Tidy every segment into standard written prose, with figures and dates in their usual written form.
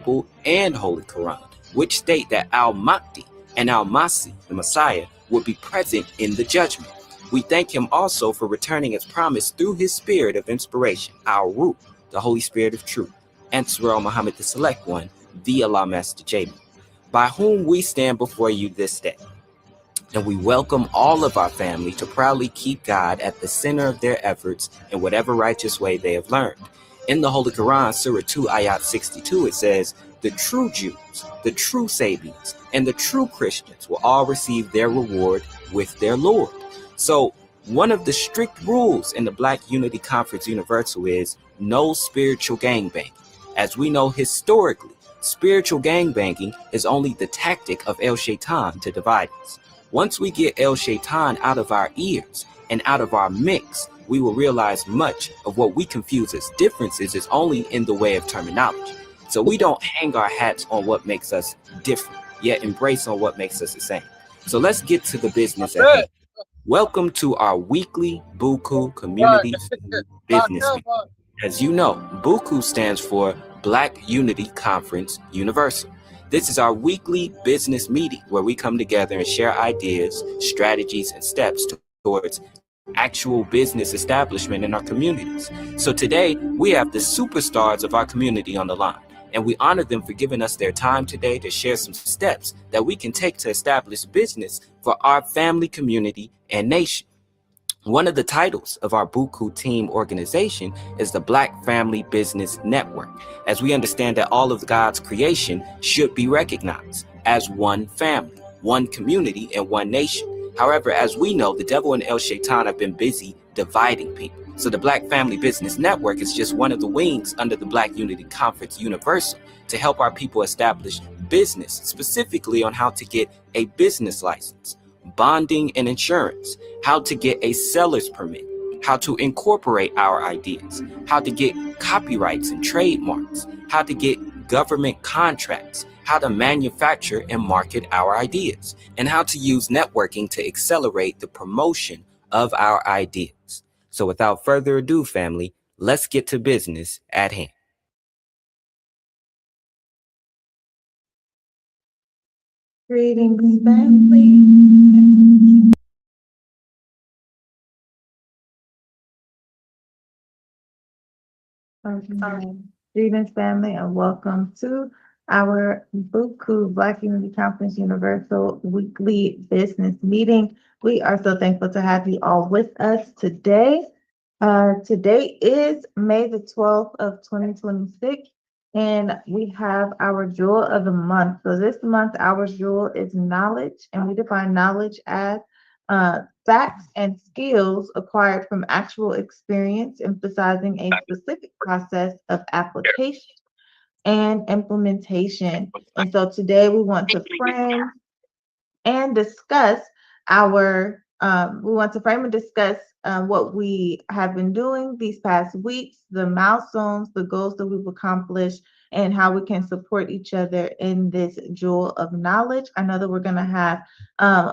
Bible and Holy Quran, which state that Al-Mahdi and Al-Masih, the Messiah, will be present in the judgment. We thank him also for returning his promise through his spirit of inspiration, our Ruh, the Holy Spirit of truth, and Surah Muhammad, the Select One, the Allah Master Jabin, by whom we stand before you this day. And we welcome all of our family to proudly keep God at the center of their efforts in whatever righteous way they have learned. In the Holy Quran, Surah 2, Ayat 62, it says, the true Jews, the true Sabians, and the true Christians will all receive their reward with their Lord. So one of the strict rules in the Black Unity Conference Universal is no spiritual gangbanging. As we know historically, spiritual gangbanging is only the tactic of El Shaitan to divide us. Once we get El Shaitan out of our ears and out of our mix, we will realize much of what we confuse as differences is only in the way of terminology. So we don't hang our hats on what makes us different, yet embrace on what makes us the same. So let's get to the business at hand. Welcome to our weekly BUCU Community Business Meeting. As you know, BUCU stands for Black Unity Conference Universal. This is our weekly business meeting where we come together and share ideas, strategies, and steps towards actual business establishment in our communities. So today, we have the superstars of our community on the line, and we honor them for giving us their time today to share some steps that we can take to establish business for our family, community, and nation. One of the titles of our BUCU team organization is the Black Family Business Network, as we understand that all of God's creation should be recognized as one family, one community, and one nation. However, as we know, the devil and El Shaitan have been busy dividing people. So the Black Family Business Network is just one of the wings under the Black Unity Conference Universal to help our people establish business, specifically on how to get a business license, bonding and insurance, how to get a seller's permit, how to incorporate our ideas, how to get copyrights and trademarks, how to get government contracts, how to manufacture and market our ideas, and how to use networking to accelerate the promotion of our ideas. So without further ado, family, let's get to business at hand. Greetings, family. Greetings, family, and welcome to our BUCU Black Unity Conference Universal weekly business meeting. We are so thankful to have you all with us today. Today is May the 12th of 2026, and we have our jewel of the month. So this month, our jewel is knowledge, and we define knowledge as facts and skills acquired from actual experience, emphasizing a specific process of application and implementation. And so today we want to frame and discuss what we have been doing these past weeks, the milestones, the goals that we've accomplished, and how we can support each other in this jewel of knowledge. I know that we're going to have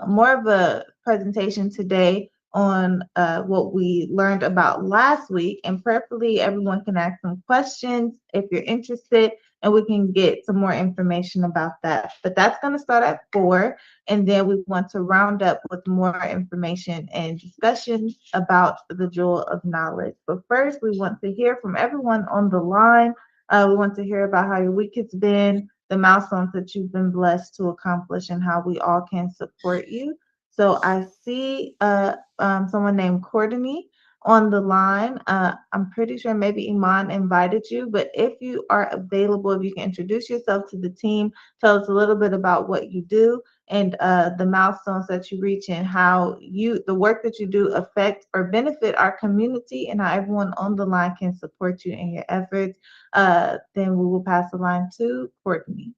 more of a presentation today on what we learned about last week, and preferably everyone can ask some questions if you're interested, and we can get some more information about that. But that's going to start at 4, and then we want to round up with more information and discussions about the jewel of knowledge. But first, we want to hear from everyone on the line. We want to hear about how your week has been, the milestones that you've been blessed to accomplish, and how we all can support you. So I see someone named Courtney on the line. I'm pretty sure maybe Iman invited you, but if you are available, if you can introduce yourself to the team, tell us a little bit about what you do and the milestones that you reach and how the work that you do affect or benefit our community and how everyone on the line can support you in your efforts. Then we will pass the line to Courtney.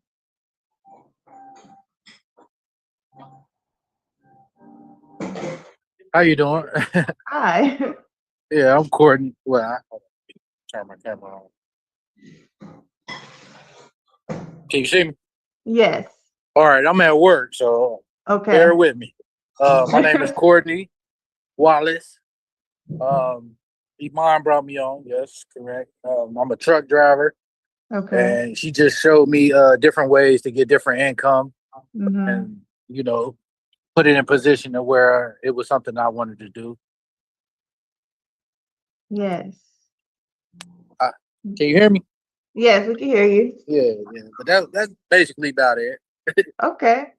How you doing? Hi. Yeah, I'm Courtney. Well, I turn my camera on. Can you see me? Yes. All right, I'm at work, so Okay. bear with me. My name is Courtney Wallace. Iman brought me on. Yes, correct. I'm a truck driver. Okay. and she just showed me different ways to get different income, Mm-hmm. and put it in position to where it was something I wanted to do. Yes. Uh, can you hear me? Yes, we can hear you. Yeah. But that's basically about it. Okay.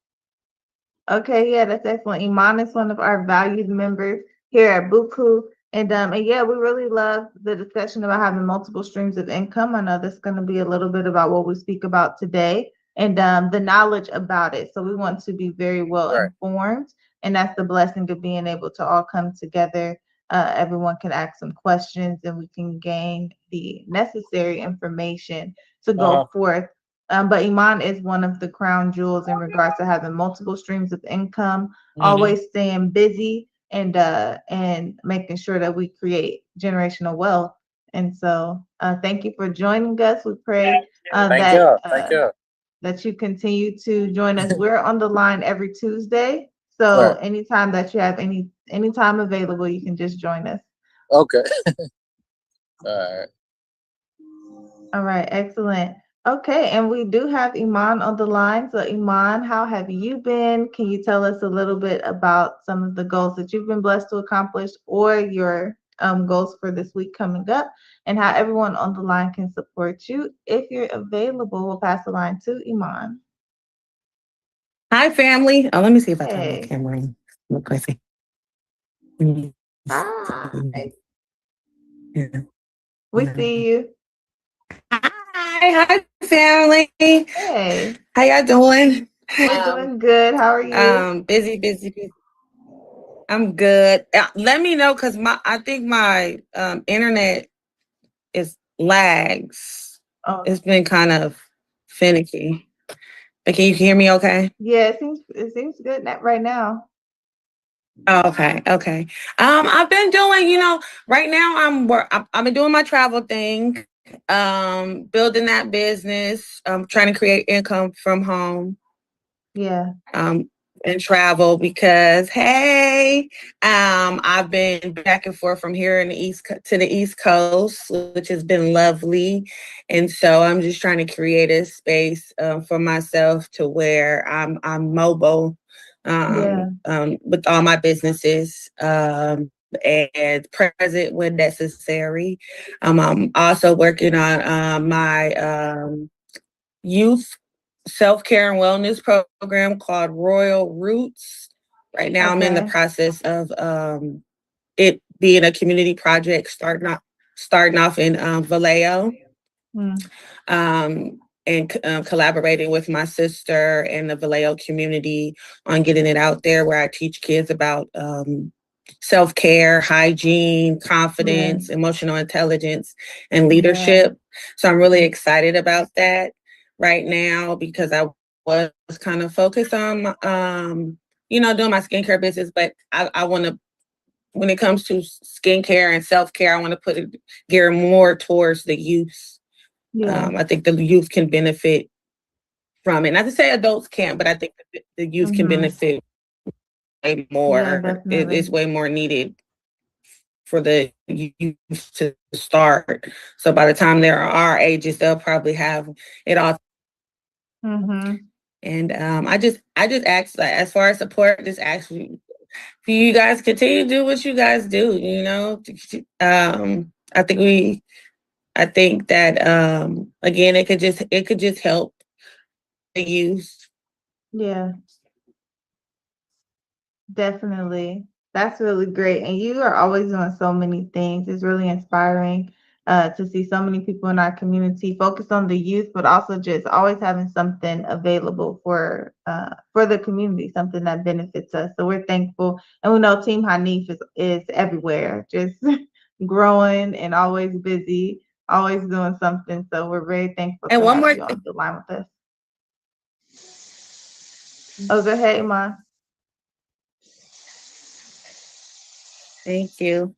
Okay, yeah, that's excellent. Iman is one of our valued members here at BUCU. And yeah, we really love the discussion about having multiple streams of income. I know that's going to be a little bit about what we speak about today and the knowledge about it. So we want to be very well Right. informed, and that's the blessing of being able to all come together. Everyone can ask some questions, and we can gain the necessary information to Uh-huh. go forth. But Iman is one of the crown jewels in regards to having multiple streams of income, Hmm. always staying busy and making sure that we create generational wealth. And so thank you for joining us. We pray Thank that you. Thank you. that you continue to join us. We're on the line every Tuesday. Right. So anytime that you have any time available, you can just join us. Okay. All right. All right, excellent. Okay, and we do have Iman on the line. So, Iman, how have you been? Can you tell us a little bit about some of the goals that you've been blessed to accomplish or your goals for this week coming up and how everyone on the line can support you? If you're available, we'll pass the line to Iman. Hi, family. Oh, let me see if I turn my Hey. camera on. Look crazy. Hi. Yeah. We see you. Hi, family. Hey. How y'all doing? We're doing good. How are you? Busy. I'm good. Let me know because I think my internet is lags. Oh, It's been kind of finicky. But can you hear me okay? yeah, it seems good right now. Oh, okay. I've been doing, right now I've been doing my travel thing, building that business, trying to create income from home, Yeah. and travel because hey, I've been back and forth from here in to the East Coast, which has been lovely, and so I'm just trying to create a space for myself to where I'm mobile Yeah. with all my businesses and present when necessary. I'm also working on my youth self-care and wellness program called Royal Roots. Right now, I'm in the Okay. process of it being a community project, starting off in Vallejo. Hmm. And collaborating with my sister and the Vallejo community on getting it out there where I teach kids about self-care, hygiene, Yeah. confidence, emotional intelligence, and Yeah. leadership. So I'm really excited about that right now because I was kind of focused on, doing my skincare business, but I want to, when it comes to skincare and self-care, I want to put it gear more towards the youth. Yeah. I think the youth can benefit from it. Not to say adults can't, but I think the youth can Hmm. benefit way Yeah, more. It's definitely. way more needed for the youth to start. So by the time they're our ages, they'll probably have it all. Hmm. And I just ask, like, as far as support, just ask you, do you guys continue to do what you guys do? I think I think that again, it could just help the youth. Yeah, definitely. That's really great. And you are always doing so many things. It's really inspiring to see so many people in our community focus on the youth, but also just always having something available for the community, something that benefits us. So we're thankful. And we know Team Hanif is everywhere, just growing and always busy, always doing something. So we're very thankful And to one have more you thing. on the line with us. Oh, go ahead, Iman. Thank you.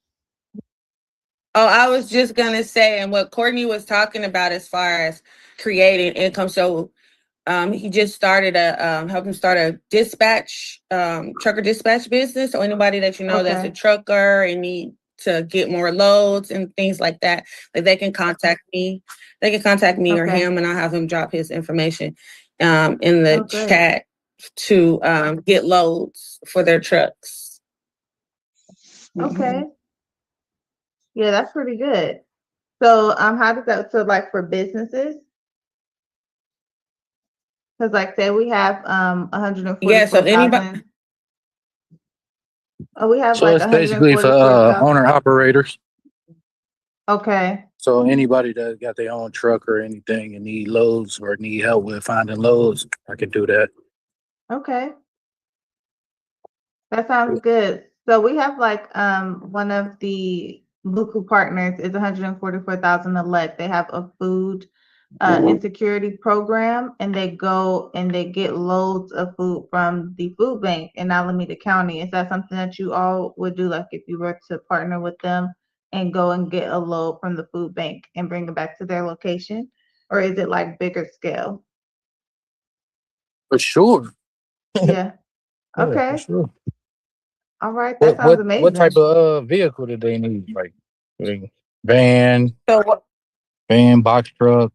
Oh, I was just gonna say, and what Courtney was talking about as far as creating income. So, he just started helped him start a trucker dispatch business. So anybody that that's a Okay. trucker and need to get more loads and things like that, like they can contact me. They can contact me or Okay. him, and I'll have him drop his information in the Oh, great. chat to get loads for their trucks. Okay. Yeah, that's pretty good. So how does that, so like for businesses? Because like say we have 144,000. Oh, we have So like it's basically for 144,000. owner operators. Okay. So anybody that got their own truck or anything and need loads or need help with finding loads, I can do that. Okay. That sounds good. So we have like one of the BUCU partners is 144,000 elect. They have a food insecurity program, and they go and they get loads of food from the food bank in Alameda County. Is that something that you all would do, like if you were to partner with them and go and get a load from the food bank and bring it back to their location? Or is it like bigger scale? For sure. Yeah. Yeah, for Okay. sure. All right. That sounds amazing. What type of vehicle do they need? Like van, So box truck?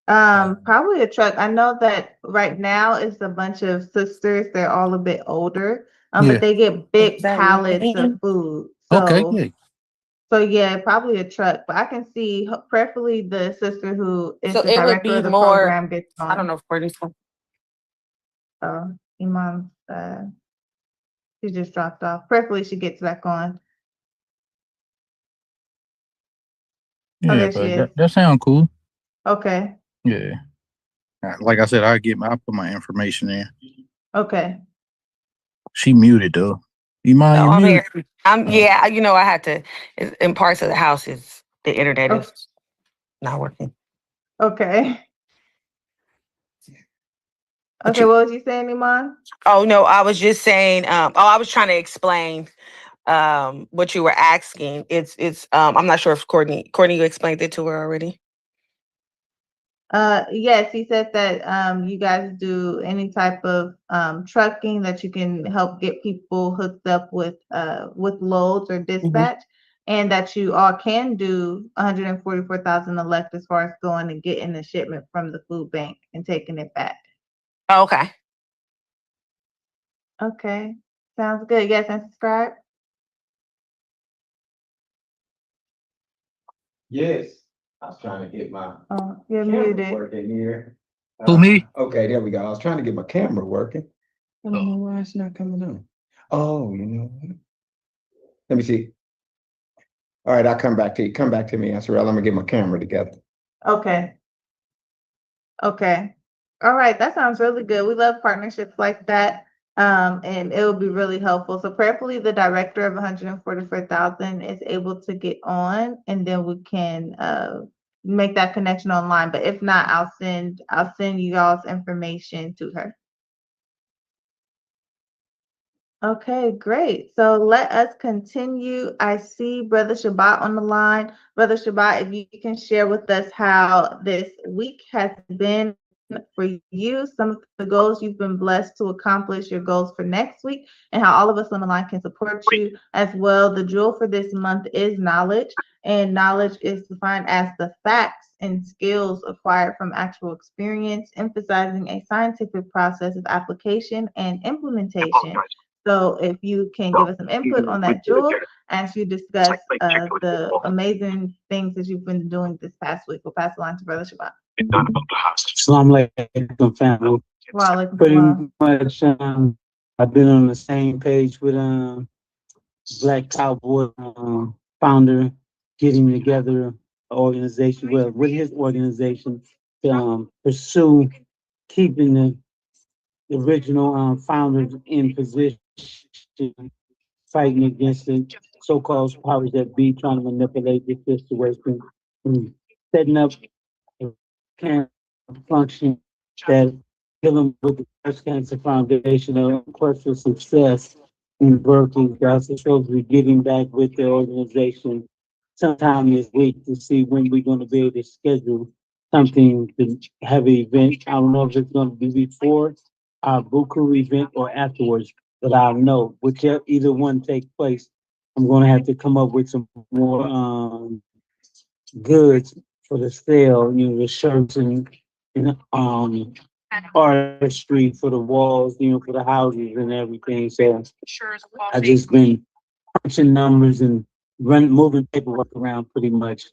Probably a truck. I know that right now it's a bunch of sisters. They're all a bit older, Yeah. but they get big that pallets mean? of food. Okay, So, yeah. so yeah, probably a truck. But I can see, preferably the sister who is So the it would director be of the more. program gets on. I don't know if Courtney's on. Iman, she just dropped off. Preferably she gets back on. Oh, Yeah, there she but is. that sounds cool. Okay. Yeah. Like I said, I put my information in. Okay. She muted though. Iman, No, you I'm muted? here. Yeah, I had to. In parts of the house, the internet Oh. is not working. Okay. Okay, what was you saying, Iman? Oh no, I was just saying. I was trying to explain what you were asking. It's I'm not sure if Courtney you explained it to her already. Yes, he said that you guys do any type of trucking that you can help get people hooked up with loads or dispatch, and that you all can do 144,000 elect as far as going and getting the shipment from the food bank and taking it back. Oh, okay. Okay, sounds good. Yes, and subscribe. Yes. I was trying to get my You're camera muted. working here. Who, me? Okay, there we go. I was trying to get my camera working. I don't know why it's not coming on. Oh, you know what? Let me see. All right, I'll come back to you. Come back to me, Ansarel. Let me get my camera together. Okay. Okay. All right. That sounds really good. We love partnerships like that. And it will be really helpful. So prayerfully, the director of 144,000 is able to get on, and then we can make that connection online. But if not, I'll send you all's information to her. Okay, great. So let us continue. I see Brother Shabbat on the line. Brother Shabbat, if you can share with us how this week has been for you, some of the goals you've been blessed to accomplish, your goals for next week, and how all of us on the line can support you as well. The jewel for this month is knowledge, and knowledge is defined as the facts and skills acquired from actual experience, emphasizing a scientific process of application and implementation. So if you can give us some input on that, Jewel, as you discuss the amazing things that you've been doing this past week, we'll pass the line to Brother Shabbat. Assalamu alaikum, family. Walaikum Pretty salam. much, I've been on the same page with Black Cowboy founder, getting together an organization, with his organization to pursue keeping the original founders in position, fighting against the so-called powers that be, trying to manipulate the situation, and setting up a kind of function that dealing with the breast cancer foundation and quest for success in Berkeley. That's supposed to be getting back with the organization sometime this week to see when we're going to be able to schedule something to have an event. I don't know if it's going to be before our BUCU event or afterwards, but I'll know whichever either one takes place. I'm gonna have to come up with some more goods for the sale, you know, the shirts and artistry for the walls, you know, for the houses and everything. So I just been crunching numbers and moving paperwork around pretty much,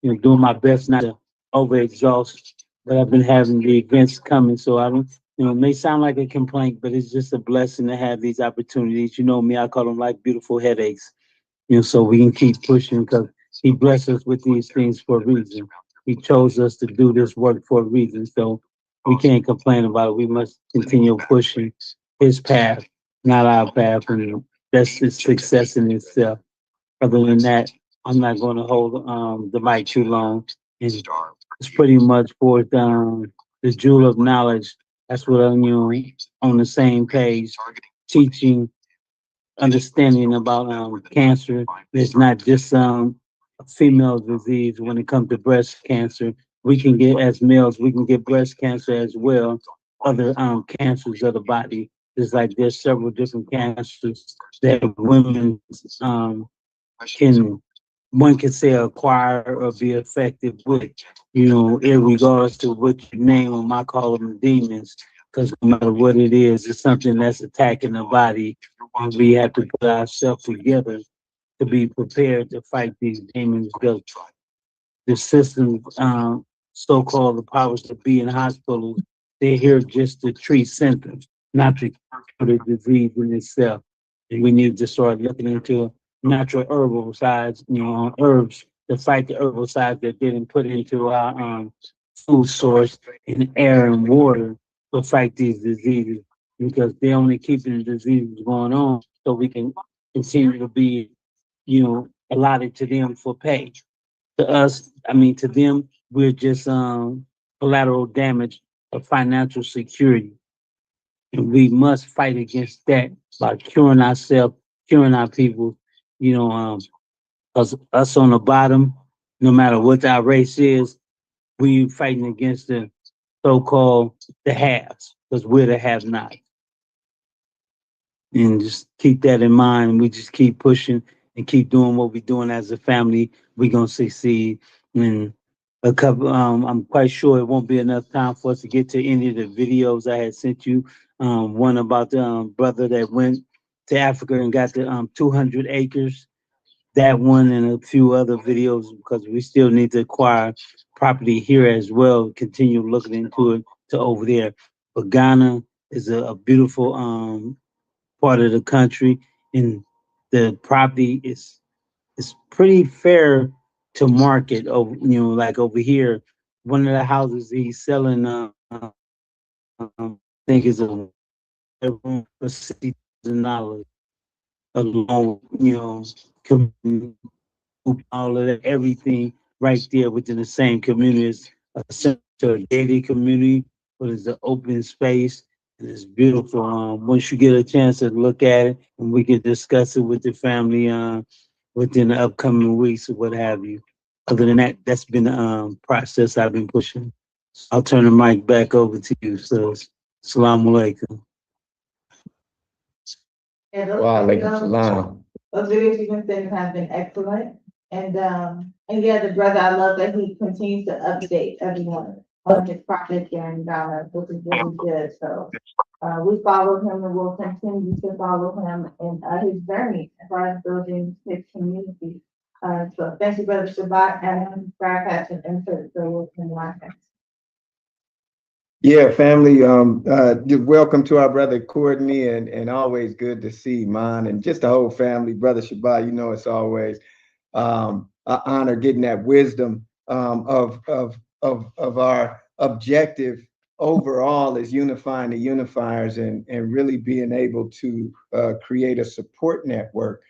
you know, doing my best not to overexhaust. But I've been having the events coming, so I don't, you know, it may sound like a complaint, but it's just a blessing to have these opportunities. You know me, I call them like beautiful headaches, you know, so we can keep pushing because he blessed us with these things for a reason. He chose us to do this work for a reason. So we can't complain about it. We must continue pushing his path, not our path. And that's the success in itself. Other than that, I'm not going to hold the mic too long. And it's pretty much for the jewel of knowledge. That's what I'm, you know, on the same page, teaching understanding about cancer. It's not just a female disease when it comes to breast cancer. We can get, as males, we can get breast cancer as well, other cancers of the body. It's like there's several different cancers that women can, one can say, acquire or be affected with, you know, in regards to what you name them. I call them demons, because no matter what it is, it's something that's attacking the body. And we have to put ourselves together to be prepared to fight these demons, because the system, so-called the powers that be in hospitals, they're here just to treat symptoms, not to cure the disease in itself. And we need to start looking into natural herbal sides, you know, herbs to fight the herbal sides that didn't put into our food source in air and water to fight these diseases, because they're only keeping the diseases going on so we can continue to be, you know, allotted to them for pay. To us, I mean, to them, we're just collateral damage of financial security. And we must fight against that by curing ourselves, curing our people, you know, because us on the bottom, no matter what our race is, we fighting against the so-called the haves, because we're the have-not. And just keep that in mind. We just keep pushing and keep doing what we're doing as a family. We're gonna succeed. And a couple, I'm quite sure it won't be enough time for us to get to any of the videos I had sent you. One about the brother that went to Africa and got the 200 acres. That one and a few other videos, because we still need to acquire property here as well. Continue looking into it to over there. But Ghana is a beautiful part of the country, and the property is pretty fair to market. Over, you know, like over here, one of the houses he's selling, I think is a room for $60,000 alone. You know, all of that, everything right there within the same community. It's a center, a gated community, but it's an open space and it's beautiful. Once you get a chance to look at it, and we can discuss it with the family within the upcoming weeks or what have you. Other than that, that's been the process I've been pushing. I'll turn the mic back over to you, sis. Assalamu alaikum. Yeah, Wa alaikum salam. those videos you've been sending have been excellent. And yeah, the brother, I love that he continues to update everyone on his project here in Ghana, which is really good. So we follow him and will continue to follow him in his journey as far as building his community. So thank you, Brother Shabbat, and Brad Patch and insert the work in my hands. Yeah, family. Welcome to our brother Courtney, and always good to see mine and just the whole family, brother Shabbat. You know, it's always an honor getting that wisdom of our objective overall is unifying the unifiers and really being able to create a support network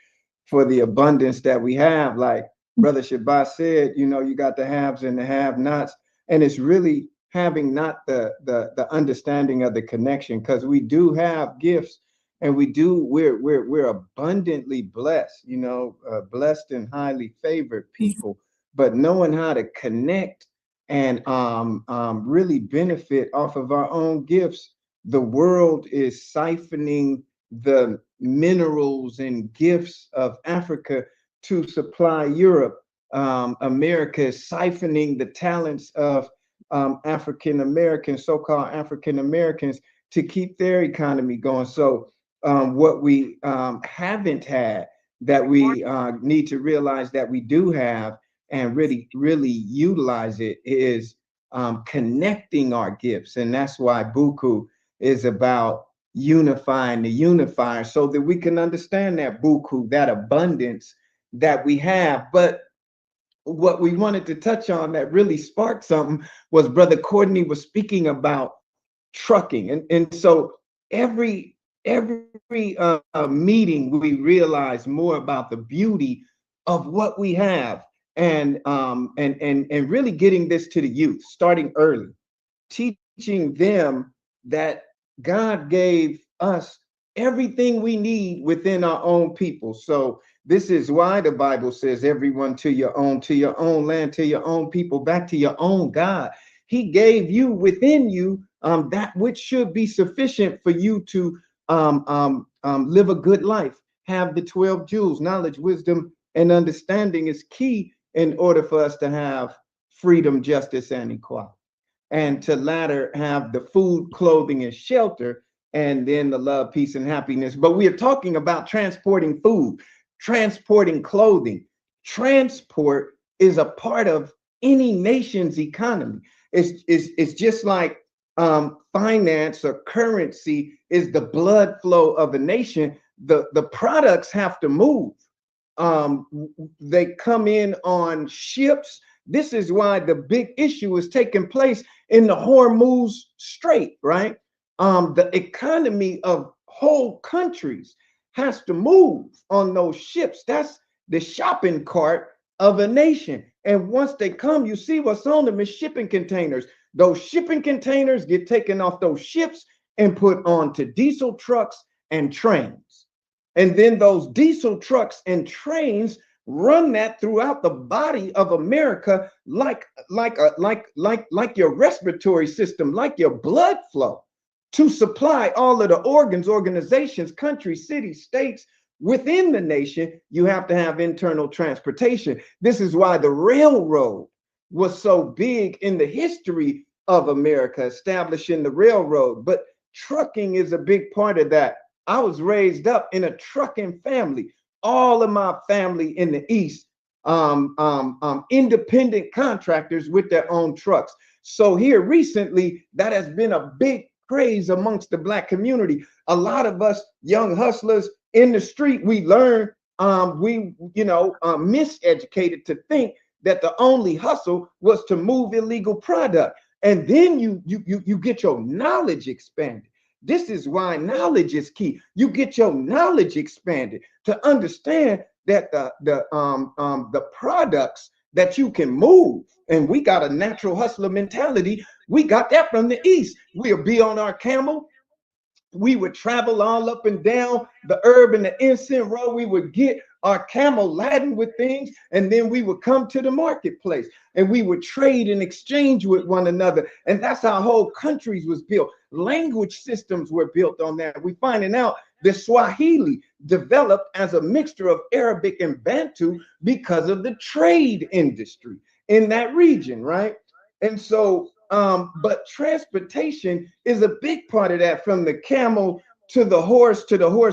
for the abundance that we have. Like Brother Shabbat said, you know, you got the haves and the have-nots, and it's really having not the understanding of the connection, because we do have gifts and we're abundantly blessed, you know, blessed and highly favored people, but knowing how to connect and really benefit off of our own gifts. The world is siphoning the minerals and gifts of Africa to supply Europe. America is siphoning the talents of African Americans, so-called African Americans, to keep their economy going. So what we haven't had, that we need to realize that we do have and really utilize it, is connecting our gifts. And that's why BUCU is about unifying the unifier, so that we can understand that BUCU, that abundance that we have. But what we wanted to touch on that really sparked something was Brother Courtney was speaking about trucking. And so every meeting, we realize more about the beauty of what we have, and really getting this to the youth, starting early, teaching them that God gave us everything we need within our own people. So this is why the Bible says, everyone to your own land, to your own people, back to your own God. He gave you within you that which should be sufficient for you to live a good life. Have the 12 jewels. Knowledge, wisdom, and understanding is key in order for us to have freedom, justice, and equality. And to latter have the food, clothing, and shelter, and then the love, peace, and happiness. But we are talking about transporting food, transporting clothing. Transport is a part of any nation's economy. It's just like finance or currency is the blood flow of a nation. The products have to move. They come in on ships. This is why the big issue is taking place in the Hormuz Strait, right? The economy of whole countries has to move on those ships. That's the shopping cart of a nation. And once they come, you see what's on them is shipping containers. Those shipping containers get taken off those ships and put onto diesel trucks and trains. And then those diesel trucks and trains run that throughout the body of America, like your respiratory system, like your blood flow, to supply all of the organs, organizations, countries, cities, states within the nation. You have to have internal transportation. This is why the railroad was so big in the history of America, establishing the railroad. But trucking is a big part of that. I was raised up in a trucking family. All of my family in the East, independent contractors with their own trucks. So here recently, that has been a big craze amongst the Black community. A lot of us young hustlers in the street, we learn, miseducated to think that the only hustle was to move illegal product. And then you get your knowledge expanded. This is why knowledge is key. You get your knowledge expanded to understand that the products that you can move, and we got a natural hustler mentality. We got that from the East. We'll be on our camel. We would travel all up and down the herb and the incense road. We would get our camel laden with things, and then we would come to the marketplace and we would trade and exchange with one another. And that's how whole countries was built. Language systems were built on that. We're finding out the Swahili developed as a mixture of Arabic and Bantu because of the trade industry in that region, right? And so, but transportation is a big part of that, from the camel to the horse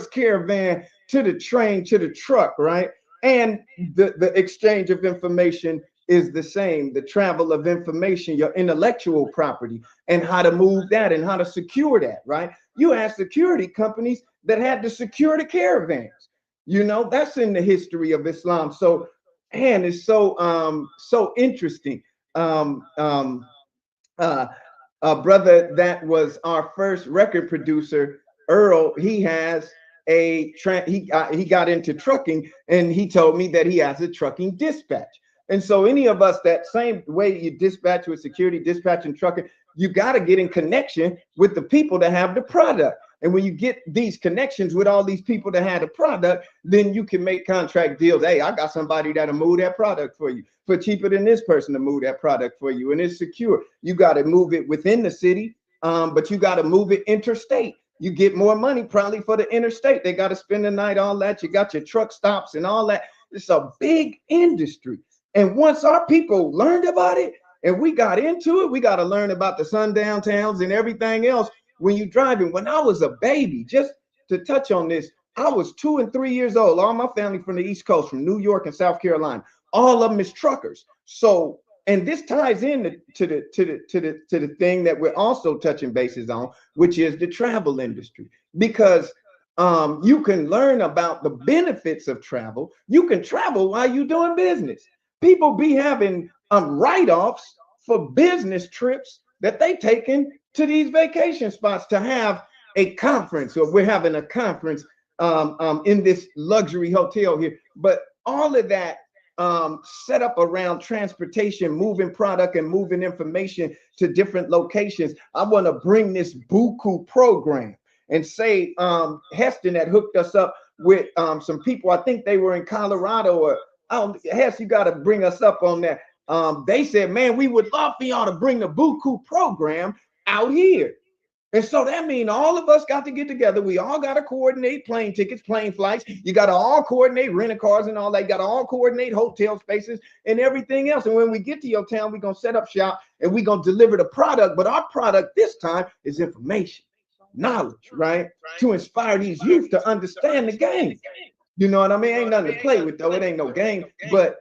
caravan, to the train, to the truck, right? And the exchange of information is the same. The travel of information, your intellectual property, and how to move that and how to secure that, right? You have security companies that had to secure the caravans. You know, that's in the history of Islam. So, and it's so interesting. A brother that was our first record producer, Earl, he has he got into trucking, and he told me that he has a trucking dispatch. And so any of us, that same way you dispatch with security, dispatch and trucking, you got to get in connection with the people that have the product. And when you get these connections with all these people that have the product, then you can make contract deals. Hey, I got somebody that'll move that product for you for cheaper than this person to move that product for you. And it's secure. You got to move it within the city, but you got to move it interstate. You get more money probably for the interstate. They got to spend the night, all that. You got your truck stops and all that. It's a big industry. And once our people learned about it and we got into it, we got to learn about the sundown towns and everything else. When you driving, when I was a baby, just to touch on this, I was 2 and 3 years old. All my family from the East Coast, from New York and South Carolina, all of them is truckers. So, and this ties in to the thing that we're also touching bases on, which is the travel industry, because you can learn about the benefits of travel. You can travel while you're doing business. People be having write-offs for business trips that they taken to these vacation spots to have a conference, or we're having a conference in this luxury hotel here. But all of that set up around transportation, moving product and moving information to different locations. I want to bring this BUCU program and say Heston had hooked us up with some people. I think they were in Colorado, or Hess, you got to bring us up on that. They said, man, we would love for y'all to bring the BUCU program out here. And so that means all of us got to get together. We all got to coordinate plane tickets, plane flights. You got to all coordinate rental cars and all that. You got to all coordinate hotel spaces and everything else. And when we get to your town, we're going to set up shop and we're going to deliver the product. But our product this time is information, knowledge, right? To inspire these youth to understand the game. You know what I mean? Ain't nothing to play with, though. It ain't no game. But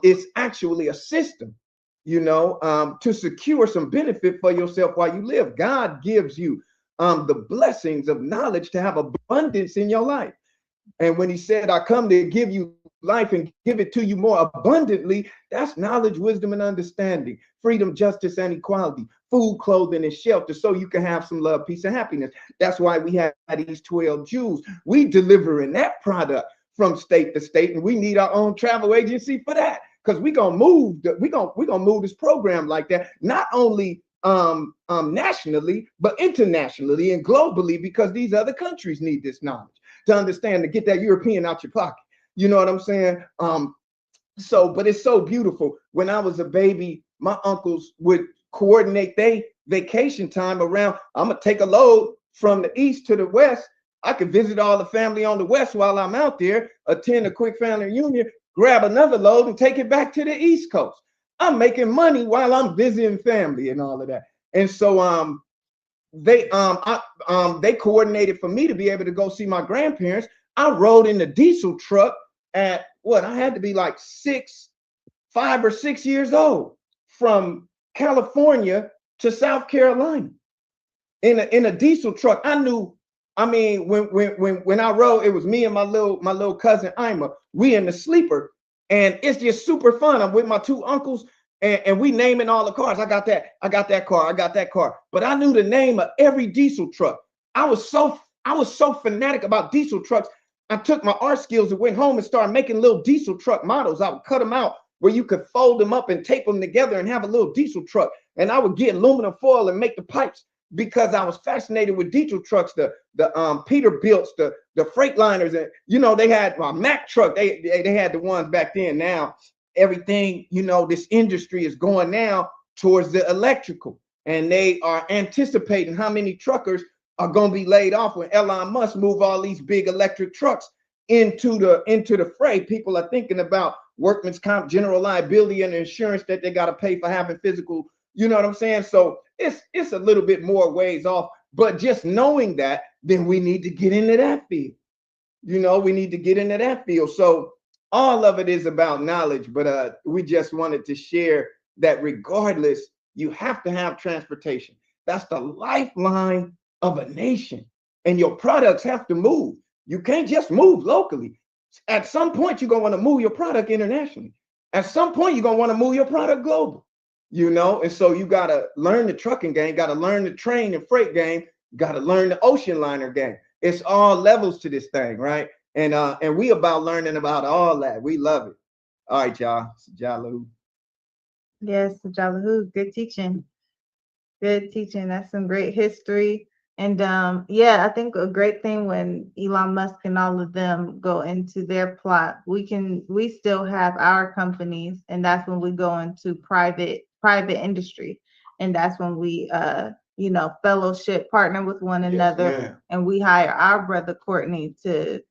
it's actually a system, you know, to secure some benefit for yourself while you live. God gives you the blessings of knowledge to have abundance in your life. And when he said, I come to give you life and give it to you more abundantly, that's knowledge, wisdom, and understanding, freedom, justice, and equality, food, clothing, and shelter, so you can have some love, peace, and happiness. That's why we have these 12 jewels. We delivering that product from state to state, and we need our own travel agency for that, because we're gonna move this program like that, not only nationally, but internationally and globally, because these other countries need this knowledge to understand, to get that European out your pocket. You know what I'm saying? But it's so beautiful. When I was a baby, my uncles would coordinate their vacation time around, I'm gonna take a load from the east to the west. I could visit all the family on the west while I'm out there, attend a quick family reunion, grab another load and take it back to the East Coast. I'm making money while I'm visiting family and all of that. And so they coordinated for me to be able to go see my grandparents. I rode in the diesel truck at what, I had to be like 5 or 6 years old, from California to South Carolina in a diesel truck. I mean, when I rode, it was me and my little cousin Ima. We in the sleeper, and it's just super fun. I'm with my two uncles, and we naming all the cars. I got that car, I got that car. But I knew the name of every diesel truck. I was so fanatic about diesel trucks. I took my art skills and went home and started making little diesel truck models. I would cut them out where you could fold them up and tape them together and have a little diesel truck. And I would get aluminum foil and make the pipes, because I was fascinated with diesel trucks, the Peterbilts, the Freightliners, and you know, they had my Mack truck. They had the ones back then. Now everything, you know, this industry is going now towards the electrical, and they are anticipating how many truckers are going to be laid off when Elon Musk move all these big electric trucks into the fray. People are thinking about workman's comp, general liability, and insurance that they got to pay for having physical. You know what I'm saying? So it's a little bit more ways off, but just knowing that, then we need to get into that field. You know, we need to get into that field. So all of it is about knowledge, but we just wanted to share that regardless, you have to have transportation. That's the lifeline of a nation, and your products have to move. You can't just move locally. At some point, you're gonna want to move your product internationally. At some point, you're gonna want to move your product global. You know, and so you gotta learn the trucking game, gotta learn the train and freight game, gotta learn the ocean liner game. It's all levels to this thing, right? And we about learning about all that. We love it. All right, y'all. Jalahu. Yes, Jalahu, good teaching. Good teaching. That's some great history. And yeah, I think a great thing when Elon Musk and all of them go into their plot, we still have our companies, and that's when we go into private industry, and that's when we fellowship, partner with one another. ma'am. And we hire our brother Courtney to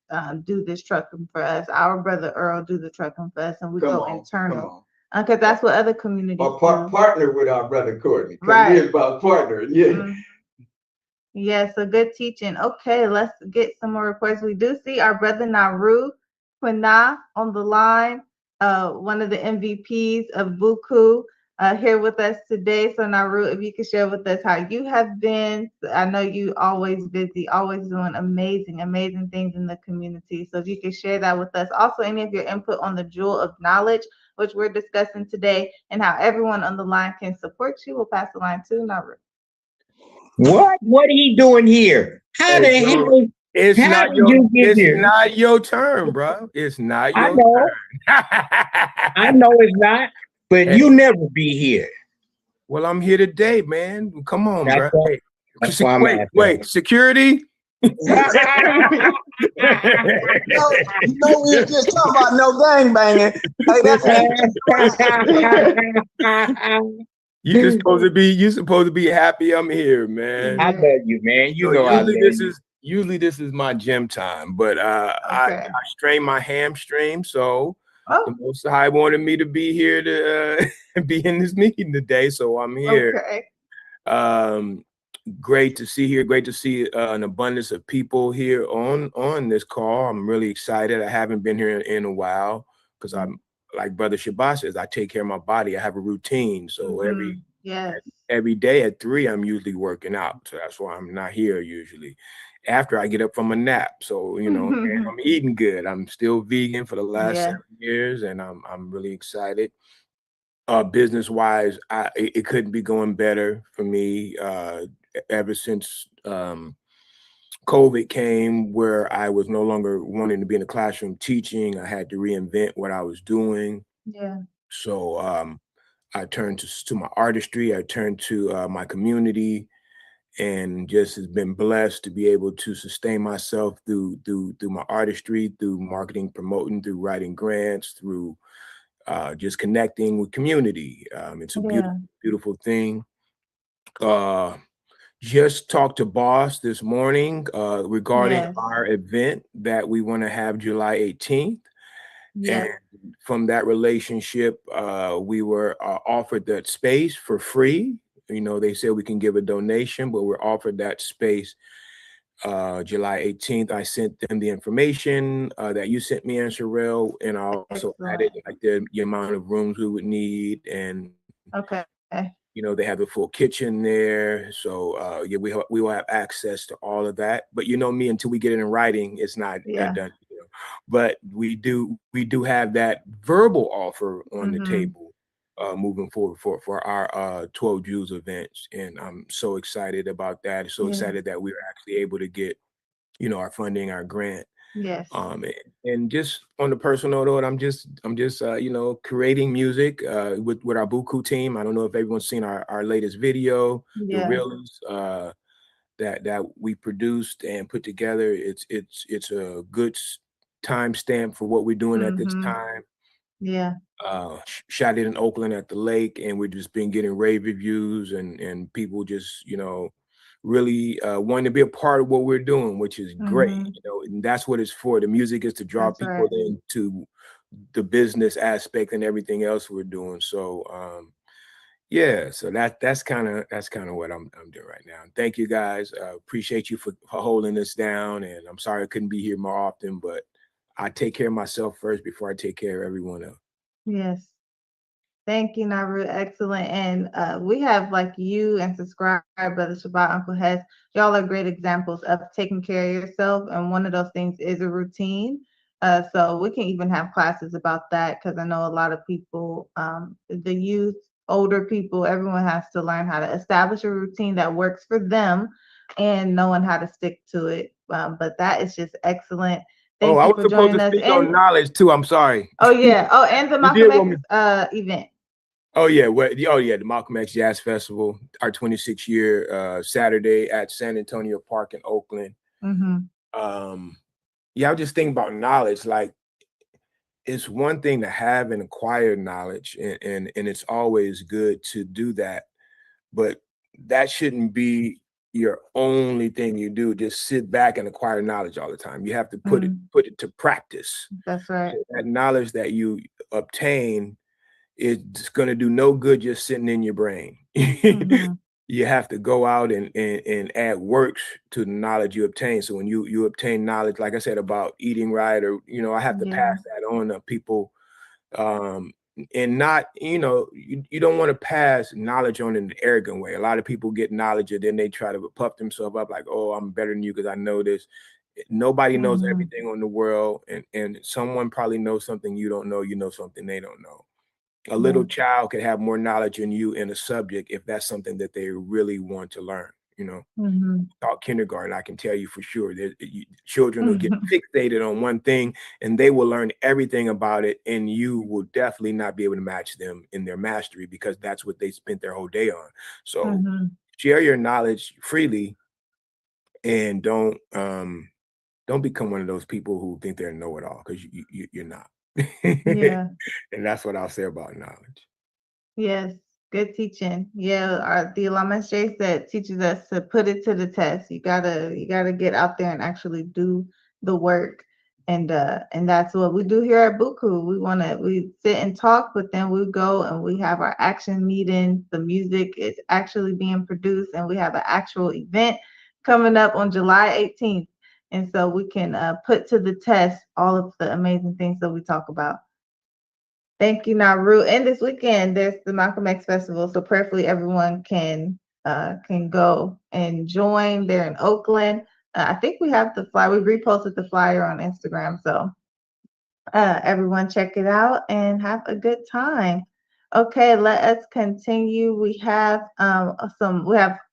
do this trucking for us. Our brother Earl do the trucking for us, and we Come go on, internal. Because that's what other communities Or do. partner with our brother Courtney. Right. We're about partner. Yeah. Mhm. Yeah, so good teaching. Okay, let's get some more reports. We do see our brother Naru Quina on the line, one of the MVPs of BUCU, here with us today. So Naru, if you could share with us how you have been. I know you always busy, always doing amazing, amazing things in the community. So if you could share that with us. Also, any of your input on the Jewel of Knowledge, which we're discussing today, and how everyone on the line can support you. We'll pass the line to Naru. What are you doing here? How the hell? It's How not did your. you get It's here? not your turn, bro. It's not I your know. turn. I know it's not, but Hey. you never be here. Well, I'm here today, man. Come on, That's bro. why- Hey, that's why I'm asking. wait, security. You know, we were just talking about no gang banging. You supposed to be happy I'm here, man. I love you, man. You So know I love usually this is my gym time, but I strained my hamstring, so the Most High wanted me to be here to be in this meeting today, so I'm here. Okay. Great to see here. Great to see an abundance of people here on this call. I'm really excited. I haven't been here in a while because I'm like Brother Shabbat says, I take care of my body. I have a routine, so every day at 3, I'm usually working out. So that's why I'm not here usually. After I get up from a nap, so and I'm eating good. I'm still vegan for the last 7 years, and I'm really excited. Business wise, it couldn't be going better for me. Ever since COVID came, where I was no longer wanting to be in the classroom teaching, I had to reinvent what I was doing. Yeah. So I turned to my artistry. I turned to my community, and just has been blessed to be able to sustain myself through my artistry, through marketing, promoting, through writing grants, through just connecting with community. It's a beautiful, beautiful thing. Just talked to Boss this morning regarding our event that we want to have July 18th. And from that relationship, we were offered that space for free. They said we can give a donation, but we're offered that space July 18th. I sent them the information that you sent me, Aunt Sherelle, and I also added like the amount of rooms we would need. And they have the full kitchen there. So we will have access to all of that. But me, until we get it in writing, it's not done. But we do have that verbal offer on the table moving forward for our 12 Jews events. And I'm so excited about that. So excited that we were actually able to get, our funding, our grant. Yes. And just on the personal note, I'm just creating music with our BUCU team. I don't know if everyone's seen our latest video, the reels that we produced and put together. It's a good timestamp for what we're doing at this time. Yeah. Shot it in Oakland at the lake, and we've just been getting rave reviews and people just really wanting to be a part of what we're doing, which is great. And that's what it's for. The music is to draw people into the business aspect and everything else we're doing. So so that's kind of what I'm doing right now. Thank you guys. Appreciate you for holding this down, and I'm sorry I couldn't be here more often, but I take care of myself first before I take care of everyone else. Yes. Thank you, Naru. Excellent. And we have like you and subscribe, Brother Shabbat, Uncle Hess. Y'all are great examples of taking care of yourself. And one of those things is a routine. So we can even have classes about that, because I know a lot of people, the youth, older people, everyone has to learn how to establish a routine that works for them and knowing how to stick to it. But that is just excellent. Thank I you was for supposed joining to us. speak on knowledge too. I'm sorry. Oh yeah. Oh, and the Malcolm X event. Oh yeah. The Malcolm X Jazz Festival, our 26th year, Saturday at San Antonio Park in Oakland. I was just thinking about knowledge. Like, it's one thing to have and acquire knowledge, and it's always good to do that. But that shouldn't be your only thing you do. Just sit back and acquire knowledge all the time. You have to put it to practice. That's right. So that knowledge that you obtain is going to do no good just sitting in your brain. You have to go out and add works to the knowledge you obtain. So when you obtain knowledge, like I said, about eating right, or, you know, I have to pass that on to people. And not, you know, you don't want to pass knowledge on in an arrogant way. A lot of people get knowledge and then they try to puff themselves up like, oh, I'm better than you because I know this. Nobody knows everything on the world, and someone probably knows something you don't know. You know something they don't know. A little child could have more knowledge than you in a subject if that's something that they really want to learn. You know, about kindergarten, I can tell you for sure that children will get fixated on one thing and they will learn everything about it, and you will definitely not be able to match them in their mastery because that's what they spent their whole day on. So share your knowledge freely, and don't become one of those people who think they're know-it-all, because you're not. Yeah. And that's what I'll say about knowledge. Yes, good teaching. Yeah, the alumnus Jay said teaches us to put it to the test. You gotta get out there and actually do the work. And that's what we do here at BUCU. We sit and talk, but then we go and we have our action meetings. The music is actually being produced, and we have an actual event coming up on July 18th. And so we can put to the test all of the amazing things that we talk about. Thank you, Naru. And this weekend, there's the Malcolm X Festival, so prayerfully everyone can go and join. There in Oakland. I think we have the flyer. We reposted the flyer on Instagram, so everyone check it out and have a good time. Okay, let us continue. We have a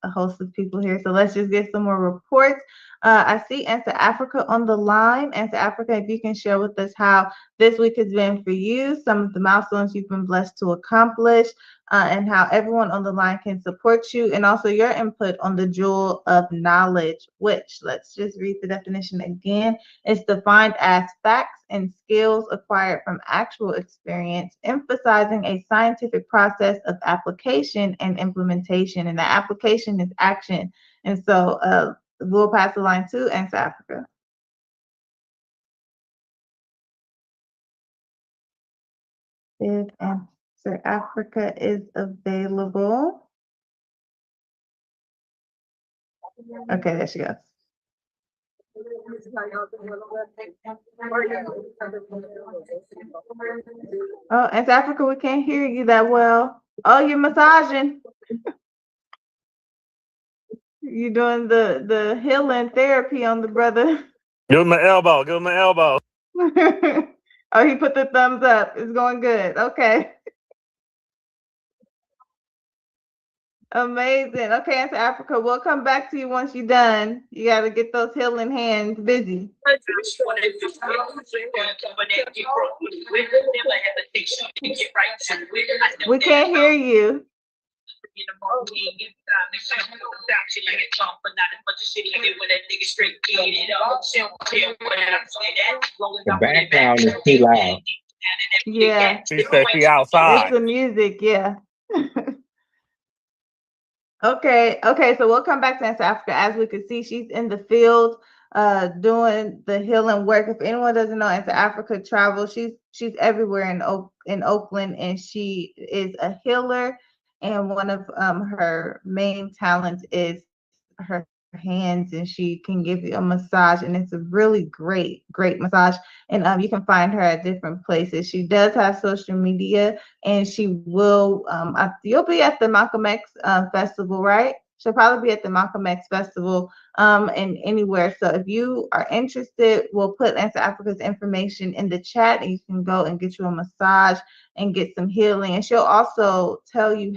host of people here, so let's just get some more reports. I see Answer Africa on the line. Answer Africa, if you can share with us how this week has been for you, some of the milestones you've been blessed to accomplish, and how everyone on the line can support you, and also your input on the jewel of knowledge, which, let's just read the definition again. It's defined as facts and skills acquired from actual experience, emphasizing a scientific process of application and implementation, and the application is action. And so we'll pass the line to Answer Africa. If Answer Africa is available. Okay, there she goes. Oh, Answer Africa, we can't hear you that well. Oh, you're massaging. You're doing the healing therapy on the brother. Give him an elbow. Give him an elbow. Oh, he put the thumbs up. It's going good. Okay. Amazing. Okay, Answer Africa, we'll come back to you once you're done. You got to get those healing hands busy. We can't hear you. The background is too loud. Yeah. She said she outside. It's the music, yeah. Okay, so we'll come back to Answer Africa. As we can see, she's in the field doing the healing work. If anyone doesn't know, Answer Africa travels. She's everywhere in Oakland, and she is a healer. And one of her main talents is her hands, and she can give you a massage, and it's a really great massage. And you can find her at different places. She does have social media, and she will you'll be at the Malcolm X festival, right? She'll probably be at the Malcolm X festival and anywhere. So if you are interested, we'll put Answer Africa's information in the chat, and you can go and get you a massage and get some healing. And she'll also tell you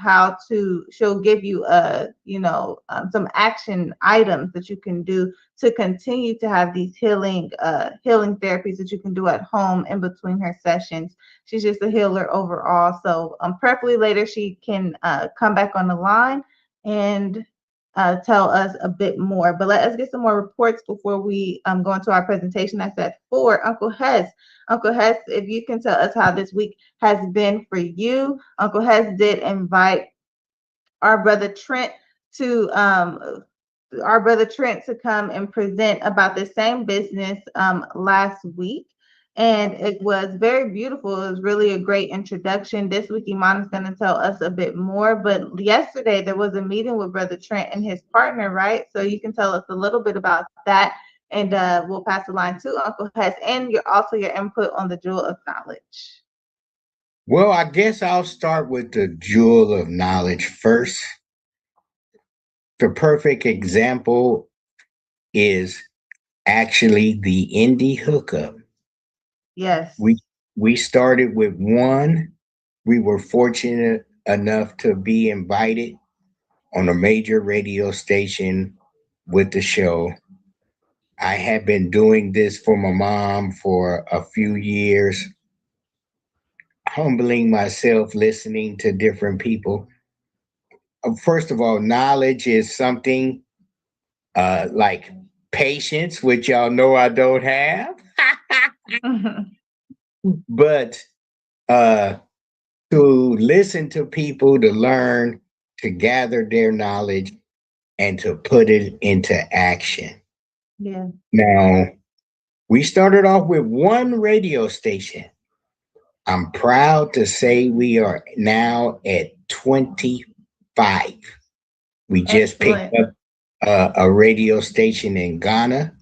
she'll give you some action items that you can do to continue to have these healing therapies that you can do at home in between her sessions. She's just a healer overall. So preferably later she can come back on the line and tell us a bit more. But let us get some more reports before we go into our presentation. That's at 4. Uncle Hes. Uncle Hes, if you can tell us how this week has been for you. Uncle Hes did invite our brother Trent to our brother Trent to come and present about the same business last week. And it was very beautiful. It was really a great introduction. This week, Iman is going to tell us a bit more. But yesterday, there was a meeting with Brother Trent and his partner, right? So you can tell us a little bit about that. And we'll pass the line to Uncle Hess and also your input on the Jewel of Knowledge. Well, I guess I'll start with the Jewel of Knowledge first. The perfect example is actually the indie hookup. Yes. We started with one. We were fortunate enough to be invited on a major radio station with the show. I had been doing this for my mom for a few years, humbling myself, listening to different people. First of all, knowledge is something like patience, which y'all know I don't have. But to listen to people, to learn, to gather their knowledge, and to put it into action. Yeah. Now, we started off with one radio station. I'm proud to say we are now at 25. We just picked up a radio station in Ghana.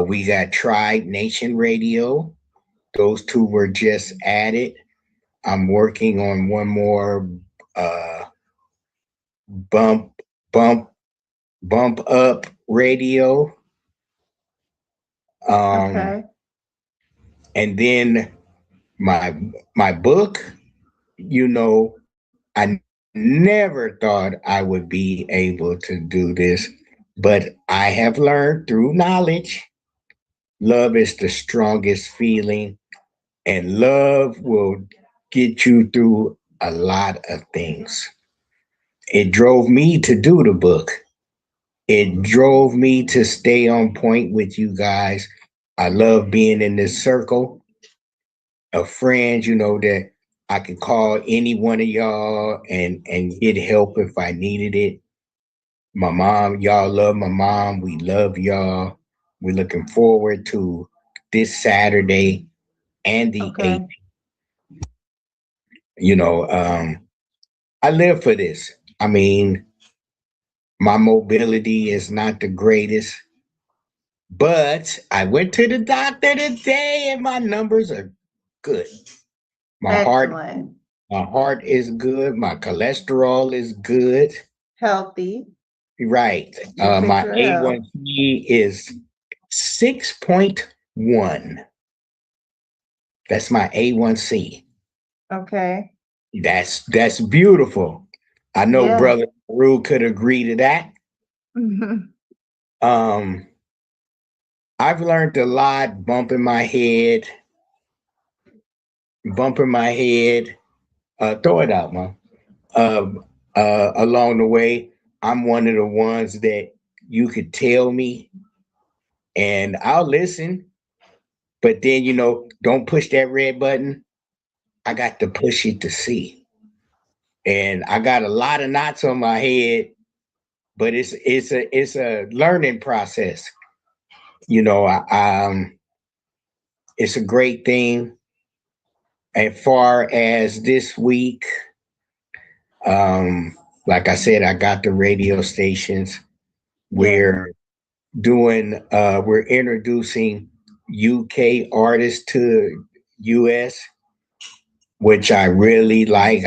We got Tribe Nation Radio. Those two were just added. I'm working on one more bump up radio. Okay. And then my book, you know, I never thought I would be able to do this, but I have learned through knowledge. Love is the strongest feeling, and love will get you through a lot of things. It drove me to do the book. It drove me to stay on point with you guys. I love being in this circle of friends, you know, that I could call any one of y'all and get help if I needed it. My mom, y'all love my mom. We love y'all. We're looking forward to this Saturday and the 8th. You know, I live for this. I mean, my mobility is not the greatest, but I went to the doctor today and my numbers are good. My heart is good. My cholesterol is good. Healthy. Right. My A1C is 6.1. That's my A1C. Okay. That's beautiful. I know Brother Rue could agree to that. I've learned a lot bumping my head. Throw it out, Mom. Along the way, I'm one of the ones that you could tell me and I'll listen. But then, you know, don't push that red button. I got to push it to see. And I got a lot of knots on my head, but it's a learning process. You know, it's a great thing. As far as this week, like I said, I got the radio stations. We're introducing UK artists to US, which I really like.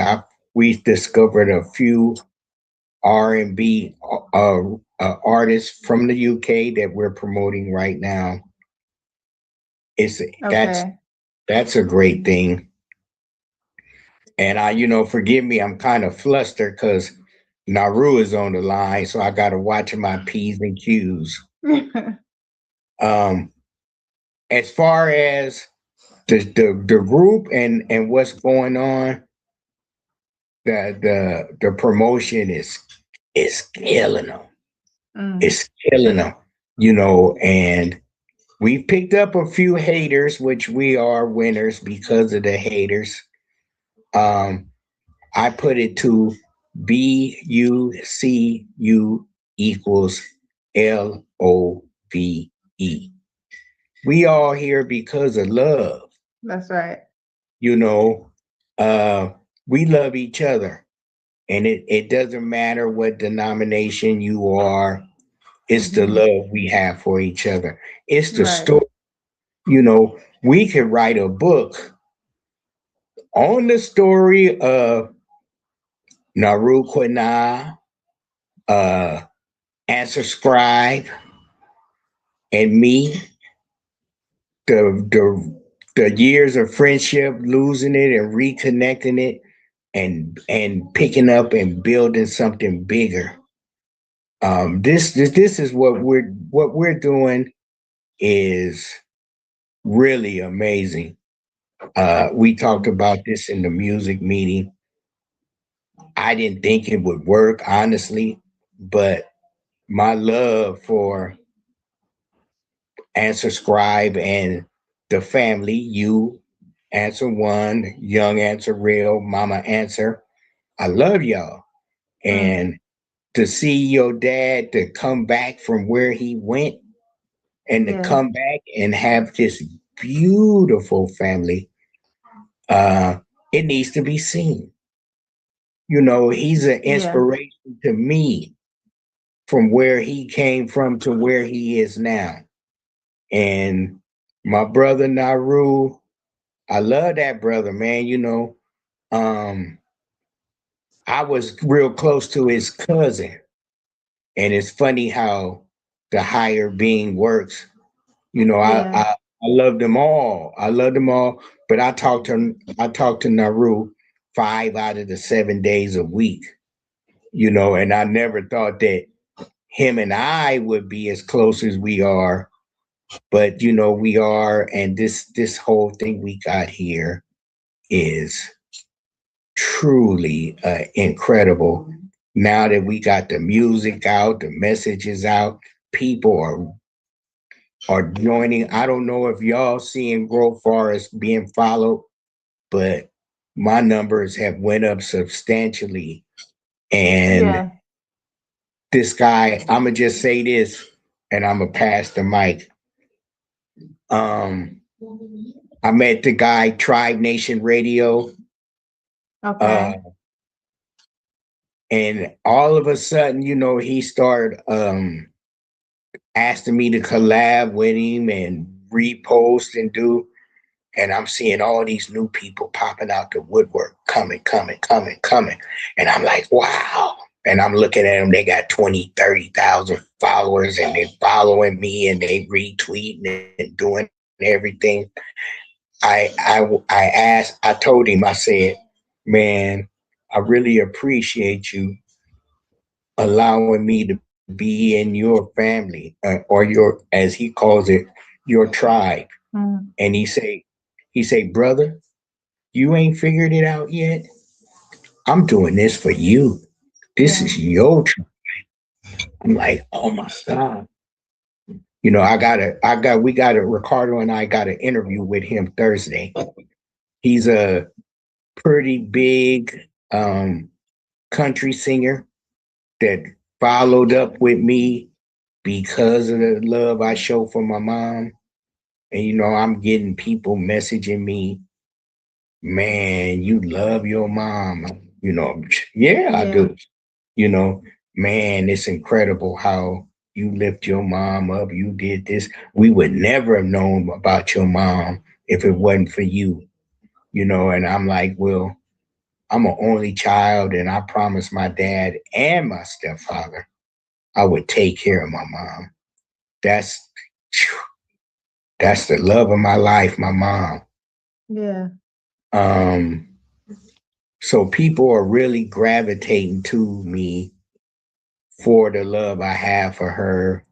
We discovered a few R&B artists from the UK that we're promoting right now. That's a great thing. And you know, forgive me, I'm kind of flustered because Naru is on the line, so I got to watch my P's and Q's. As far as the group and what's going on, the promotion is killing them. It's killing them, you know, and we picked up a few haters, which we are winners because of the haters. I put it to BUCU equals LOVE. We all here because of love. That's right. You know, we love each other. And it doesn't matter what denomination you are, it's the love we have for each other. It's the Right. story. You know, we could write a book on the story of Naru Quina, Answer Scribe, and me. The years of friendship, losing it and reconnecting it, and picking up and building something bigger. This is what we're doing is really amazing. We talked about this in the music meeting. I didn't think it would work, honestly, but my love for Answer Scribe and the family, you, Answer One, Young Answer Real, Mama Answer, I love y'all. And to see your dad to come back from where he went and to come back and have this beautiful family, it needs to be seen. You know, he's an inspiration to me from where he came from to where he is now. And my brother Naru, I love that brother, man. You know, I was real close to his cousin. And it's funny how the higher being works. You know, I love them all. I love them all. But I talked to Naru 5 out of the 7 days a week. You know, and I never thought that him and I would be as close as we are. But you know, we are, and this whole thing we got here is truly incredible. Now that we got the music out, the messages out, people are joining. I don't know if y'all seeing Growth Forest being followed, but my numbers have went up substantially. And this guy, I'ma just say this, and I'ma pass the mic. I met the guy Tribe Nation Radio. Okay. And all of a sudden, you know, he started asking me to collab with him and repost and do. And I'm seeing all these new people popping out the woodwork, coming. And I'm like, wow. And I'm looking at them, they got 20, 30,000 followers and they're following me and they retweeting and doing everything. I told him, I said, man, I really appreciate you allowing me to be in your family or your, as he calls it, your tribe. And he say, brother, you ain't figured it out yet. I'm doing this for you. This is your tribe. I'm like, oh my God. You know, Ricardo and I got an interview with him Thursday. He's a pretty big country singer that followed up with me because of the love I show for my mom. And, you know, I'm getting people messaging me, man, you love your mom. You know, I do. You know, man, it's incredible how you lift your mom up. You did this. We would never have known about your mom if it wasn't for you. You know, and I'm like, well, I'm an only child, and I promised my dad and my stepfather I would take care of my mom. That's the love of my life, my mom. Yeah. So people are really gravitating to me for the love I have for her.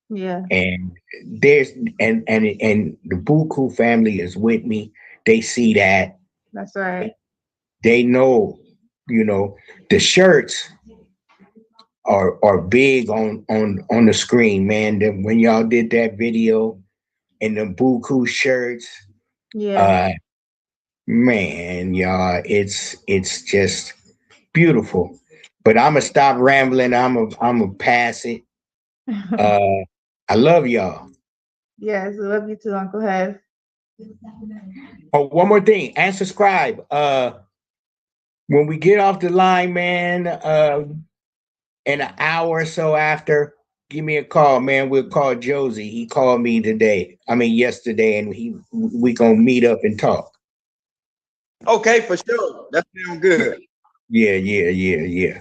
Yeah. And there's and the BUCU family is with me. They see that. That's right. They know, you know, the shirts are big on the screen, man. When y'all did that video and the BUCU shirts, man, y'all, it's just beautiful. But I'm gonna stop rambling. I'm gonna pass it. I love y'all. Yes, we love you too, Uncle Hess. Oh, one more thing, and subscribe. When we get off the line, man, in an hour or so after, give me a call, man. We'll call Josie. He called me yesterday, and we gonna meet up and talk. Okay, for sure. That sounds good. Yeah.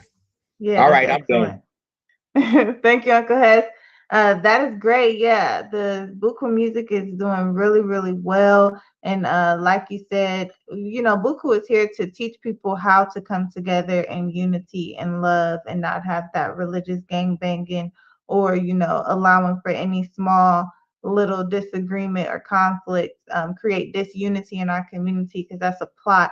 Yeah, All that's right, I'm done. excellent. Thank you, Uncle Hess. That is great. Yeah, the BUCU music is doing really, really well. And like you said, BUCU is here to teach people how to come together in unity and love and not have that religious gang banging or, allowing for any small little disagreement or conflict, create disunity in our community because that's a plot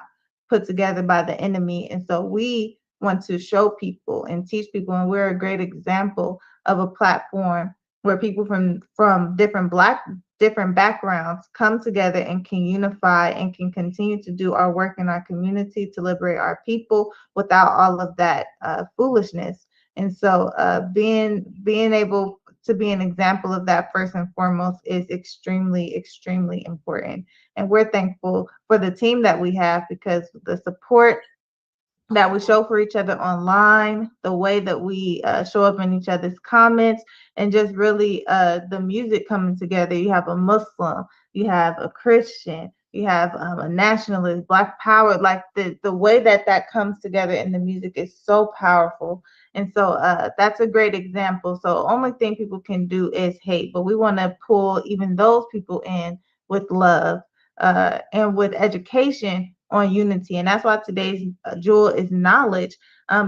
put together by the enemy. And so we want to show people and teach people, and we're a great example of a platform where people from different backgrounds come together and can unify and can continue to do our work in our community to liberate our people without all of that foolishness. And so being able to be an example of that first and foremost is extremely, extremely important. And we're thankful for the team that we have because the support that we show for each other online, the way that we show up in each other's comments, and just really the music coming together. You have a Muslim, you have a Christian, you have a nationalist, Black Power. Like the way that comes together in the music is so powerful. And so that's a great example. So only thing people can do is hate, but we want to pull even those people in with love and with education on unity. And that's why today's jewel is knowledge,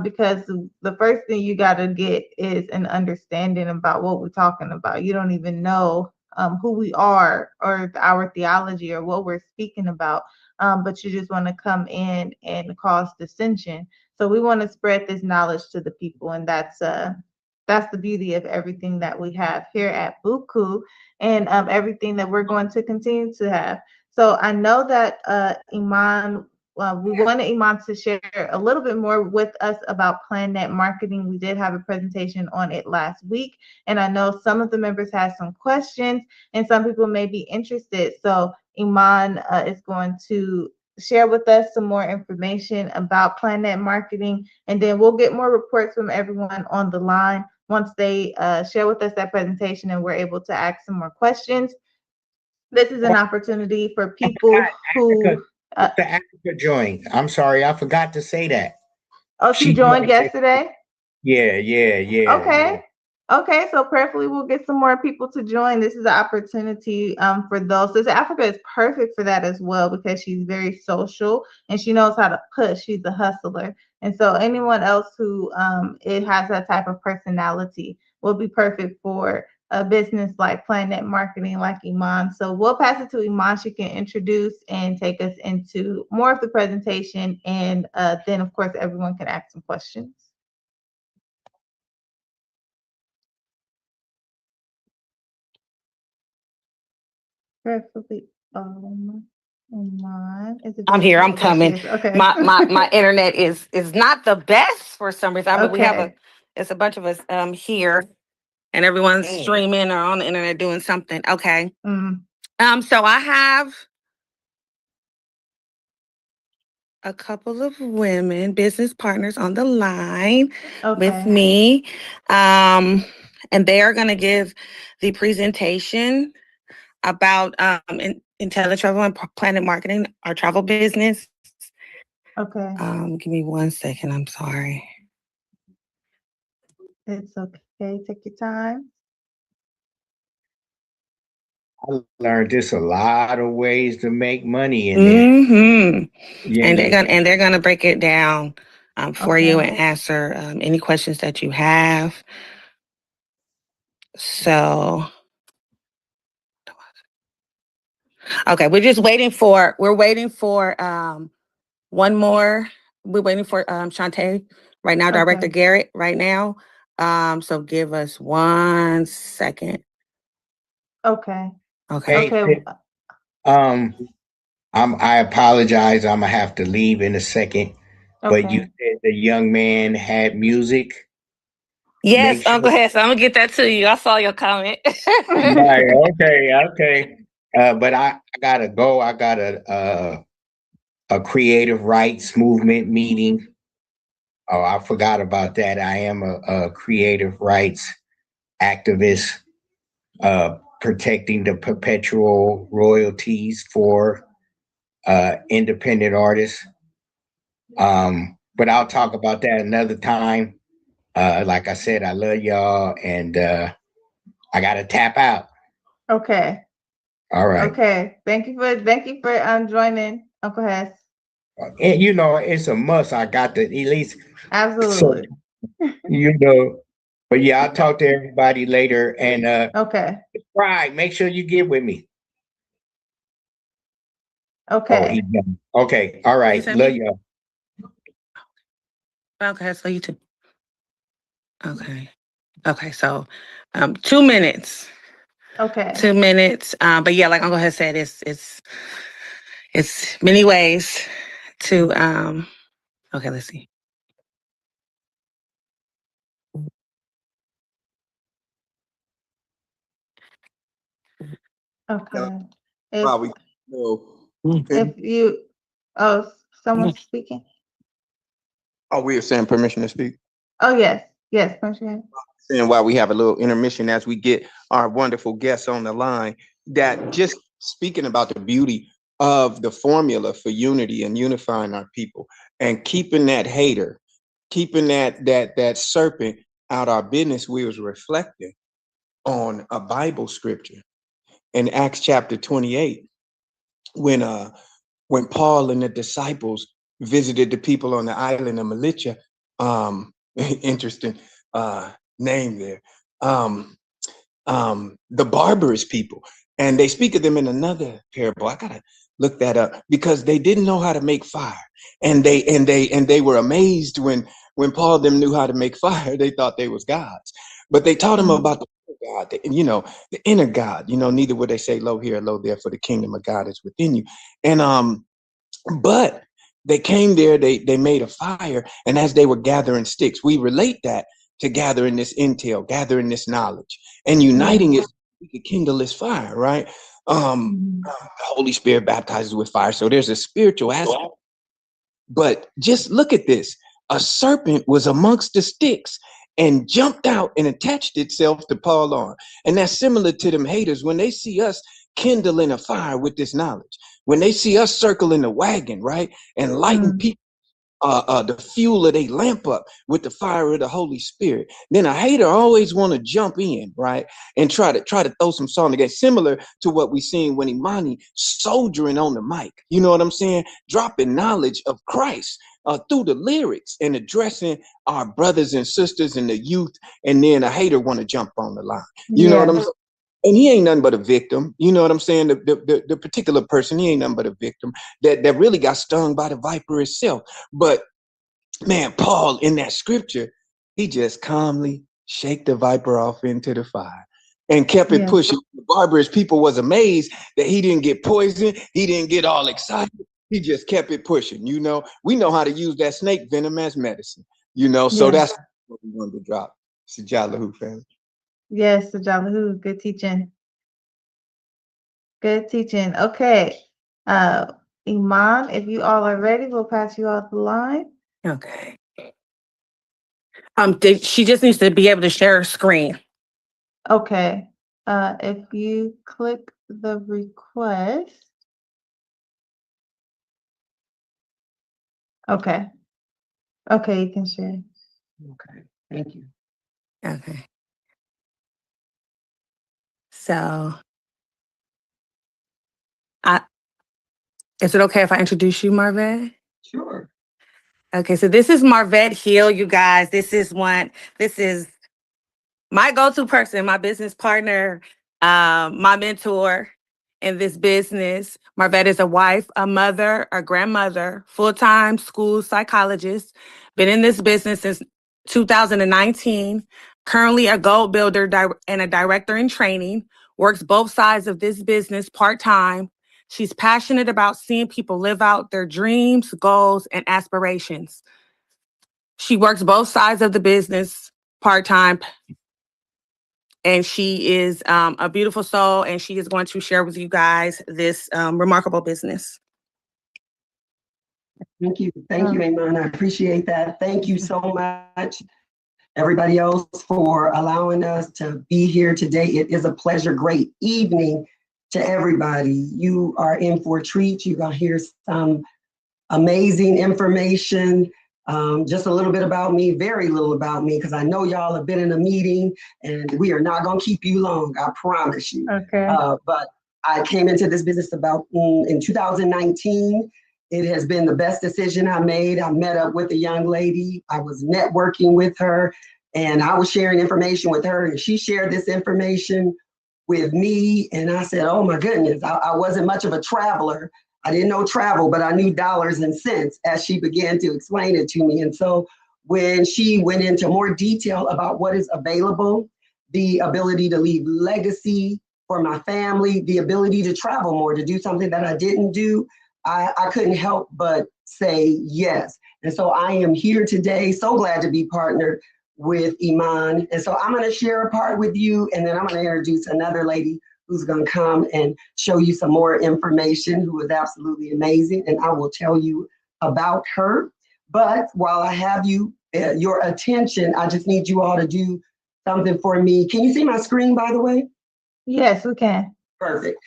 because the first thing you got to get is an understanding about what we're talking about. You don't even know who we are or our theology or what we're speaking about, but you just want to come in and cause dissension. So we want to spread this knowledge to the people, and that's the beauty of everything that we have here at BUCU and everything that we're going to continue to have. So I know that Iman, we wanted Iman to share a little bit more with us about PlanNet marketing. We did have a presentation on it last week, and I know some of the members had some questions, and some people may be interested. So Iman is going to share with us some more information about PlanNet marketing, and then we'll get more reports from everyone on the line once they share with us that presentation and we're able to ask some more questions. This is an opportunity for people who. Africa joined. I'm sorry, I forgot to say that. Oh, she joined yesterday? Yeah. Okay, so prayerfully we'll get some more people to join. This is an opportunity for those. So Africa is perfect for that as well because she's very social and she knows how to push. She's a hustler. And so anyone else who it has that type of personality will be perfect for a business like PlanNet Marketing, like Iman. So we'll pass it to Iman. She can introduce and take us into more of the presentation. And then, of course, everyone can ask some questions. Prayerfully, Iman. I'm here. I'm Oh, coming. okay. My internet is not the best for some reason. I mean, Okay. it's a bunch of us here, and everyone's streaming or on the internet doing something. Okay. So I have a couple of women business partners on the line with me, and they are going to give the presentation about IntelliTravel and PlanNet Marketing, our travel business. Okay. Give me 1 second. I'm sorry. It's okay. Take your time. I learned this a lot of ways to make money in there. Yeah, and they're gonna break it down for you and answer any questions that you have. So, okay, we're waiting for one more. We're waiting for Shantae right now, Director Garrett right now. So give us 1 second. Okay. I apologize. I'm gonna have to leave in a second. but you Okay. said the young man had music. Yes, Make sure. Uncle Hess, I'm gonna get that to you. I saw your comment. Right, okay. But I gotta go. I got a creative rights movement meeting. Oh, I forgot about that. I am a creative rights activist, protecting the perpetual royalties for independent artists. But I'll talk about that another time. Like I said, I love y'all, and I gotta tap out. Okay. All right. Okay. Thank you for joining, Uncle Hess. And you know, it's a must. I got to at least, Absolutely. you know. But yeah, I'll talk to everybody later. And Okay. right, make sure you get with me. Okay. Oh, he's done. Okay. All right. send Love me? y'all. Okay, so you too. Okay. Okay, so 2 minutes. Okay. 2 minutes. But yeah, like Uncle has said, it's many ways to okay, let's see. Okay. Probably no. If you someone's speaking. Oh, we are saying permission to speak. Oh yes. Yes, permission. And while we have a little intermission as we get our wonderful guests on the line, that just speaking about the beauty of the formula for unity and unifying our people and keeping that hater, keeping that serpent out our business, we was reflecting on a Bible scripture in Acts chapter 28 when Paul and the disciples visited the people on the island of Melita. Interesting name there. The barbarous people, and they speak of them in another parable. I gotta look that up because they didn't know how to make fire, and they were amazed when Paul them knew how to make fire. They thought they was gods, but they taught them about the God, the inner God. Neither would they say lo here, lo there, for the kingdom of God is within you. And but they came there, they made a fire, and as they were gathering sticks, we relate that to gathering this intel, gathering this knowledge, and uniting it, we could kindle this fire, right? The Holy Spirit baptizes with fire, so there's a spiritual aspect. But just look at this: a serpent was amongst the sticks and jumped out and attached itself to Paul's arm, and that's similar to them haters when they see us kindling a fire with this knowledge. When they see us circling the wagon, right, and lighting people the fuel of their lamp up with the fire of the Holy Spirit, then a hater always want to jump in, right, and try to throw some salt again, similar to what we seen when Imani soldiering on the mic. You know what I'm saying? Dropping knowledge of Christ through the lyrics and addressing our brothers and sisters and the youth, and then a hater want to jump on the line. You know what I'm saying? And he ain't nothing but a victim. You know what I'm saying? The particular person, he ain't nothing but a victim that really got stung by the viper itself. But man, Paul in that scripture, he just calmly shake the viper off into the fire and kept it pushing. The barbarous people was amazed that he didn't get poisoned. He didn't get all excited. He just kept it pushing. We know how to use that snake venom as medicine, so that's what we wanted to drop. Sajalahu family. Yes, Sajalahu, good teaching. Good teaching. Okay. Iman, if you all are ready, we'll pass you off the line. Okay. She just needs to be able to share her screen. Okay. If you click the request. Okay. Okay, you can share. Okay. Thank you. Okay. So, is it okay if I introduce you, Marvette? Sure. Okay, so this is Marvette Hill, you guys. This is my go-to person, my business partner, my mentor in this business. Marvette is a wife, a mother, a grandmother, full-time school psychologist, been in this business since 2019, currently a goal builder and a director in training, works both sides of this business part-time. She's passionate about seeing people live out their dreams, goals, and aspirations. She works both sides of the business part-time, and she is a beautiful soul, and she is going to share with you guys this remarkable business. Thank you, Iman. I appreciate that. Thank you so much, everybody else, for allowing us to be here today. It is a pleasure. Great evening to everybody. You are in for a treat. You're gonna hear some amazing information. Just a little bit about me, very little about me, because I know y'all have been in a meeting and we are not gonna keep you long, I promise you. Okay. But I came into this business about in 2019. It has been the best decision I made. I met up with a young lady. I was networking with her and I was sharing information with her, and she shared this information with me. And I said, oh my goodness, I wasn't much of a traveler. I didn't know travel, but I knew dollars and cents as she began to explain it to me. And so when she went into more detail about what is available, the ability to leave legacy for my family, the ability to travel more, to do something that I didn't do, I couldn't help but say yes. And so I am here today, so glad to be partnered with Iman. And so I'm gonna share a part with you, and then I'm gonna introduce another lady who's gonna come and show you some more information, who is absolutely amazing, and I will tell you about her. But while I have you, your attention, I just need you all to do something for me. Can you see my screen, by the way? Yes, we can. Perfect.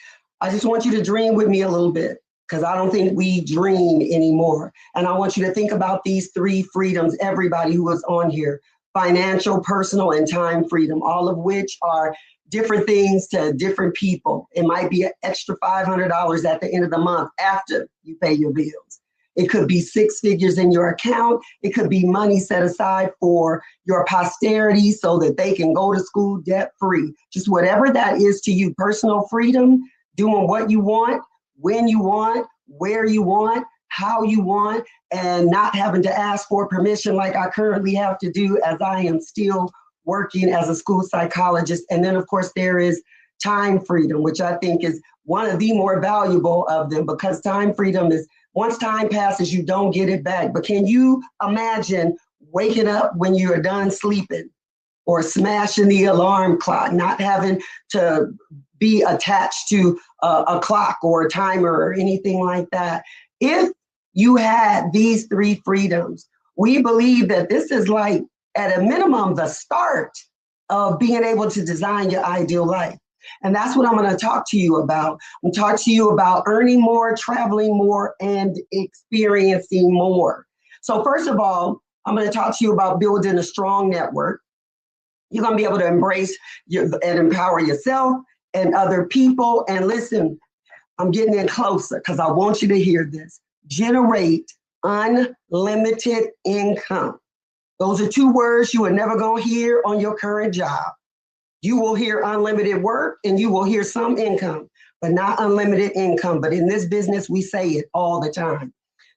I just want you to dream with me a little bit, because I don't think we dream anymore. And I want you to think about these 3 freedoms, everybody who is on here: financial, personal, and time freedom, all of which are different things to different people. It might be an extra $500 at the end of the month after you pay your bills. It could be 6 figures in your account. It could be money set aside for your posterity so that they can go to school debt free. Just whatever that is to you. Personal freedom, doing what you want, when you want, where you want, how you want, and not having to ask for permission like I currently have to do, as I am still working as a school psychologist. And then of course there is time freedom, which I think is one of the more valuable of them, because time freedom is, once time passes, you don't get it back. But can you imagine waking up when you're done sleeping, or smashing the alarm clock, not having to be attached to a clock or a timer or anything like that? If you had these 3 freedoms, we believe that this is, like, at a minimum, the start of being able to design your ideal life. And that's what I'm going to talk to you about. I'm talk to you about earning more, traveling more, and experiencing more. So first of all, I'm going to talk to you about building a strong network. You're going to be able to embrace and empower yourself and other people. And listen, I'm getting in closer because I want you to hear this. Generate unlimited income. Those are 2 words you are never going to hear on your current job. You will hear unlimited work and you will hear some income, but not unlimited income. But in this business, we say it all the time.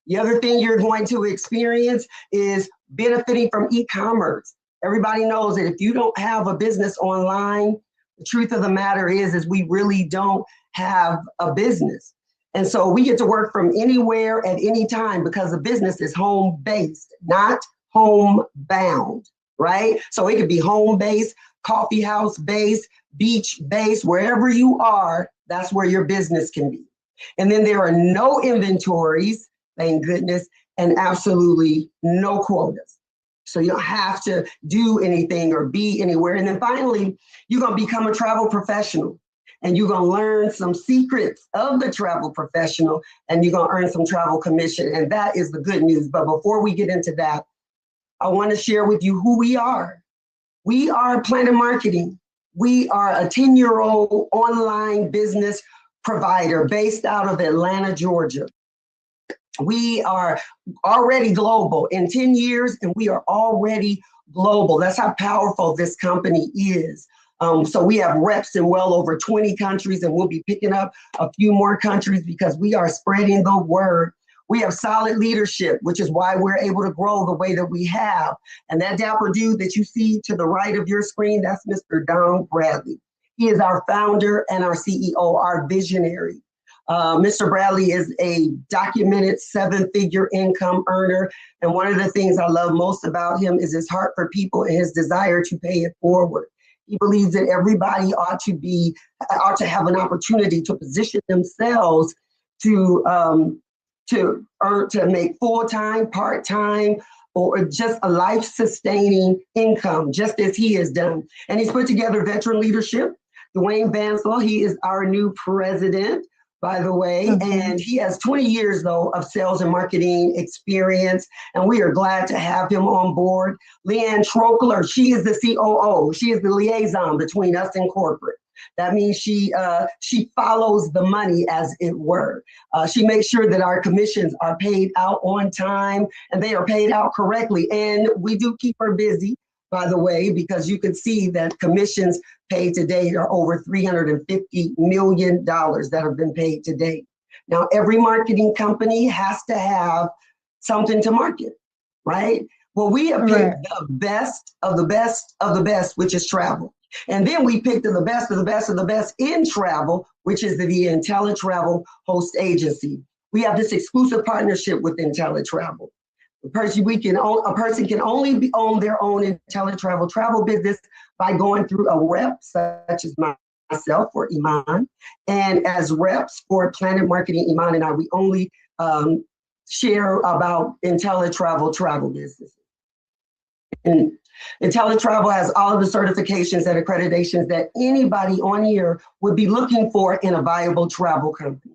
The other thing you're going to experience is benefiting from e-commerce. Everybody knows that if you don't have a business online, the truth of the matter is we really don't have a business. And so we get to work from anywhere at any time, because the business is home-based, not home-bound, right? So it could be home-based, coffee house-based, beach-based, wherever you are, that's where your business can be. And then there are no inventories, thank goodness, and absolutely no quotas. So you don't have to do anything or be anywhere. And then finally, you're going to become a travel professional, and you're going to learn some secrets of the travel professional, and you're going to earn some travel commission. And that is the good news. But before we get into that, I want to share with you who we are. We are Planet Marketing. We are a 10-year-old online business provider based out of Atlanta, Georgia. We are already global in 10 years, and we are already global. That's how powerful this company is. So we have reps in well over 20 countries, and we'll be picking up a few more countries because we are spreading the word. We have solid leadership, which is why we're able to grow the way that we have. And that dapper dude that you see to the right of your screen, that's Mr. Don Bradley. He is our founder and our CEO, our visionary. Mr. Bradley is a documented 7-figure income earner. And one of the things I love most about him is his heart for people and his desire to pay it forward. He believes that everybody ought to have an opportunity to position themselves to make full-time, part-time, or just a life-sustaining income, just as he has done. And he's put together veteran leadership. Dwayne Vansell, he is our new president, by the way, and he has 20 years, though, of sales and marketing experience, and we are glad to have him on board. Leanne Trokler, she is the COO. She is the liaison between us and corporate. That means she follows the money, as it were. She makes sure that our commissions are paid out on time and they are paid out correctly. And we do keep her busy, by the way, because you can see that commissions paid to date are over $350 million that have been paid to date. Now, every marketing company has to have something to market, right? Well, we have picked the best of the best of the best, which is travel. And then we picked the best of the best of the best in travel, which is the IntelliTravel host agency. We have this exclusive partnership with IntelliTravel. A person can only own their own IntelliTravel travel business by going through a rep, such as myself or Iman. And as reps for Planet Marketing, Iman and I, we only share about IntelliTravel travel businesses. And IntelliTravel has all of the certifications and accreditations that anybody on here would be looking for in a viable travel company.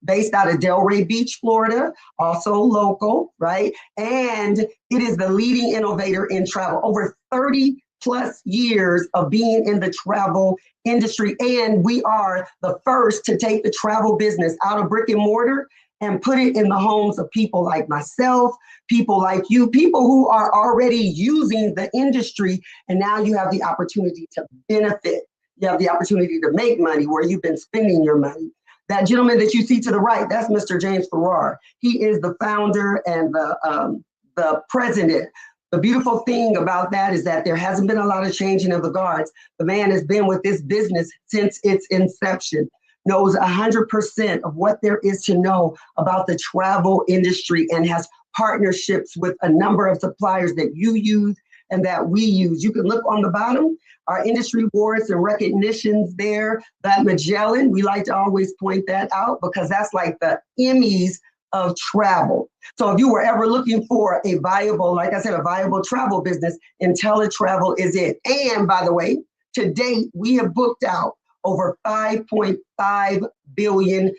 Based out of Delray Beach, Florida, also local, right? And it is the leading innovator in travel, over 30 plus years of being in the travel industry. And we are the first to take the travel business out of brick and mortar and put it in the homes of people like myself, people like you, people who are already using the industry. And now you have the opportunity to benefit. You have the opportunity to make money where you've been spending your money. That gentleman that you see to the right, that's Mr. James Farrar. He is the founder and the president. The beautiful thing about that is that there hasn't been a lot of changing of the guards. The man has been with this business since its inception, knows 100% of what there is to know about the travel industry, and has partnerships with a number of suppliers that you use and that we use. You can look on the bottom, our industry awards and recognitions there. That Magellan, we like to always point that out because that's like the Emmys of travel. So if you were ever looking for a viable, like I said, a viable travel business, IntelliTravel is it. And by the way, to date, we have booked out over $5.5 billion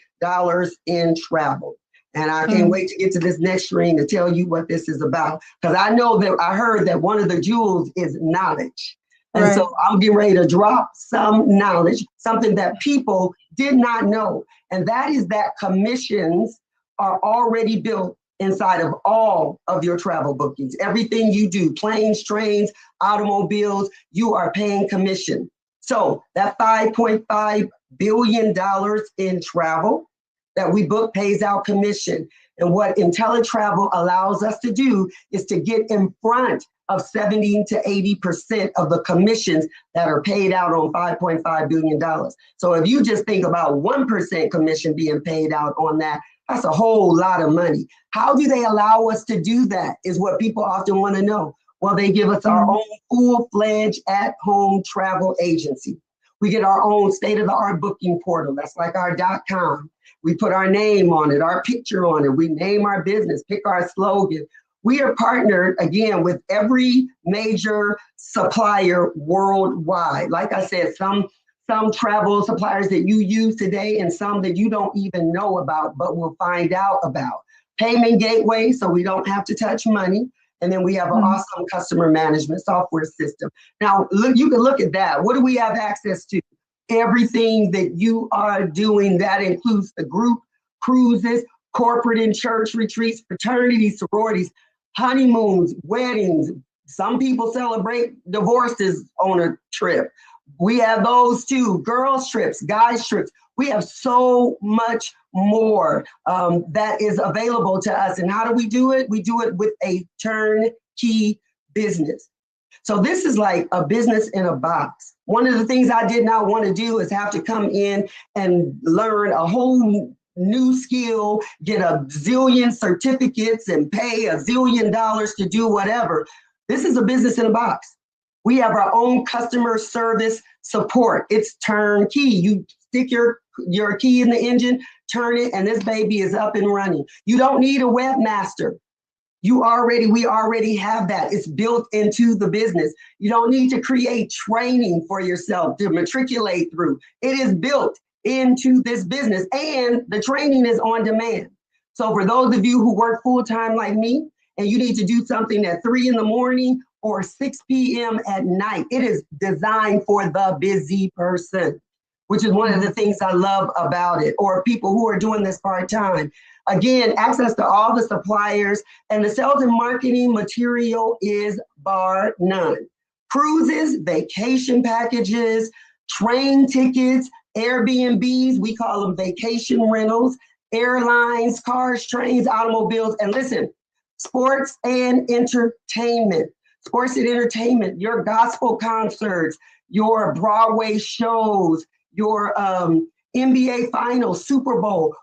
in travel. And I can't wait to get to this next screen to tell you what this is about. Because I know that I heard that one of the jewels is knowledge. And so I'm getting ready to drop some knowledge, something that people did not know. And that is that commissions are already built inside of all of your travel bookings. Everything you do, planes, trains, automobiles, you are paying commission. So that $5.5 billion in travel that we book pays out commission. And what IntelliTravel allows us to do is to get in front of 70 to 80% of the commissions that are paid out on $5.5 billion. So if you just think about 1% commission being paid out on that, that's a whole lot of money. How do they allow us to do that is what people often want to know. Well, they give us our own full-fledged at-home travel agency. We get our own state-of-the-art booking portal. That's like our .com. We put our name on it, our picture on it. We name our business, pick our slogan. We are partnered, again, with every major supplier worldwide. Like I said, some travel suppliers that you use today and some that you don't even know about, but will find out about. Payment gateway, so we don't have to touch money. And then we have an awesome customer management software system. Now, look, you can look at that. What do we have access to? Everything that you are doing. That includes the group cruises, corporate and church retreats, fraternities, sororities, honeymoons, weddings. Some people celebrate divorces on a trip. We have those too. Girls trips, guys trips. We have so much more that is available to us. And how do we do it? We do it with a turnkey business. So this is like a business in a box. One of the things I did not want to do is have to come in and learn a whole new skill, get a zillion certificates and pay $1 zillion to do whatever. This is a business in a box. We have our own customer service support. It's turnkey. You stick your key in the engine, turn it, and this baby is up and running. You don't need a webmaster. We already have that. It's built into the business. You don't need to create training for yourself to matriculate through. It is built into this business, and the training is on demand. So for those of you who work full-time like me, and you need to do something at 3 in the morning or 6 p.m. at night, it is designed for the busy person, which is one of the things I love about it, or people who are doing this part-time. Again, access to all the suppliers, and the sales and marketing material is bar none. Cruises, vacation packages, train tickets, Airbnbs, we call them vacation rentals, airlines, cars, trains, automobiles, and listen, sports and entertainment. Sports and entertainment, your gospel concerts, your Broadway shows, your NBA Finals, Super Bowl.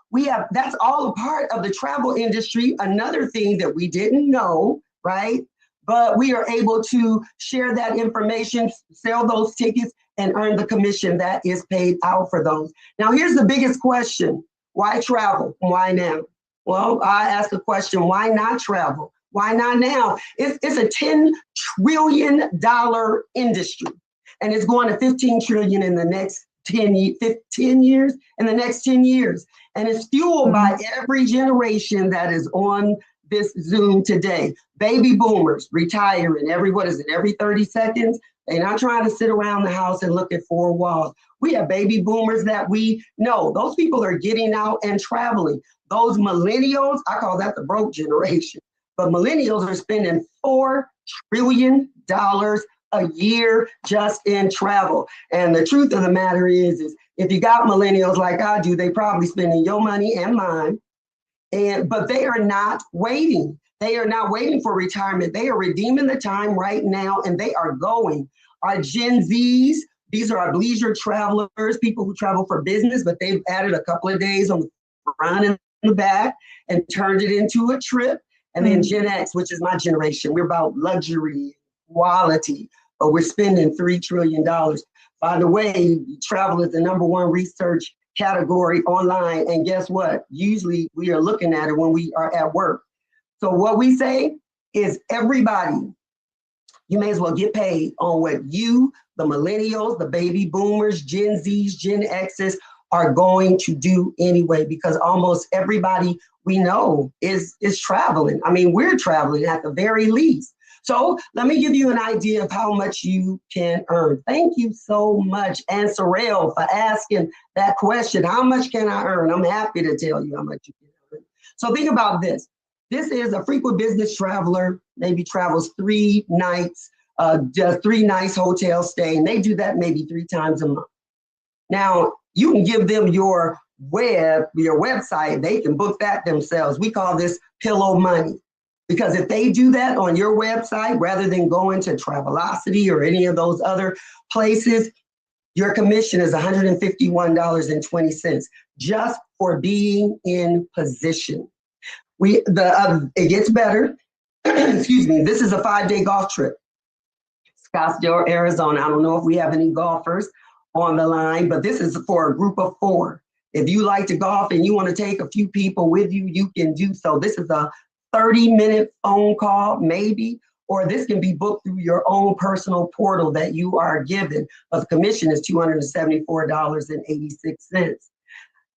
That's all a part of the travel industry. Another thing that we didn't know, right? But we are able to share that information, sell those tickets, and earn the commission that is paid out for those. Now, here's the biggest question. Why travel? Why now? Well, I ask a question, why not travel? Why not now? It's a $10 trillion industry, and it's going to 15 trillion in the next 10 years, in the next 10 years. And it's fueled by every generation that is on this Zoom today. Baby boomers retiring every 30 seconds. They're not trying to sit around the house and look at 4 walls. We have baby boomers that we know. Those people are getting out and traveling. Those millennials, I call that the broke generation. But millennials are spending $4 trillion a year just in travel. And the truth of the matter is if you got millennials like I do, they probably spending your money and mine. But they are not waiting. They are not waiting for retirement. They are redeeming the time right now, and they are going. Our Gen Zs, these are our leisure travelers, people who travel for business, but they've added a couple of days on the front and the back and turned it into a trip. And then Gen X, which is my generation, we're about luxury, quality, but we're spending $3 trillion. By the way, travel is the #1 research category online. And guess what? Usually we are looking at it when we are at work. So what we say is everybody, you may as well get paid on what you, the millennials, the baby boomers, Gen Zs, Gen Xs are going to do anyway, because almost everybody we know is traveling. I mean, we're traveling at the very least. So let me give you an idea of how much you can earn. Thank you so much, Ann Sorrell, for asking that question. How much can I earn? I'm happy to tell you how much you can earn. So think about this. This is a frequent business traveler, maybe travels 3 nights, just 3 nights hotel stay, and they do that maybe 3 times a month. Now, you can give them your website, they can book that themselves. We call this pillow money. Because if they do that on your website, rather than going to Travelocity or any of those other places, your commission is $151.20 just for being in position. It gets better. Excuse me. This is a 5-day golf trip. Scottsdale, Arizona. I don't know if we have any golfers on the line, but this is for a group of 4. If you like to golf and you want to take a few people with you, you can do so. This is a 30-minute phone call, maybe, or this can be booked through your own personal portal that you are given. But the commission is $274.86.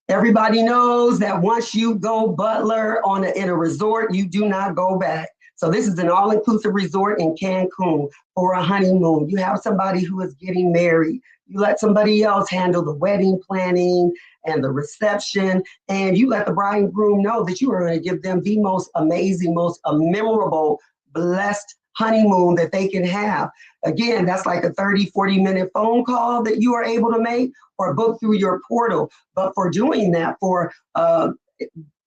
Everybody knows that once you go butler in a resort, you do not go back. So this is an all-inclusive resort in Cancun for a honeymoon. You have somebody who is getting married. You let somebody else handle the wedding planning and the reception, and you let the bride and groom know that you are going to give them the most amazing, most memorable, blessed honeymoon that they can have. Again, that's like a 30, 40-minute phone call that you are able to make or book through your portal. But for doing that, for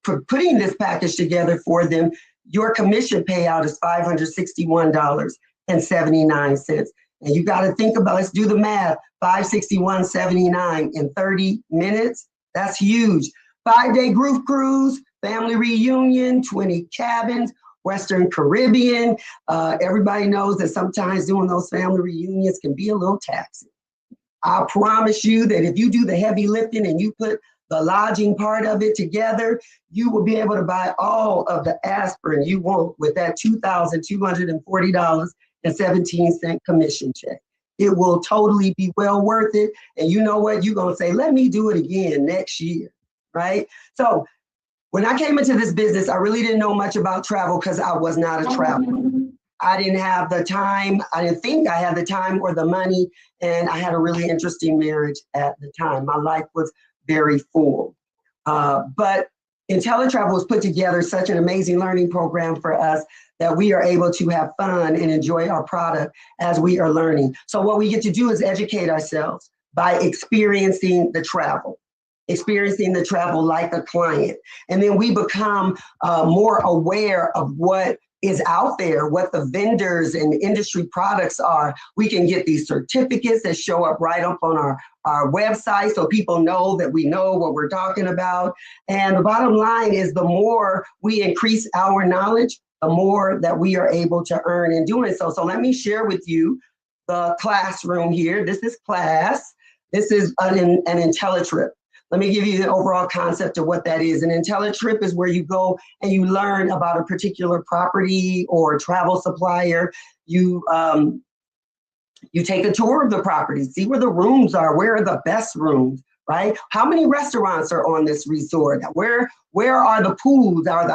putting this package together for them, your commission payout is $561.79. And you got to think about, let's do the math, $561.79 in 30 minutes. That's huge. 5-day group cruise, family reunion, 20 cabins, Western Caribbean. Everybody knows that sometimes doing those family reunions can be a little taxing. I promise you that if you do the heavy lifting and you put the lodging part of it together, you will be able to buy all of the aspirin you want with that $2,240.17 commission check. It will totally be well worth it. And you know what? You're going to say, let me do it again next year, right? So when I came into this business, I really didn't know much about travel because I was not a traveler. I didn't have the time. I didn't think I had the time or the money. And I had a really interesting marriage at the time. My life was very full. But IntelliTravel has put together such an amazing learning program for us that we are able to have fun and enjoy our product as we are learning. So what we get to do is educate ourselves by experiencing the travel like a client. And then we become more aware of what is out there, what the vendors and industry products are. We can get these certificates that show up right up on our website so people know that we know what we're talking about. And the bottom line is the more we increase our knowledge, the more that we are able to earn in doing so. So let me share with you the classroom here. This is class. This is an IntelliTrip. Let me give you the overall concept of what that is. An IntelliTrip is where you go and you learn about a particular property or travel supplier. You take a tour of the property, see where the rooms are, where are the best rooms, right? How many restaurants are on this resort? Where are the pools? Are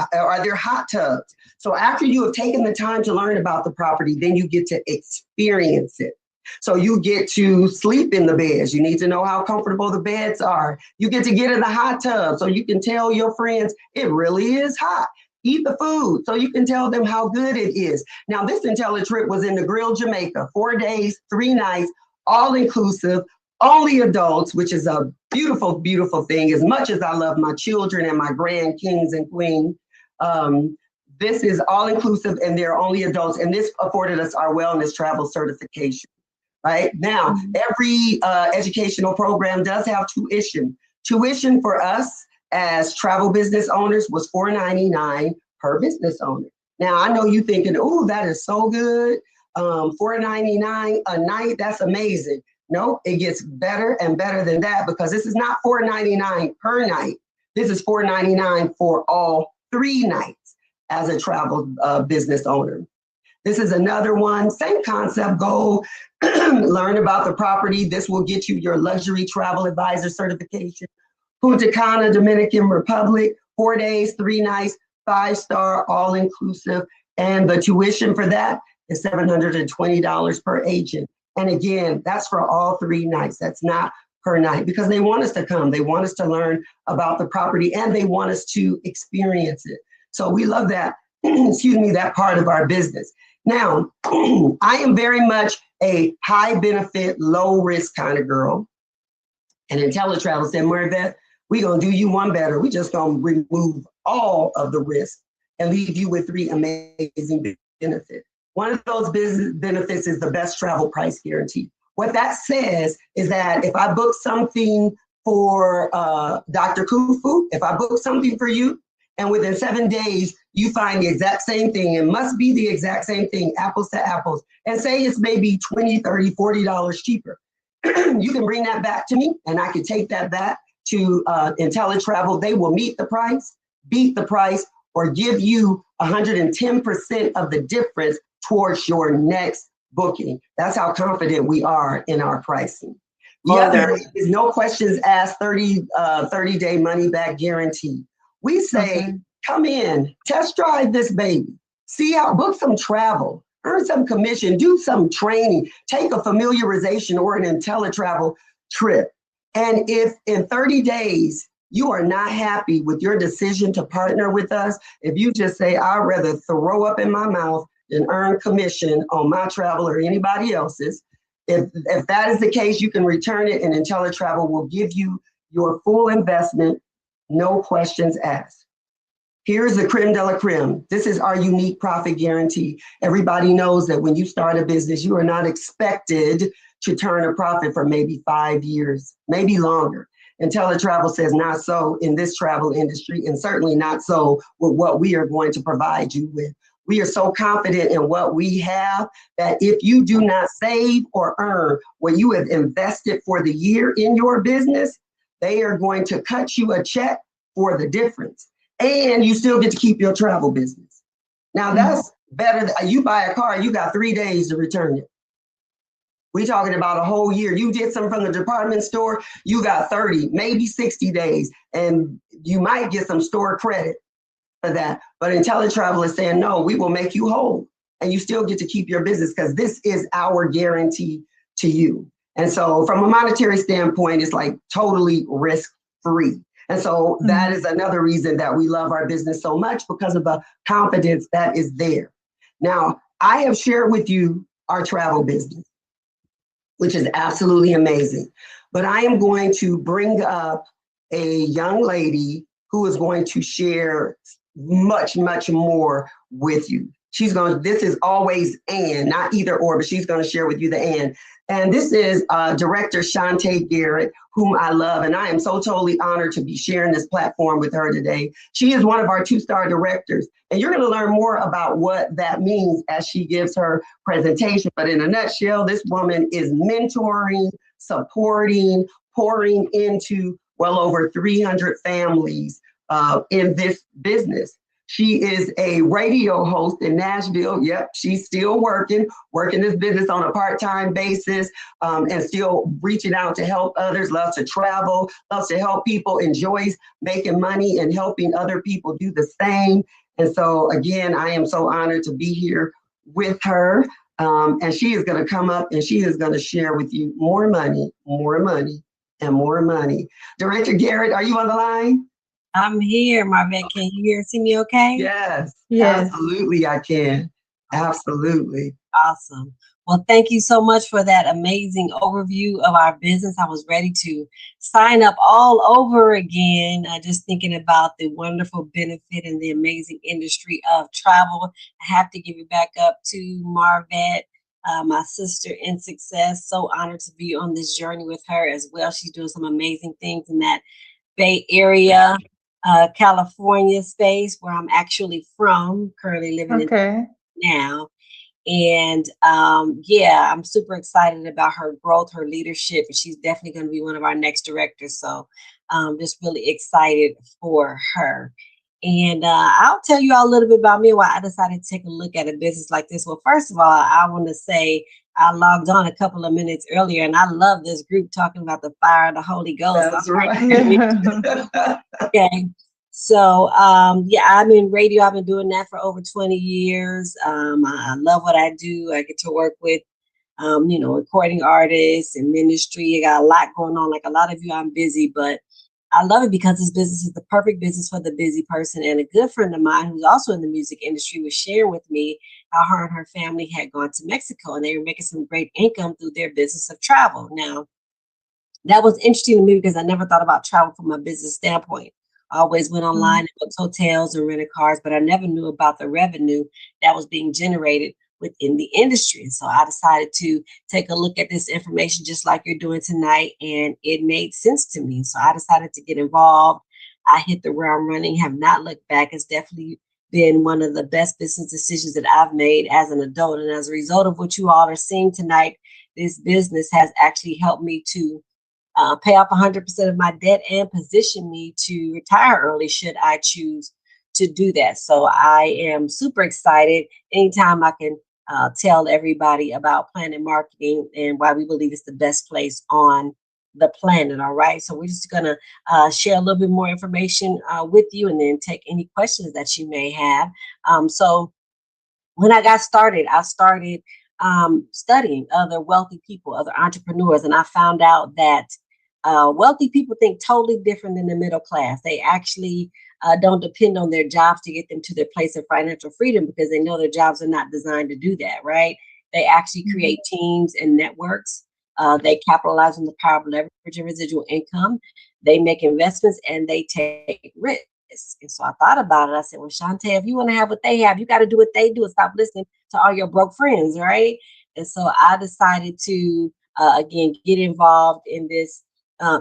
there hot tubs? So after you have taken the time to learn about the property, then you get to experience it. So you get to sleep in the beds. You need to know how comfortable the beds are. You get to get in the hot tub so you can tell your friends it really is hot. Eat the food so you can tell them how good it is. Now, this IntelliTrip was in the Grill, Jamaica, 4 days, 3 nights, all inclusive, only adults, which is a beautiful, beautiful thing. As much as I love my children and my grand kings and queens, this is all inclusive and they're only adults. And this afforded us our wellness travel certification. Right now, every educational program does have tuition. Tuition for us as travel business owners was $4.99 per business owner. Now, I know you thinking, oh, that is so good. $4.99 a night, that's amazing. No, it gets better and better than that because this is not $4.99 per night. This is $4.99 for all 3 nights as a travel business owner. This is another one, same concept, go learn about the property. This will get you your luxury travel advisor certification. Punta Cana, Dominican Republic, 4 days, 3 nights, 5-star, all inclusive. And the tuition for that is $720 per agent. And again, that's for all 3 nights. That's not per night because they want us to come. They want us to learn about the property and they want us to experience it. So we love that, that part of our business. Now, I am very much a high benefit, low risk kind of girl. And IntelliTravel said, Marvette, we're going to do you one better. We just going to remove all of the risk and leave you with 3 amazing benefits. One of those business benefits is the best travel price guarantee. What that says is that if I book something for Dr. Kufu, if I book something for you, and within 7 days, you find the exact same thing. It must be the exact same thing, apples to apples. And say it's maybe $20, $30, $40 cheaper. You can bring that back to me and I can take that back to IntelliTravel. They will meet the price, beat the price, or give you 110% of the difference towards your next booking. That's how confident we are in our pricing. The other is no questions asked, 30-day money back guarantee. We say, come in, test drive this baby, see how, book some travel, earn some commission, do some training, take a familiarization or an IntelliTravel trip. And if in 30 days, you are not happy with your decision to partner with us, if you just say, I'd rather throw up in my mouth than earn commission on my travel or anybody else's, if that is the case, you can return it and IntelliTravel will give you your full investment, no questions asked. Here's the creme de la creme. This is our unique profit guarantee. Everybody knows that when you start a business, you are not expected to turn a profit for maybe 5 years, maybe longer. IntelliTravel says not so in this travel industry, and certainly not so with what we are going to provide you with. We are so confident in what we have that if you do not save or earn what you have invested for the year in your business, they are going to cut you a check for the difference. And you still get to keep your travel business. Now that's better. You buy a car, you got 3 days to return it. We're talking about a whole year. You did something from the department store, you got 30, maybe 60 days, and you might get some store credit for that. But IntelliTravel is saying, no, we will make you whole, and you still get to keep your business because this is our guarantee to you. And so from a monetary standpoint, it's like totally risk-free. And so that is another reason that we love our business so much, because of the confidence that is there. Now, I have shared with you our travel business, which is absolutely amazing. But I am going to bring up a young lady who is going to share much, much more with you. This is always and, not either or, but she's going to share with you the and. And this is Director Shantae Garrett, whom I love. And I am so totally honored to be sharing this platform with her today. She is one of our 2-star directors. And you're going to learn more about what that means as she gives her presentation. But in a nutshell, this woman is mentoring, supporting, pouring into well over 300 families in this business. She is a radio host in Nashville. Yep, she's still working this business on a part-time basis, and still reaching out to help others, loves to travel, loves to help people, enjoys making money and helping other people do the same. And so again, I am so honored to be here with her. And she is going to come up and she is going to share with you more money, and more money. Director Garrett, are you on the line? I'm here, Marvette. Can you see me okay? Yes, absolutely I can. Absolutely. Awesome. Well, thank you so much for that amazing overview of our business. I was ready to sign up all over again, just thinking about the wonderful benefit and the amazing industry of travel. I have to give it back up to Marvette, my sister in success. So honored to be on this journey with her as well. She's doing some amazing things in that Bay Area, California space, where I'm actually from, currently living in now. And yeah, I'm super excited about her growth, her leadership, and she's definitely going to be one of our next directors. So just really excited for her. And I'll tell you all a little bit about me and why I decided to take a look at a business like this. Well, first of all, I want to say I logged on a couple of minutes earlier, and I love this group talking about the fire of the Holy Ghost. That's right. Okay. So, yeah, I'm in radio. I've been doing that for over 20 years. I love what I do. I get to work with, recording artists and ministry. I got a lot going on. Like a lot of you, I'm busy, but I love it because this business is the perfect business for the busy person. And a good friend of mine who's also in the music industry was sharing with me how her and her family had gone to Mexico and they were making some great income through their business of travel. Now, that was interesting to me because I never thought about travel from a business standpoint. I always went online and booked hotels and rented cars, but I never knew about the revenue that was being generated within the industry. And so I decided to take a look at this information just like you're doing tonight, and it made sense to me. So I decided to get involved. I hit the ground running, have not looked back. It's definitely been one of the best business decisions that I've made as an adult. And as a result of what you all are seeing tonight, this business has actually helped me to pay off 100% of my debt and position me to retire early should I choose to do that. So I am super excited anytime I can tell everybody about Planet Marketing and why we believe it's the best place on the planet. All right. So we're just going to share a little bit more information with you and then take any questions that you may have. So when I got started, I started studying other wealthy people, other entrepreneurs, and I found out that wealthy people think totally different than the middle class. They actually don't depend on their jobs to get them to their place of financial freedom because they know their jobs are not designed to do that, right? They actually create teams and networks. They capitalize on the power of leverage and residual income. They make investments and they take risks. And so I thought about it. I said, well, Shantae, if you want to have what they have, you got to do what they do and stop listening to all your broke friends, right? And so I decided to, again, get involved in this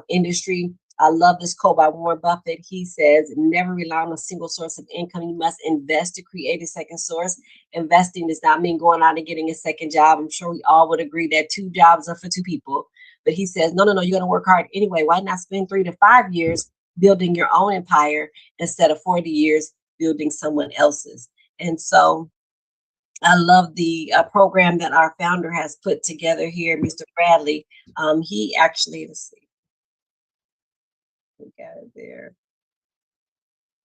industry. I love this quote by Warren Buffett. He says, never rely on a single source of income. You must invest to create a second source. Investing does not mean going out and getting a second job. I'm sure we all would agree that 2 jobs are for 2 people. But he says, no, you're going to work hard anyway. Why not spend 3 to 5 years building your own empire instead of 40 years building someone else's? And so I love the program that our founder has put together here, Mr. Bradley. He actually, let's see. We got it there.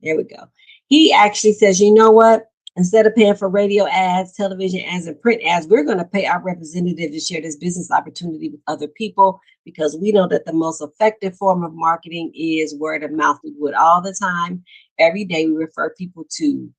There we go. He actually says, you know what? Instead of paying for radio ads, television ads, and print ads, we're going to pay our representative to share this business opportunity with other people, because we know that the most effective form of marketing is word of mouth. We do it all the time. Every day we refer people to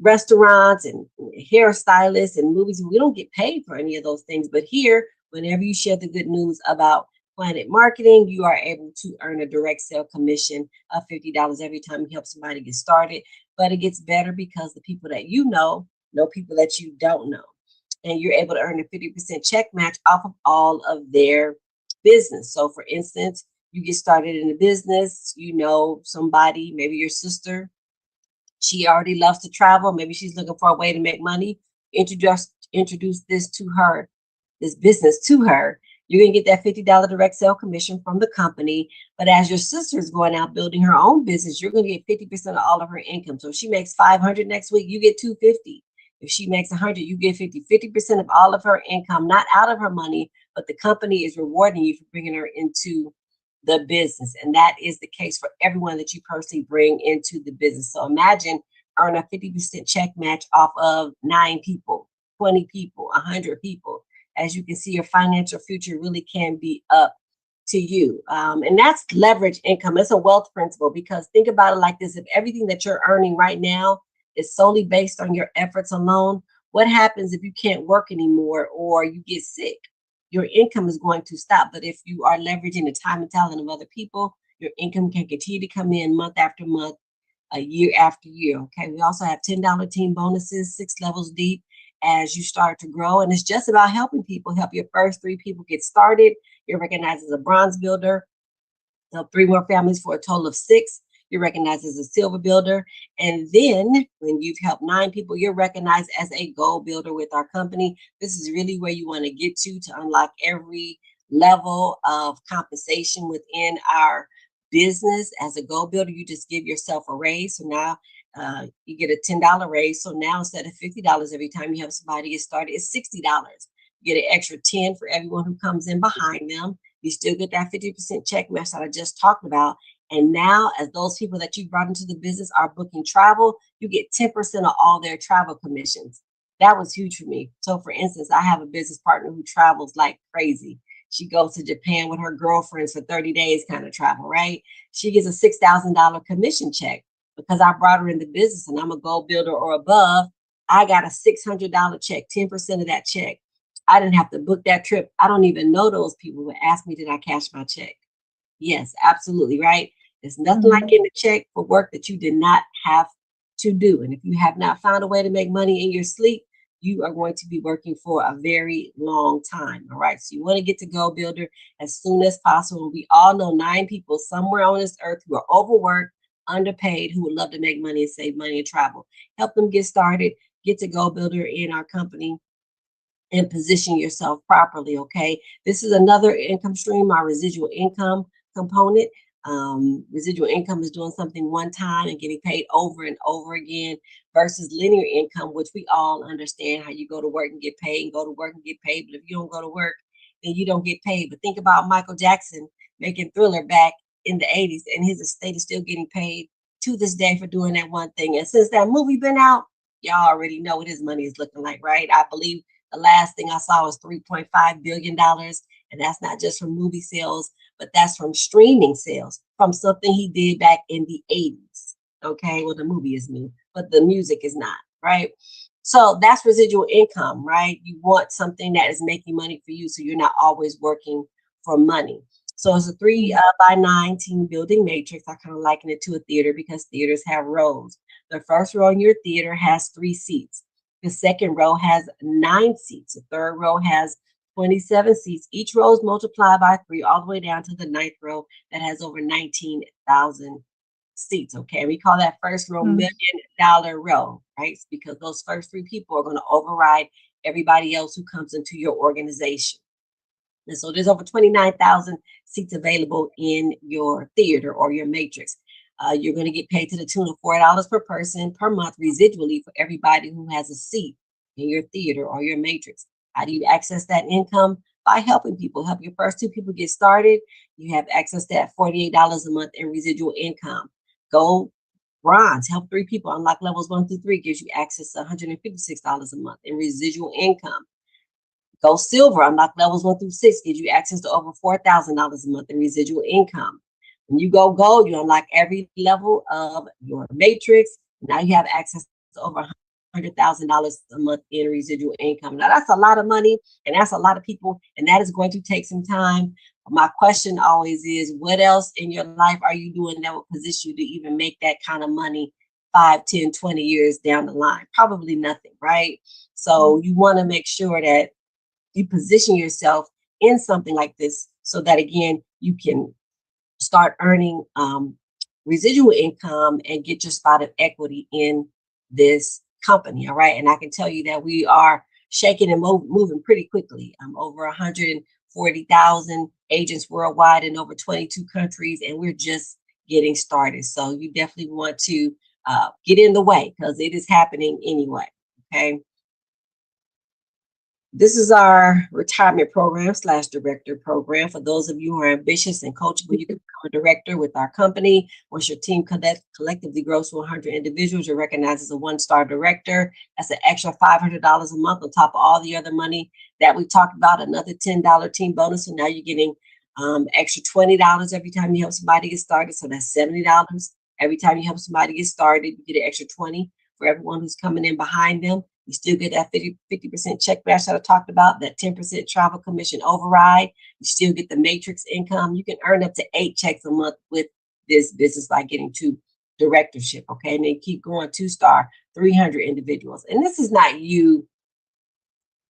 restaurants and hairstylists and movies. We don't get paid for any of those things. But here, whenever you share the good news about Planet Marketing, you are able to earn a direct sale commission of $50 every time you help somebody get started. But it gets better because the people that you know people that you don't know. And you're able to earn a 50% check match off of all of their business. So for instance, you get started in a business, you know somebody, maybe your sister, she already loves to travel. Maybe she's looking for a way to make money. Introduce this to her, this business to her. You're going to get that $50 direct sale commission from the company. But as your sister is going out building her own business, you're going to get 50% of all of her income. So if she makes $500 next week, you get $250. If she makes $100, you get 50% of all of her income, not out of her money, but the company is rewarding you for bringing her into the business. And that is the case for everyone that you personally bring into the business. So imagine earn a 50% check match off of 9 people, 20 people, 100 people. As you can see, your financial future really can be up to you. And that's leverage income. It's a wealth principle, because think about it like this. If everything that you're earning right now is solely based on your efforts alone, what happens if you can't work anymore or you get sick? Your income is going to stop. But if you are leveraging the time and talent of other people, your income can continue to come in month after month, year after year. Okay. We also have $10 team bonuses, 6 levels deep, as you start to grow. And it's just about helping people. Help your first 3 people get started. You're recognized as a bronze builder. Help 3 more families for a total of 6. You're recognized as a silver builder. And then when you've helped 9 people, you're recognized as a gold builder with our company. This is really where you want to get to unlock every level of compensation within our business. As a gold builder, you just give yourself a raise. So now you get a $10 raise. So now instead of $50 every time you have somebody get started, it's $60. You get an extra 10 for everyone who comes in behind them. You still get that 50% check match that I just talked about. And now, as those people that you brought into the business are booking travel, you get 10% of all their travel commissions. That was huge for me. So for instance, I have a business partner who travels like crazy. She goes to Japan with her girlfriends for 30 days kind of travel, right? She gets a $6,000 commission check because I brought her in the business and I'm a gold builder or above. I got a $600 check, 10% of that check. I didn't have to book that trip. I don't even know those people who ask me, did I cash my check? Yes, absolutely, right? There's nothing like getting a check for work that you did not have to do. And if you have not found a way to make money in your sleep, you are going to be working for a very long time. All right. So you want to get to Go Builder as soon as possible. We all know 9 people somewhere on this earth who are overworked, underpaid, who would love to make money and save money and travel. Help them get started. Get to Go Builder in our company and position yourself properly. Okay. This is another income stream, our residual income component. Residual income is doing something one time and getting paid over and over again versus linear income, which we all understand how you go to work and get paid and go to work and get paid. But if you don't go to work, then you don't get paid. But think about Michael Jackson making Thriller back in the 80s, and his estate is still getting paid to this day for doing that one thing. And since that movie been out, y'all already know what his money is looking like, right? I believe the last thing I saw was $3.5 billion. And that's not just from movie sales, but that's from streaming sales, from something he did back in the 80s. Okay, well, the movie is new, but the music is not, right? So that's residual income, right? You want something that is making money for you, so you're not always working for money. So it's a 3x9 team building matrix. I kind of liken it to a theater because theaters have rows. The first row in your theater has 3 seats. The second row has 9 seats. The third row has 27 seats. Each row is multiplied by 3 all the way down to the 9th row that has over 19,000 seats. Okay, we call that first row $1 million row, right? Because those first 3 people are going to override everybody else who comes into your organization. And so there's over 29,000 seats available in your theater or your matrix. You're going to get paid to the tune of $4 per person per month residually for everybody who has a seat in your theater or your matrix. How do you access that income? By helping people. Help your first 2 people get started. You have access to that $48 a month in residual income. Gold, bronze, help 3 people unlock levels 1 through 3, gives you access to $156 a month in residual income. Go silver, unlock levels 1 through 6, gives you access to over $4,000 a month in residual income. When you go gold, you unlock every level of your matrix. Now you have access to over $100,000 a month in residual income. Now that's a lot of money, and that's a lot of people, and that is going to take some time. My question always is, what else in your life are you doing that will position you to even make that kind of money 5, 10, 20 years down the line? Probably nothing, right? So you want to make sure that you position yourself in something like this so that, again, you can start earning residual income and get your spot of equity in this company. All right. And I can tell you that we are shaking and moving pretty quickly. Over 140,000 agents worldwide in over 22 countries, and we're just getting started. So you definitely want to get in the way because it is happening anyway. Okay. This is our retirement program / director program. For those of you who are ambitious and coachable, you can become a director with our company. Once your team collectively grows to 100 individuals, you're recognized as a 1-star director. That's an extra $500 a month on top of all the other money that we talked about, another $10 team bonus. So now you're getting extra $20 every time you help somebody get started. So that's $70. Every time you help somebody get started, you get an extra $20 for everyone who's coming in behind them. You still get that 50% check bash that I talked about, that 10% travel commission override. You still get the matrix income. You can earn up to 8 checks a month with this business by getting to directorship, okay? And then keep going 2-star, 300 individuals. And this is not you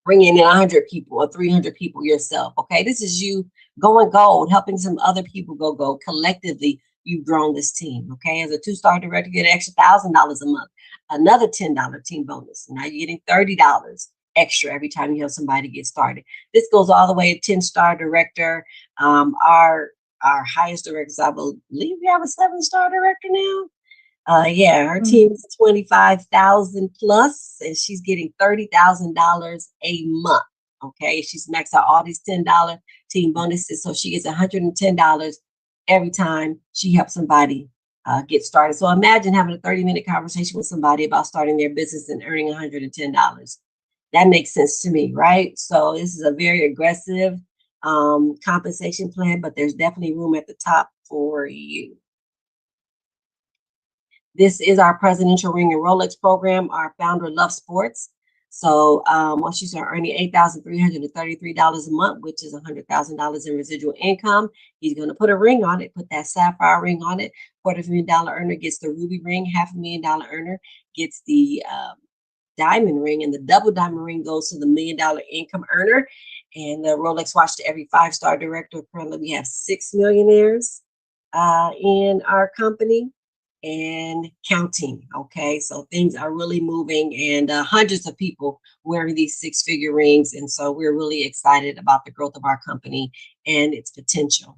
bringing in 100 people or 300 people yourself, okay? This is you going gold, helping some other people go gold. Collectively, you've grown this team, okay? As a 2-star director, you get an extra $1,000 a month. Another $10 team bonus. Now you're getting $30 extra every time you help somebody get started. This goes all the way to 10-star director. Our highest directors, I believe we have a 7-star director now. Yeah, her team is 25,000 plus, and she's getting $30,000 a month. Okay, she's maxed out all these $10 team bonuses, so she gets $110 every time she helps somebody get started. So imagine having a 30-minute conversation with somebody about starting their business and earning $110. That makes sense to me, right? So this is a very aggressive compensation plan, but there's definitely room at the top for you. This is our presidential ring and Rolex program. Our founder loves sports. So once you start earning $8,333 a month, which is $100,000 in residual income, he's going to put a ring on it, put that sapphire ring on it. $250,000 earner gets the ruby ring. $500,000 earner gets the diamond ring, and the double diamond ring goes to the $1 million income earner. And the Rolex watch to every 5-star director. Currently, we have 6 millionaires in our company and counting. Okay, so things are really moving, and hundreds of people wearing these 6-figure rings, and so we're really excited about the growth of our company and its potential.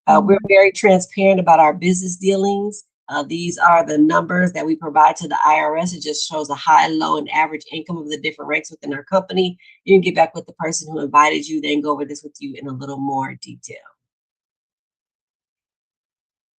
We're very transparent about our business dealings. These are the numbers that we provide to the IRS. It just shows the high, low, and average income of the different ranks within our company. You can get back with the person who invited you, then go over this with you in a little more detail.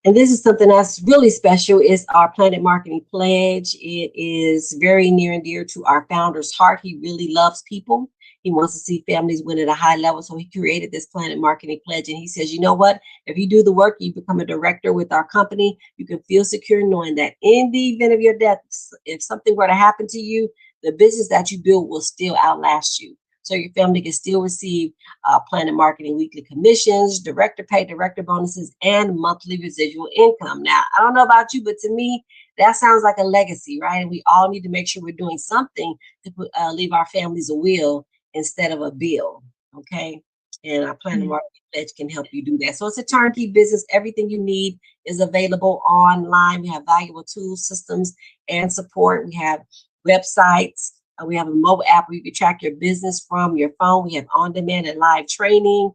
And this is something that's really special, is our Planet Marketing Pledge. It is very near and dear to our founder's heart. He really loves people. He wants to see families win at a high level. So he created this Planet Marketing Pledge. And he says, you know what? If you do the work, you become a director with our company, you can feel secure knowing that in the event of your death, if something were to happen to you, the business that you build will still outlast you. So your family can still receive Planet Marketing weekly commissions, director pay, director bonuses, and monthly residual income. Now, I don't know about you, but to me, that sounds like a legacy, right? And we all need to make sure we're doing something to leave our families a will instead of a bill. Okay. And our Plan to Market Pledge can help you do that. So it's a turnkey business. Everything you need is available online. We have valuable tools, systems, and support. We have websites. We have a mobile app where you can track your business from your phone. We have on-demand and live training.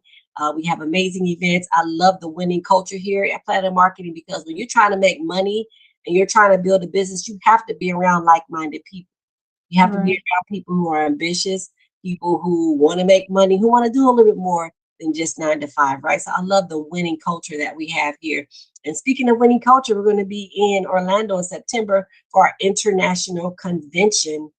We have amazing events. I love the winning culture here at Planet Marketing, because when you're trying to make money and you're trying to build a business, you have to be around like-minded people. You have to be around people who are ambitious, people who want to make money, who want to do a little bit more than just 9 to 5, right? So I love the winning culture that we have here. And speaking of winning culture, we're going to be in Orlando in September for our international convention.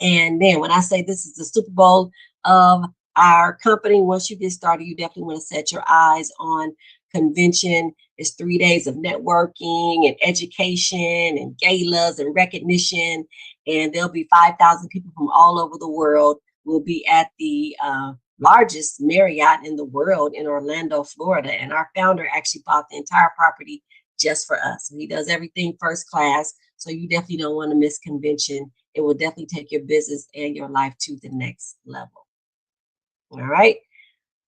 And man, when I say this is the Super Bowl of our company, once you get started, you definitely want to set your eyes on convention. It's 3 days of networking and education and galas and recognition. And there'll be 5,000 people from all over the world. We'll be at the largest Marriott in the world in Orlando, Florida. And our founder actually bought the entire property just for us. He does everything first class. So you definitely don't want to miss convention. It will definitely take your business and your life to the next level. All right.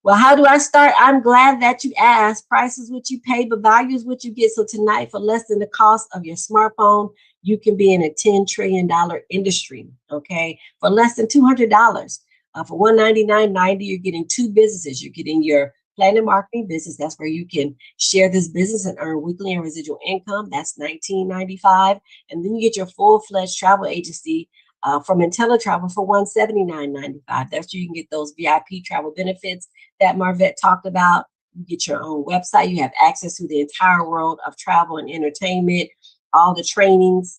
Well, how do I start? I'm glad that you asked. Price is what you pay, but value is what you get. So tonight, for less than the cost of your smartphone, you can be in a $10 trillion industry, okay? For less than $200. For $199.90, you're getting 2 businesses. You're getting your Planet Marketing business. That's where you can share this business and earn weekly and residual income. That's $19.95. And then you get your full-fledged travel agency from IntelliTravel for $179.95. That's where you can get those VIP travel benefits that Marvette talked about. You get your own website. You have access to the entire world of travel and entertainment, all the trainings,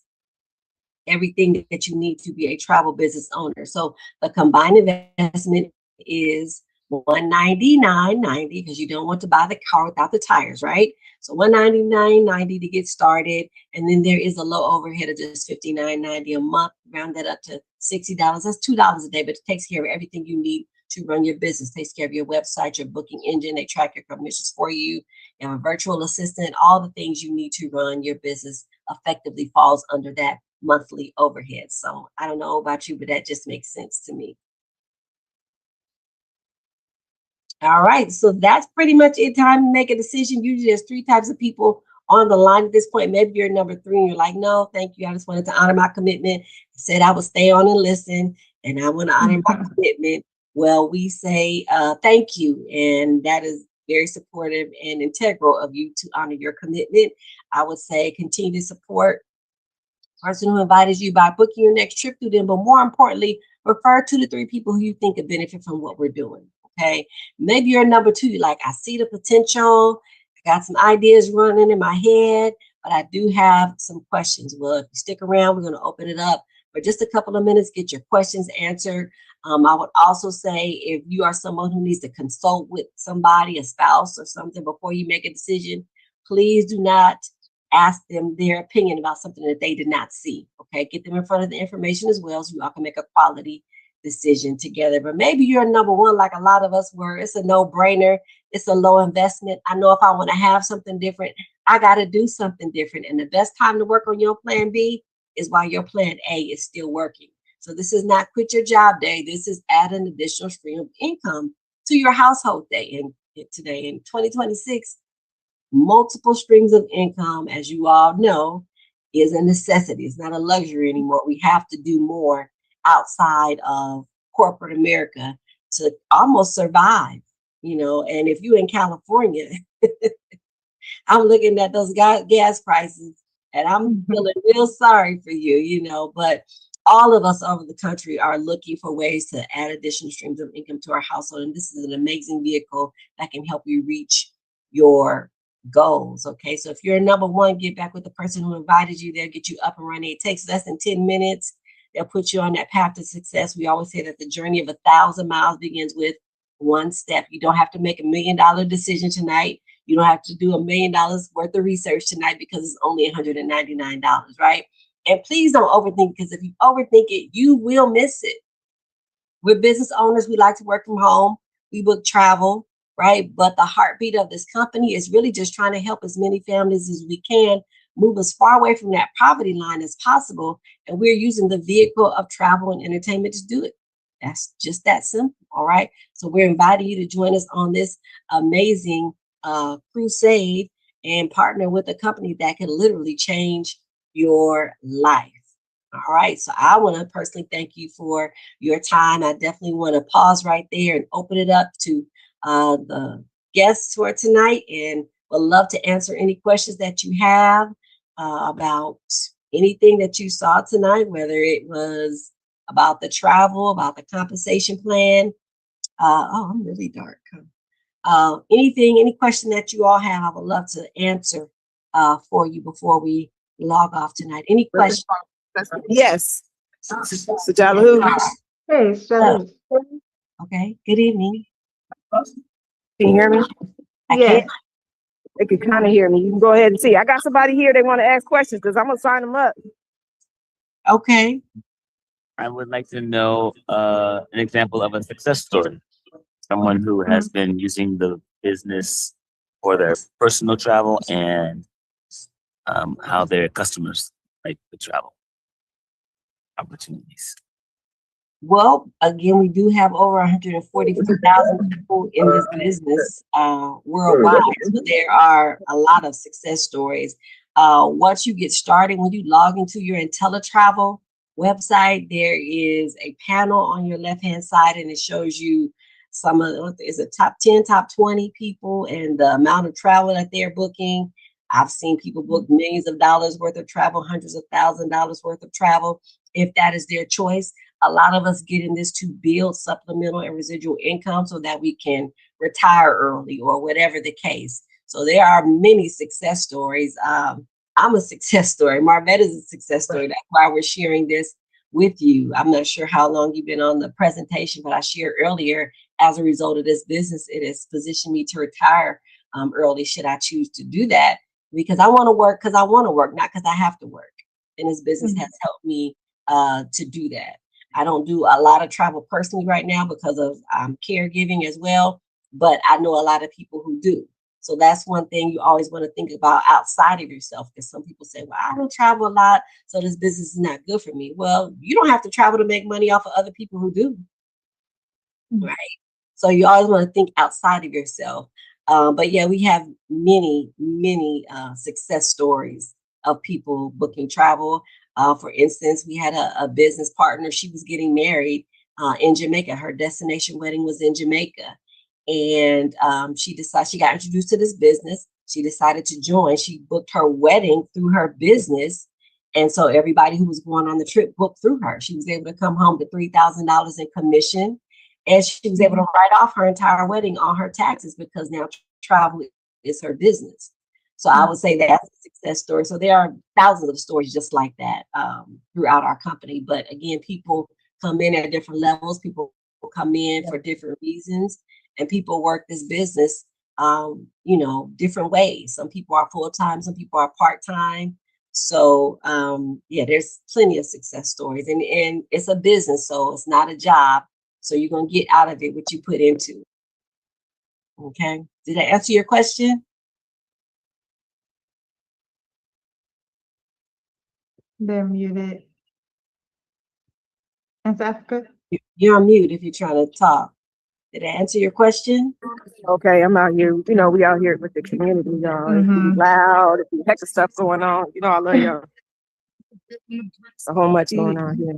everything that you need to be a travel business owner. So the combined investment is $199.90, because you don't want to buy the car without the tires, right? So $199.90 to get started. And then there is a low overhead of just $59.90 a month. Round that up to $60. That's $2 a day, but it takes care of everything you need to run your business. Takes care of your website, your booking engine. They track your commissions for you. You have a virtual assistant. All the things you need to run your business effectively falls under that monthly overhead. So I don't know about you, but that just makes sense to me. All right, so that's pretty much it. Time to make a decision. Usually there's 3 types of people on the line at this point. Maybe you're number 3 and you're like, no, thank you. I just wanted to honor my commitment. I said I would stay on and listen, and I want to honor my commitment. Well, we say thank you, and that is very supportive and integral of you to honor your commitment. I would say continue to support the person who invited you by booking your next trip through them, but more importantly, refer 2 to 3 people who you think could benefit from what we're doing. Okay, maybe you're number 2. You're like, I see the potential. I got some ideas running in my head, but I do have some questions. Well, if you stick around, we're going to open it up for just a couple of minutes, get your questions answered. I would also say, if you are someone who needs to consult with somebody, a spouse or something, before you make a decision, please do not ask them their opinion about something that they did not see. Okay, get them in front of the information as well, so you all can make a quality decision together. But maybe you're number 1, like a lot of us were. It's a no-brainer. It's a low investment. I know if I want to have something different, I got to do something different. And the best time to work on your plan B is while your plan A is still working. So this is not quit your job day. This is add an additional stream of income to your household day. And today in 2026, multiple streams of income, as you all know, is a necessity. It's not a luxury anymore. We have to do more outside of corporate America to almost survive, you know. And if you're in California, I'm looking at those gas prices and I'm feeling real sorry for you, you know. But all of us over the country are looking for ways to add additional streams of income to our household. And this is an amazing vehicle that can help you reach your goals. Okay, so if you're number 1, get back with the person who invited you. They'll get you up and running. It takes less than 10 minutes. They'll put you on that path to success. We always say that the journey of 1,000 miles begins with 1 step. You don't have to make $1 million decision tonight. You don't have to do $1 million worth of research tonight, because it's only $199, right? And please don't overthink, because if you overthink it, you will miss it. We're business owners. We like to work from home. We book travel, right? But the heartbeat of this company is really just trying to help as many families as we can move as far away from that poverty line as possible. And we're using the vehicle of travel and entertainment to do it. That's just that simple. All right. So we're inviting you to join us on this amazing crusade and partner with a company that can literally change your life. All right. So I want to personally thank you for your time. I definitely want to pause right there and open it up to the guests for tonight, and would love to answer any questions that you have about anything that you saw tonight, whether it was about the travel, about the compensation plan. Oh, I'm really dark. Anything, any question that you all have, I would love to answer for you before we log off tonight. Any questions? Yes. Sajala who? Hey, Shelly. Okay. Good evening. Can you hear me? I Yes. can't. They can kind of hear me. You can go ahead and see. I got somebody here. They want to ask questions because I'm gonna sign them up. Okay. I would like to know an example of a success story. Someone who has been using the business for their personal travel and how their customers like the travel opportunities. Well, again, we do have over 144,000 people in this business worldwide. So there are a lot of success stories. Once you get started, when you log into your IntelliTravel website, there is a panel on your left-hand side, and it shows you some of is a top 10, top 20 people and the amount of travel that they're booking. I've seen people book millions of dollars worth of travel, hundreds of $1,000s worth of travel, if that is their choice. A lot of us get in this to build supplemental and residual income so that we can retire early or whatever the case. So there are many success stories. I'm a success story. Marvette is a success story. That's why we're sharing this with you. I'm not sure how long you've been on the presentation, but I shared earlier, as a result of this business, it has positioned me to retire early should I choose to do that, because I want to work because I want to work, not because I have to work. And this business has helped me to do that. I don't do a lot of travel personally right now because of caregiving as well, but I know a lot of people who do. So that's one thing you always want to think about outside of yourself, because some people say, well, I don't travel a lot, so this business is not good for me. Well, you don't have to travel to make money off of other people who do, right? So you always want to think outside of yourself. But yeah, we have many success stories of people booking travel. For instance, we had a business partner. She was getting married in Jamaica. Her destination wedding was in Jamaica. And she got introduced to this business. She decided to join. She booked her wedding through her business. And so everybody who was going on the trip booked through her. She was able to come home to $3,000 in commission. And she was able to write off her entire wedding on her taxes because now travel is her business. So I would say that's a success story. So there are thousands of stories just like that throughout our company. But again, people come in at different levels. People come in for different reasons, and people work this business, different ways. Some people are full-time, some people are part-time. So yeah, there's plenty of success stories, and it's a business, so it's not a job. So you're going to get out of it what you put into. Okay. Did I answer your question? They're muted. Is that good? You're on mute if you're trying to talk. Did I answer your question? Okay, I'm out here. You know, we out here with the community, y'all. It's loud. It's a heck of stuff going on. You know, I love y'all. So whole much going on here.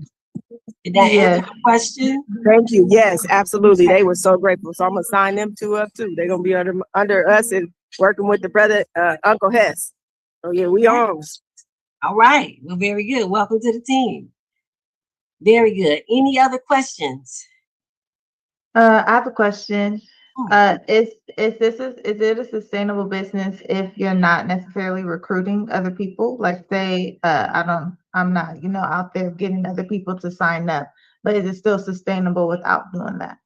Did that answer your question? Thank you. Yes, absolutely. They were so grateful. So I'm gonna sign them two up too. They're gonna be under us and working with the brother Uncle Hess. So yeah, we on. All right. Well, very good. Welcome to the team. Very good. Any other questions? I have a question. Is it a sustainable business if you're not necessarily recruiting other people? Like say, I'm not, out there getting other people to sign up, but is it still sustainable without doing that?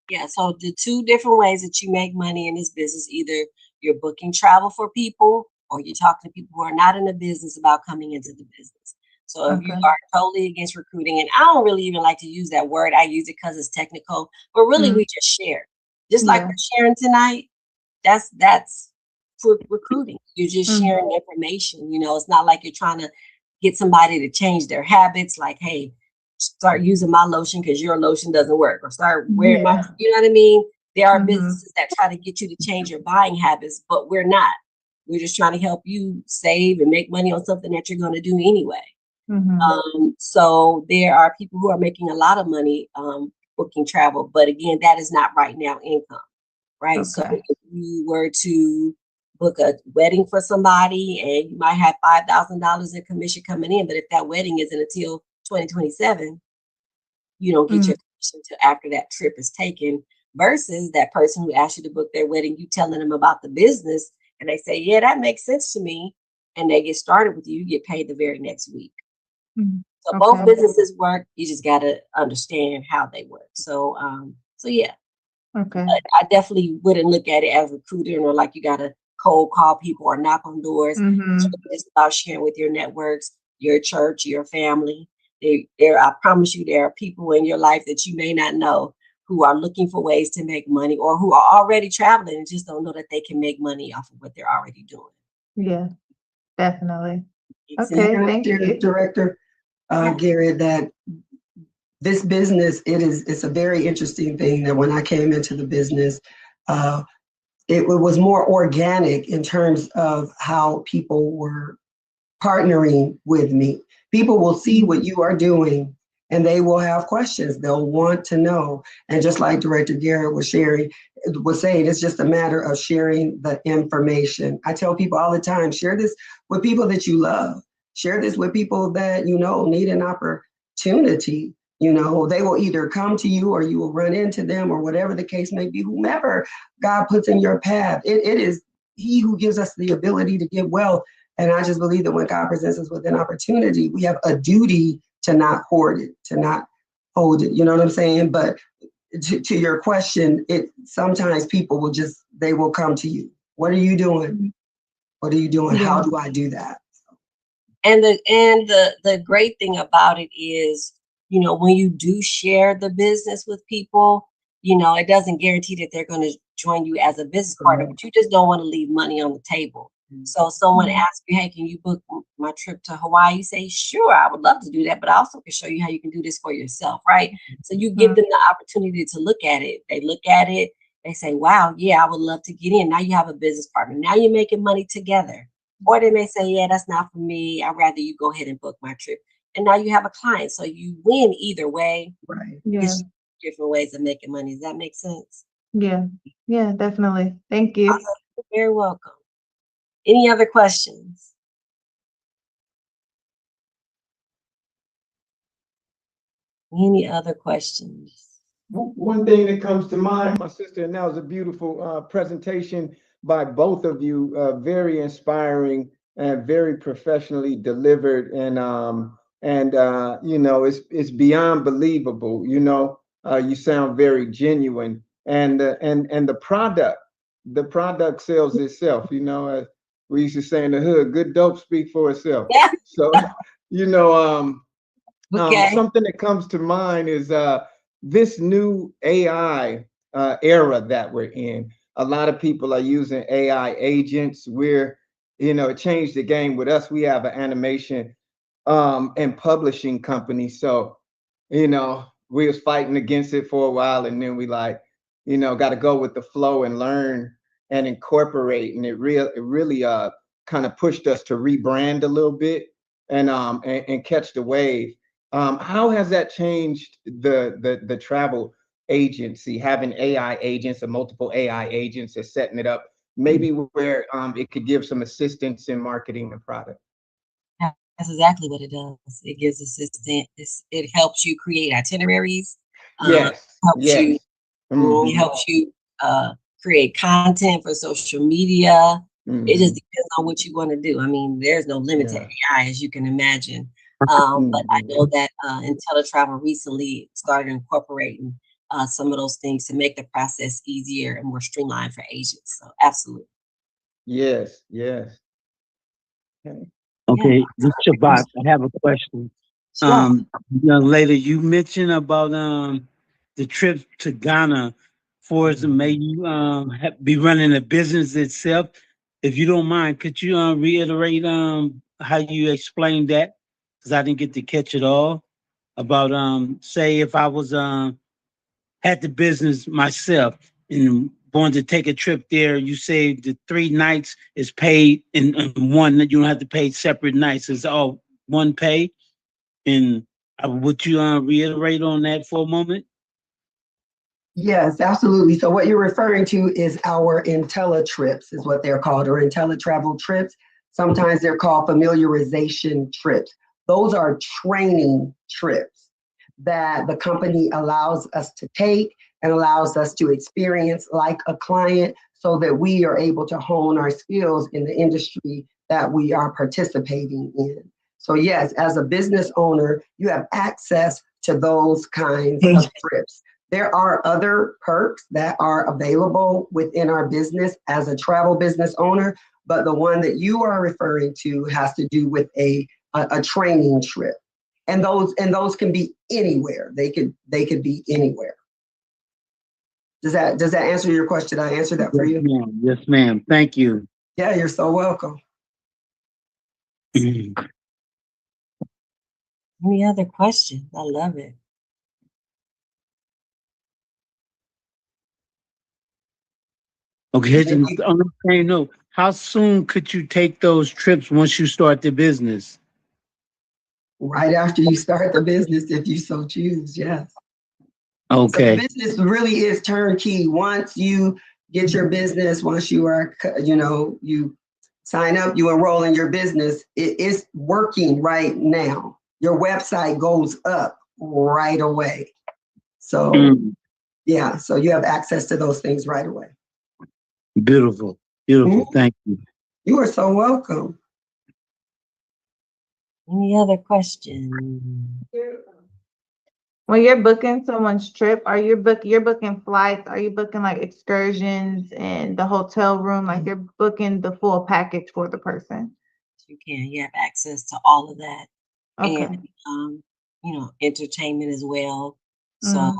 Yeah. So the two different ways that you make money in this business, either you're booking travel for people or you're talking to people who are not in the business about coming into the business. So if you are totally against recruiting, and I don't really even like to use that word, I use it because it's technical, but really we just share. Just like we're sharing tonight, that's for recruiting. You're just sharing information. It's not like you're trying to get somebody to change their habits. Like, hey, start using my lotion because your lotion doesn't work, or start wearing my, you know what I mean? There are businesses that try to get you to change your buying habits, but we're not. We're just trying to help you save and make money on something that you're going to do anyway. So there are people who are making a lot of money booking travel, but again, that is not right now income, right? So if you were to book a wedding for somebody and you might have $5,000 in commission coming in, but if that wedding isn't until 2027, you don't get your commission until after that trip is taken, versus that person who asked you to book their wedding, you telling them about the business and they say, yeah, that makes sense to me, and they get started with you, you get paid the very next week. So both businesses work. You just got to understand how they work. So, yeah. But I definitely wouldn't look at it as recruiting or like you got to cold call people or knock on doors. It's about sharing with your networks, your church, your family. I promise you, there are people in your life that you may not know who are looking for ways to make money, or who are already traveling and just don't know that they can make money off of what they're already doing. Yeah, definitely. Okay, thank you, Director Gary. That this business, it's a very interesting thing that when I came into the business, it was more organic in terms of how people were partnering with me. People will see what you are doing and they will have questions. They'll want to know. And just like Director Garrett was saying, it's just a matter of sharing the information. I tell people all the time, share this with people that you love. Share this with people that you know need an opportunity. You know, they will either come to you or you will run into them, or whatever the case may be, whomever God puts in your path. It is He who gives us the ability to get wealth. And I just believe that when God presents us with an opportunity, we have a duty to not hoard it, to not hold it. You know what I'm saying? But to your question, sometimes people they will come to you. What are you doing? What are you doing? Yeah. How do I do that? And the great thing about it is, you know, when you do share the business with people, you know, it doesn't guarantee that they're going to join you as a business partner, but you just don't want to leave money on the table. So if someone asks you, hey, can you book my trip to Hawaii? You say, sure, I would love to do that, but I also can show you how you can do this for yourself, right? So you give them the opportunity to look at it. They look at it, they say, wow, yeah, I would love to get in. Now you have a business partner. Now you're making money together. Or they may say, yeah, that's not for me. I'd rather you go ahead and book my trip. And now you have a client. So you win either way. Right. Yeah. It's different ways of making money. Does that make sense? Yeah. Yeah, definitely. Thank you. Awesome. You're very welcome. Any other questions? Any other questions? One thing that comes to mind, my sister, and that was a beautiful presentation by both of you, very inspiring and very professionally delivered, and you know, it's beyond believable. You know, you sound very genuine, and the product sells itself. You know, we used to say in the hood, "Good dope speak for itself." Yeah. So, you know, Okay. something that comes to mind is this new AI era that we're in. A lot of people are using AI agents. It changed the game with us. We have an animation and publishing company. So, we was fighting against it for a while, and then we got to go with the flow and learn and incorporate. And it really kind of pushed us to rebrand a little bit and catch the wave. How has that changed the travel agency, having AI agents or multiple AI agents and setting it up, maybe where it could give some assistance in marketing the product? That's exactly what it does. It gives assistance. It helps you create itineraries. Yes. It helps you create content for social media. It just depends on what you want to do. I mean, there's no limit to AI, as you can imagine. But I know that IntelliTravel recently started incorporating some of those things to make the process easier and more streamlined for agents. So absolutely. Yes. Okay, this is Shabbat. I have a question. Young lady, you mentioned about the trip to Ghana for us, may you be running a business itself. If you don't mind, could you reiterate how you explained that? Because I didn't get to catch it all. about say if I was had the business myself and wanted to take a trip there, you say the 3 nights is paid in one, that you don't have to pay separate nights. It's all one pay. And would you reiterate on that for a moment? Yes, absolutely. So what you're referring to is our IntelliTrips, is what they're called, or IntelliTravel trips. Sometimes they're called familiarization trips. Those are training trips that the company allows us to take and allows us to experience like a client, so that we are able to hone our skills in the industry that we are participating in. So yes, as a business owner, you have access to those kinds of trips. There are other perks that are available within our business as a travel business owner, but the one that you are referring to has to do with a training trip. And those can be anywhere. They could be anywhere. Does that answer your question? I answered that for you? Yes, ma'am. Thank you. Yeah, you're so welcome. Any other questions? I love it. Okay, on the same note, how soon could you take those trips once you start the business? Right after you start the business, if you so choose, yes. Okay. So the business really is turnkey. Once you get your business, once you are, you sign up, you enroll in your business, it is working right now. Your website goes up right away. So yeah, so you have access to those things right away. Beautiful. Beautiful. Thank you. You are so welcome. Any other questions? When you're booking someone's trip, you're booking flights? Are you booking like excursions and the hotel room? Like you're booking the full package for the person? You can. You have access to all of that. Okay. And entertainment as well. So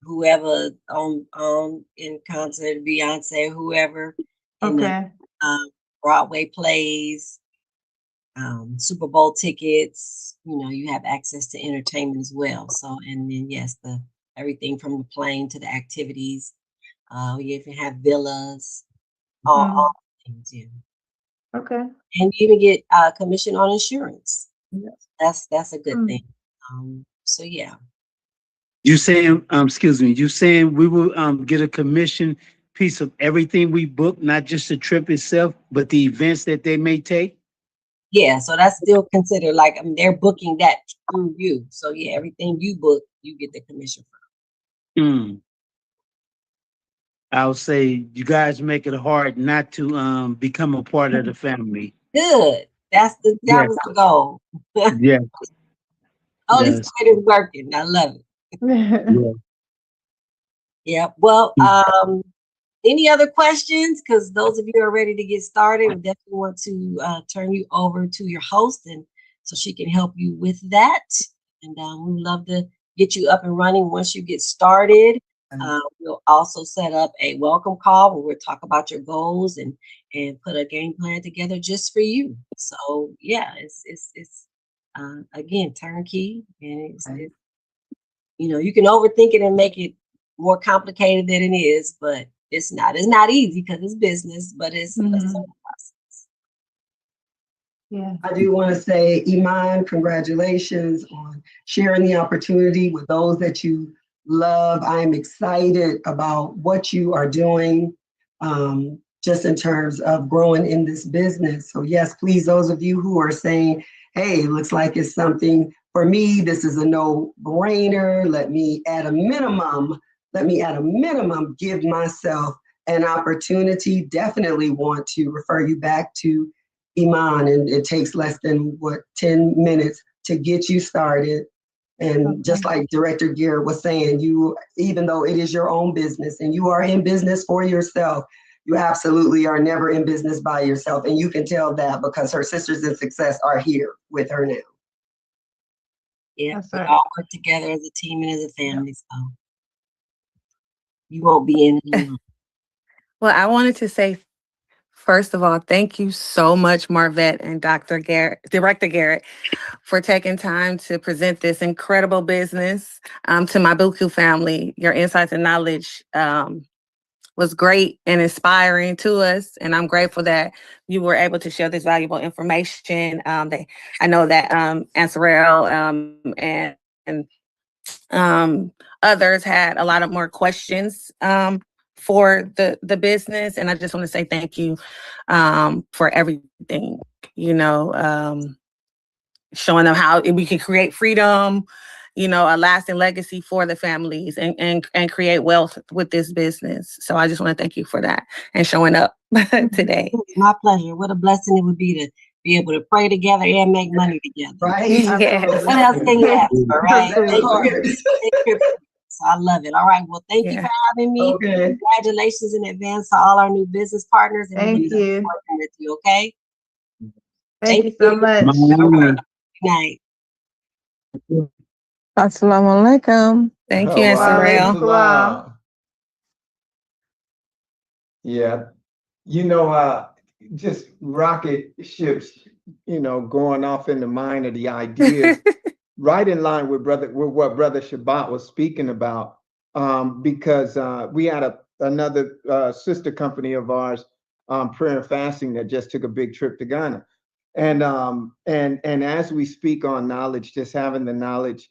whoever on in concert, Beyonce, whoever, Okay. Broadway plays, Super Bowl tickets, you have access to entertainment as well. So, and then yes, everything from the plane to the activities. You even have villas, all things, yeah. Okay. And you even get commission on insurance. That's a good thing. So yeah. You saying, excuse me, you saying we will get a commission piece of everything we book, not just the trip itself, but the events that they may take? Yeah, so that's still considered like, they're booking that through you. So yeah, everything you book, you get the commission from. I'll say you guys make it hard not to become a part of the family. Good. That was the goal. Yes. Holy Spirit is working. I love it. Yeah. Well, any other questions? Because those of you who are ready to get started, we definitely want to turn you over to your host, and so she can help you with that. And we would love to get you up and running once you get started. We'll also set up a welcome call where we'll talk about your goals and put a game plan together just for you. So yeah, it's again turnkey, and it's you can overthink it and make it more complicated than it is, but it's not. It's not easy because it's business, but it's a simple process. Yeah. I do want to say, Iman, congratulations on sharing the opportunity with those that you love. I'm excited about what you are doing, just in terms of growing in this business. So yes, please, those of you who are saying, hey, it looks like it's something for me, this is a no-brainer. Let me at a minimum give myself an opportunity. Definitely want to refer you back to Iman, and it takes less than 10 minutes to get you started. And just like Director Garrett was saying, even though it is your own business and you are in business for yourself, you absolutely are never in business by yourself. And you can tell that because her sisters in success are here with her now. Yeah, we all work together as a team and as a family, so you won't be in it alone. Well, I wanted to say First of all, thank you so much, Marvette and Director Garrett, for taking time to present this incredible business to my BUCU family. Your insights and knowledge was great and inspiring to us, and I'm grateful that you were able to share this valuable information. I know that Ansarel and others had a lot of more questions for the business, and I just want to say thank you for everything. Showing them how we can create freedom, a lasting legacy for the families and create wealth with this business. So I just want to thank you for that and showing up today. My pleasure. What a blessing it would be to be able to pray together and make money together. Right? Yes. What else can you ask for, right? Absolutely. So I love it. All right. Well, thank you for having me. Okay. Congratulations in advance to all our new business partners. And Thank you. working with you, okay? Thank you so much. Good night. Assalamu alaikum. Thank you, Ansarel. Wow. Yeah. Just rocket ships, going off in the mind of the ideas, right in line with what Brother Shabbat was speaking about. Because we had another sister company of ours, Prayer and Fasting, that just took a big trip to Ghana. And as we speak on knowledge, just having the knowledge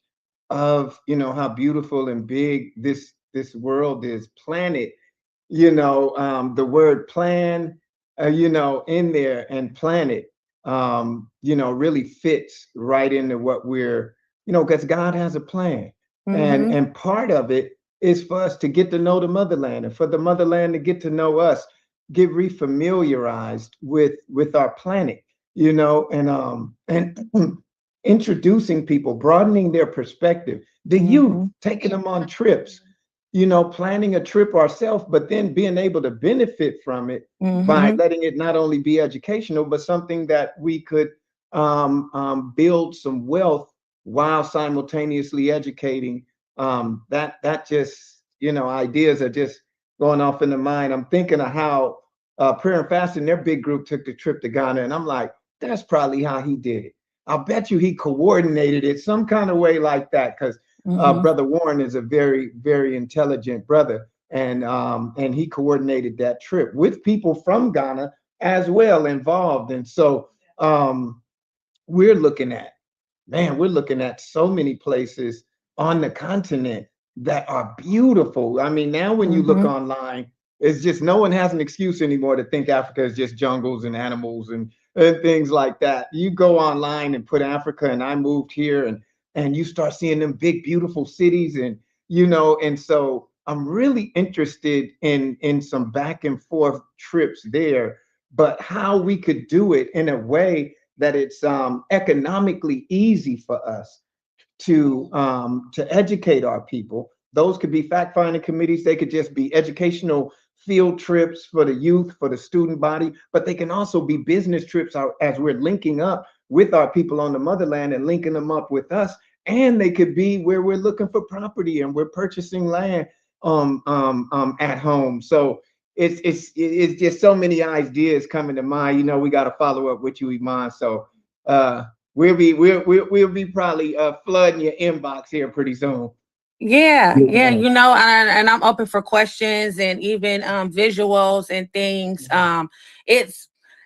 of how beautiful and big this world is, planet, the word plan, in there, and planet, really fits right into what we're, because God has a plan. And part of it is for us to get to know the motherland, and for the motherland to get to know us, get refamiliarized with our planet, and introducing people, broadening their perspective, the youth, taking them on trips, planning a trip ourselves, but then being able to benefit from it by letting it not only be educational, but something that we could build some wealth while simultaneously educating. That just, ideas are just going off in the mind. I'm thinking of how Prayer and Fasting, their big group, took the trip to Ghana, and I'm like, that's probably how he did it. I'll bet you he coordinated it some kind of way like that, because Brother Warren is a very, very intelligent brother, and he coordinated that trip with people from Ghana as well involved. And so we're looking at so many places on the continent that are beautiful. I mean, now when you look online, it's just, no one has an excuse anymore to think Africa is just jungles and animals and things like that. You go online and put Africa and I moved here, and you start seeing them big, beautiful cities, and and so I'm really interested in some back and forth trips there, but how we could do it in a way that it's economically easy for us to educate our people. Those could be fact-finding committees. They could just be educational field trips for the youth, for the student body, but they can also be business trips as we're linking up with our people on the motherland and linking them up with us. And they could be where we're looking for property and we're purchasing land at home. So it's just so many ideas coming to mind. We got to follow up with you, Iman. So we'll be probably flooding your inbox here pretty soon. Yeah, and I'm open for questions and even visuals and things.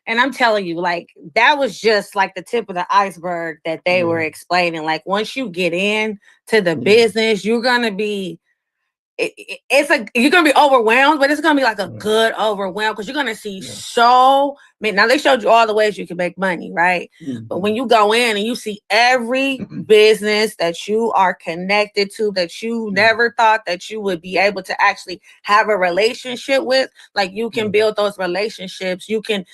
And I'm telling you, like, that was just like the tip of the iceberg that they were explaining. Like, once you get in to the business, you're gonna be you're gonna be overwhelmed, but it's gonna be like a good overwhelm, because you're gonna see so many. Now, they showed you all the ways you can make money, right? But when you go in and you see every business that you are connected to, that you never thought that you would be able to actually have a relationship with, like, you can build those relationships. You can,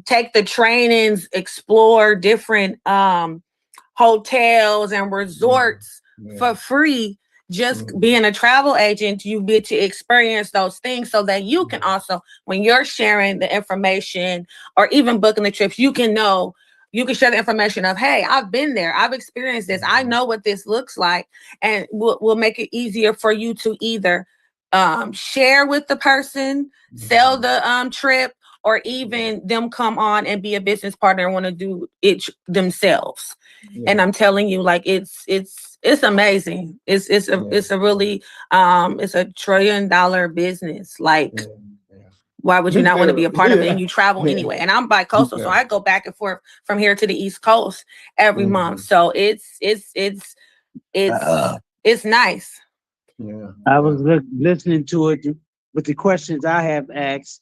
take the trainings, explore different hotels and resorts for free. Just being a travel agent, you get to experience those things, so that you can also, when you're sharing the information or even booking the trips, you can share the information of, hey, I've been there, I've experienced this, I know what this looks like, and we'll make it easier for you to either share with the person, sell the trip, or even them come on and be a business partner and want to do it themselves. And I'm telling you, like it's amazing. It's a really it's $1 trillion business. Like why would you not want to be a part of it? And you travel anyway. And I'm bi-coastal, so I go back and forth from here to the East Coast every month. So it's nice. Yeah. I was listening to it with the questions I have asked.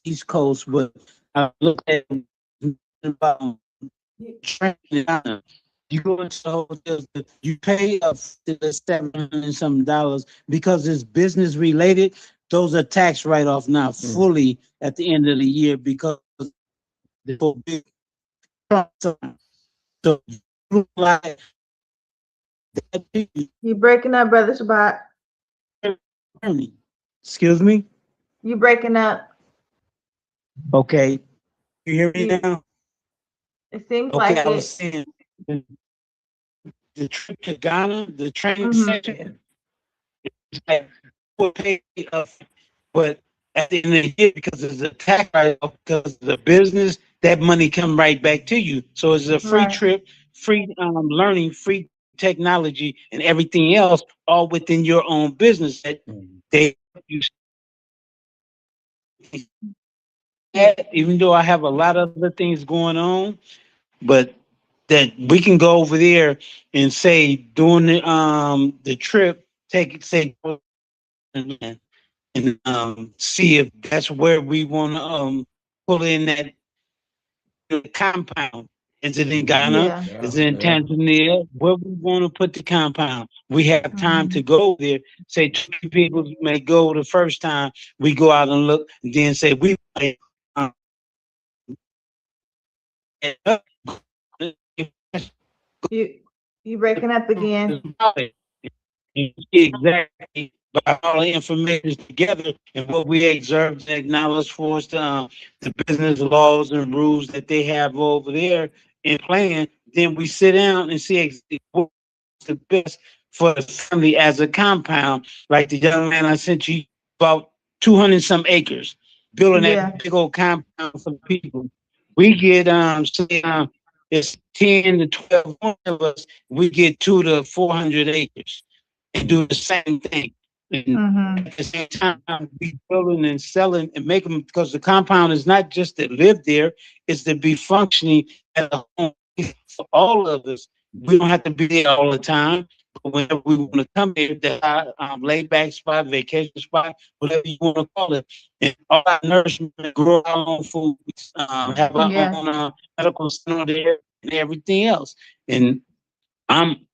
East Coast, but I look at about training. You go into hotels, you pay up to the $700 and some because it's business related. Those are tax write-off now fully at the end of the year because the big so like you breaking up, Brother Shabbat. Excuse me? You breaking up. Okay. You hear me now? It seems okay, like I was saying the trip to Ghana, the training section, like we'll pay but at the end of the year, because it's a tax write-off, because of the business, that money come right back to you. So it's a free trip, free learning, free technology, and everything else, all within your own business. That they you even though I have a lot of other things going on, but that we can go over there and say during the trip, and see if that's where we want to pull in that compound. Is it in Ghana? Is it in Tanzania? Where we want to put the compound? We have time to go there. Say 2 people may go the first time. We go out and look, and then say we. You breaking up again. Exactly. But all the information is together and what we observe and acknowledge for us the business laws and rules that they have over there in plan, then we sit down and see what's the best for the family as a compound. Like the young man I sent you, about 200 some acres, building that big old compound for people. We get it's 10 to 12 of us, we get 200 to 400 acres and do the same thing. And at the same time, be building and selling and make them, because the compound is not just to live there, it's to be functioning as a home for all of us. We don't have to be there all the time, but whenever we want to come here, that laid back spot, vacation spot, whatever you want to call it, and all our nourishment, grow our own food, have our own medical center there and everything else. And I'm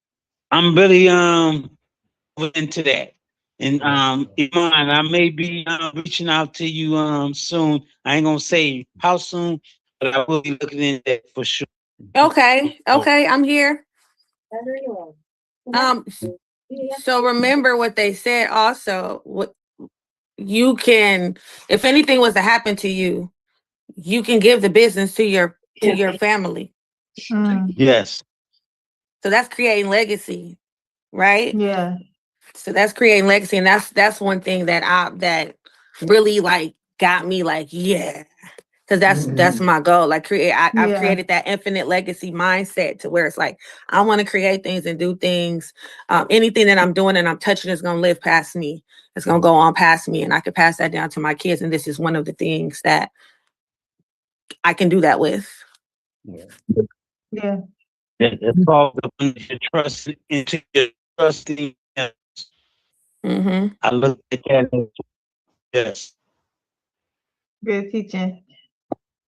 really into that. And Iman, I may be reaching out to you soon. I ain't gonna say how soon, but I will be looking into that for sure. Okay, I'm here. So remember what they said also. What you can, if anything was to happen to you, you can give the business to your family. Yes. So that's creating legacy, right? Yeah. So that's creating legacy, and that's one thing that really like got me like, yeah, because that's my goal. Like I've created that infinite legacy mindset to where it's like I want to create things and do things. Anything that I'm doing and I'm touching is gonna live past me. It's gonna go on past me, and I could pass that down to my kids. And this is one of the things that I can do that with. Yeah. It's called the trust into your trusting. I look at that. Yes. Good teaching.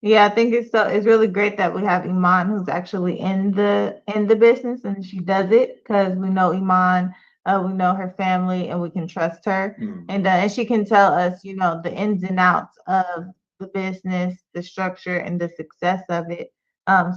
Yeah, I think it's really great that we have Iman, who's actually in the business, and she does it because we know Iman, we know her family, and we can trust her, and she can tell us, the ins and outs of the business, the structure, and the success of it.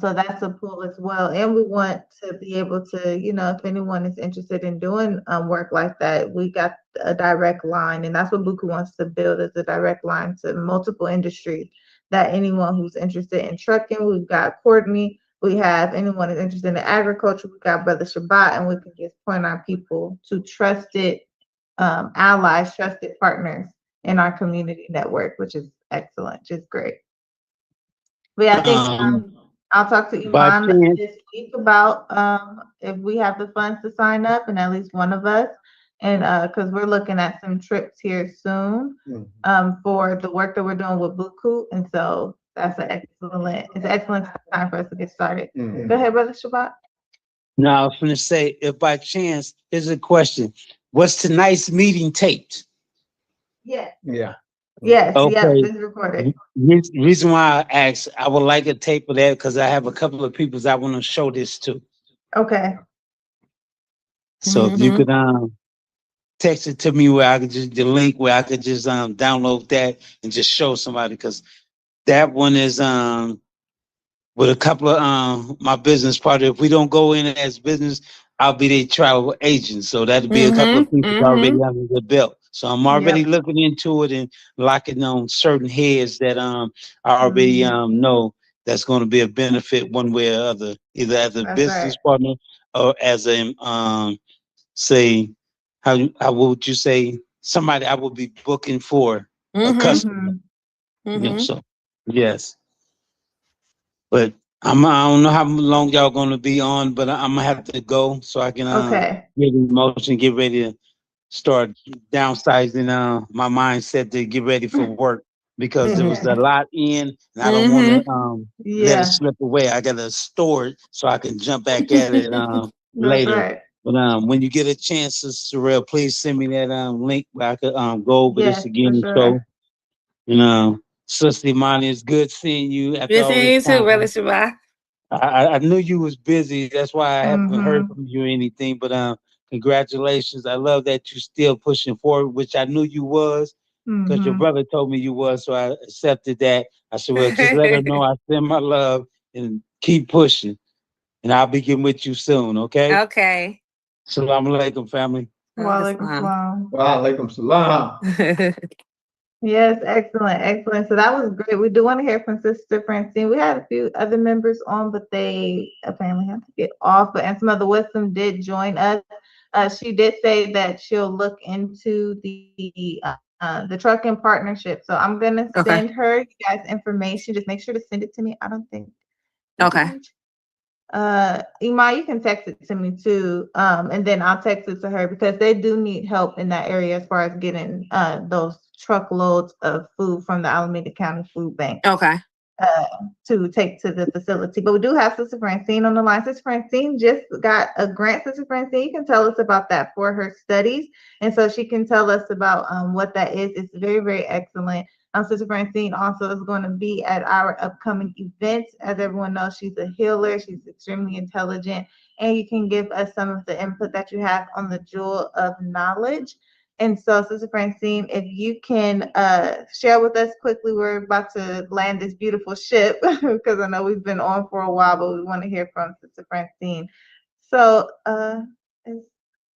So that's a pull as well, and we want to be able to, if anyone is interested in doing work like that, we got a direct line, and that's what BUCU wants to build, is a direct line to multiple industries. That anyone who's interested in trucking, we've got Courtney. We have anyone who's interested in agriculture, we've got Brother Shabbat, and we can just point our people to trusted allies, trusted partners in our community network, which is excellent, just great. But yeah, I think I'll talk to Iman this week about if we have the funds to sign up, and at least one of us, and because we're looking at some trips here soon for the work that we're doing with BUCU, and so that's an excellent time for us to get started. Go ahead, Brother Shabbat. No, I was going to say, if by chance, here's a question. Was tonight's meeting taped? Yes. Yeah. Yes, okay. Yes, it's recorded. Reason why I asked, I would like a tape of that because I have a couple of people I want to show this to. Okay. So if you could text it to me where I could just the link where I could just download that and just show somebody, because that one is with a couple of my business partner. If we don't go in as business, I'll be their travel agent. So that'll be a couple of people already under the belt. So I'm already looking into it and locking on certain heads that I already know that's going to be a benefit one way or other, either as a business partner or as a say, how would you say, somebody I would be booking for a customer. You know, so yes. But I don't know how long y'all gonna be on, but I'm gonna have to go so I can get in motion, get ready to start downsizing my mindset to get ready for work, because there was a lot in and I don't want to let it slip away. I gotta store it so I can jump back at it later. Right. But when you get a chance, Sorrel, please send me that link where I could go over this again and show. And Sister Imani, it's good seeing you after all this time. Brother Shabbat. I knew you was busy. That's why I haven't heard from you or anything. But congratulations. I love that you still pushing forward, which I knew you was, because your brother told me you was. So I accepted that. I said, well, just let her know I send my love and keep pushing. And I'll be getting with you soon, okay? Okay. Salam alaikum, family. Wa alaikum salam. Wa alaikum salam. Yes, excellent. So that was great. We do want to hear from Sister Francine. We had a few other members on, but they apparently had to get off. But and some other wisdom did join us. She did say that she'll look into the trucking partnership. So I'm gonna send her you guys information. Just make sure to send it to me. I don't think. Okay. Ima, you can text it to me too, and then I'll text it to her, because they do need help in that area as far as getting those truckloads of food from the Alameda County Food Bank. Okay. To take to the facility. But we do have Sister Francine on the line. Sister Francine just got a grant. Sister Francine, you can tell us about that for her studies, and so she can tell us about what that is. It's very, very excellent. Sister Francine also is going to be at our upcoming events. As everyone knows, she's a healer. She's extremely intelligent, and you can give us some of the input that you have on the Jewel of Knowledge. And so, Sister Francine, if you can share with us quickly, we're about to land this beautiful ship, because I know we've been on for a while, but we want to hear from Sister Francine. So, where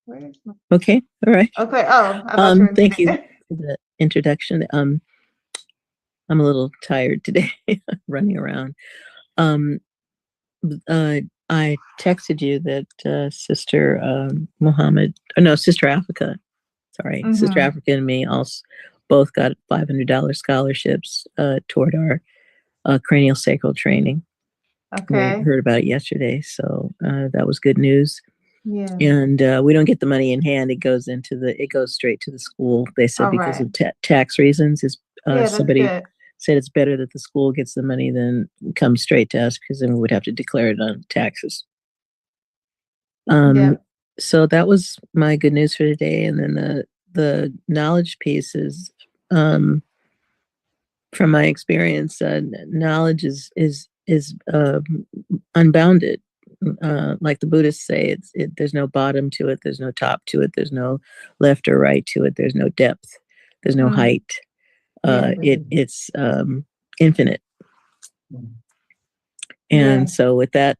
is my... Okay, all right. Okay. Oh, I thought you were thank you for the introduction. I'm a little tired today, running around. I texted you that Sister Sister Africa. Sorry, Sister Africa and me also both got $500 scholarships toward our cranial sacral training. Okay. We heard about it yesterday, so that was good news. Yeah. And we don't get the money in hand; it goes straight to the school. They said because of tax reasons. Somebody said it's better that the school gets the money than comes straight to us, because then we would have to declare it on taxes. So that was my good news for today. And then the knowledge piece is, from my experience, knowledge is unbounded. Like the Buddhists say, there's no bottom to it, there's no top to it, there's no left or right to it, there's no depth, there's no height. It's infinite. And so with that,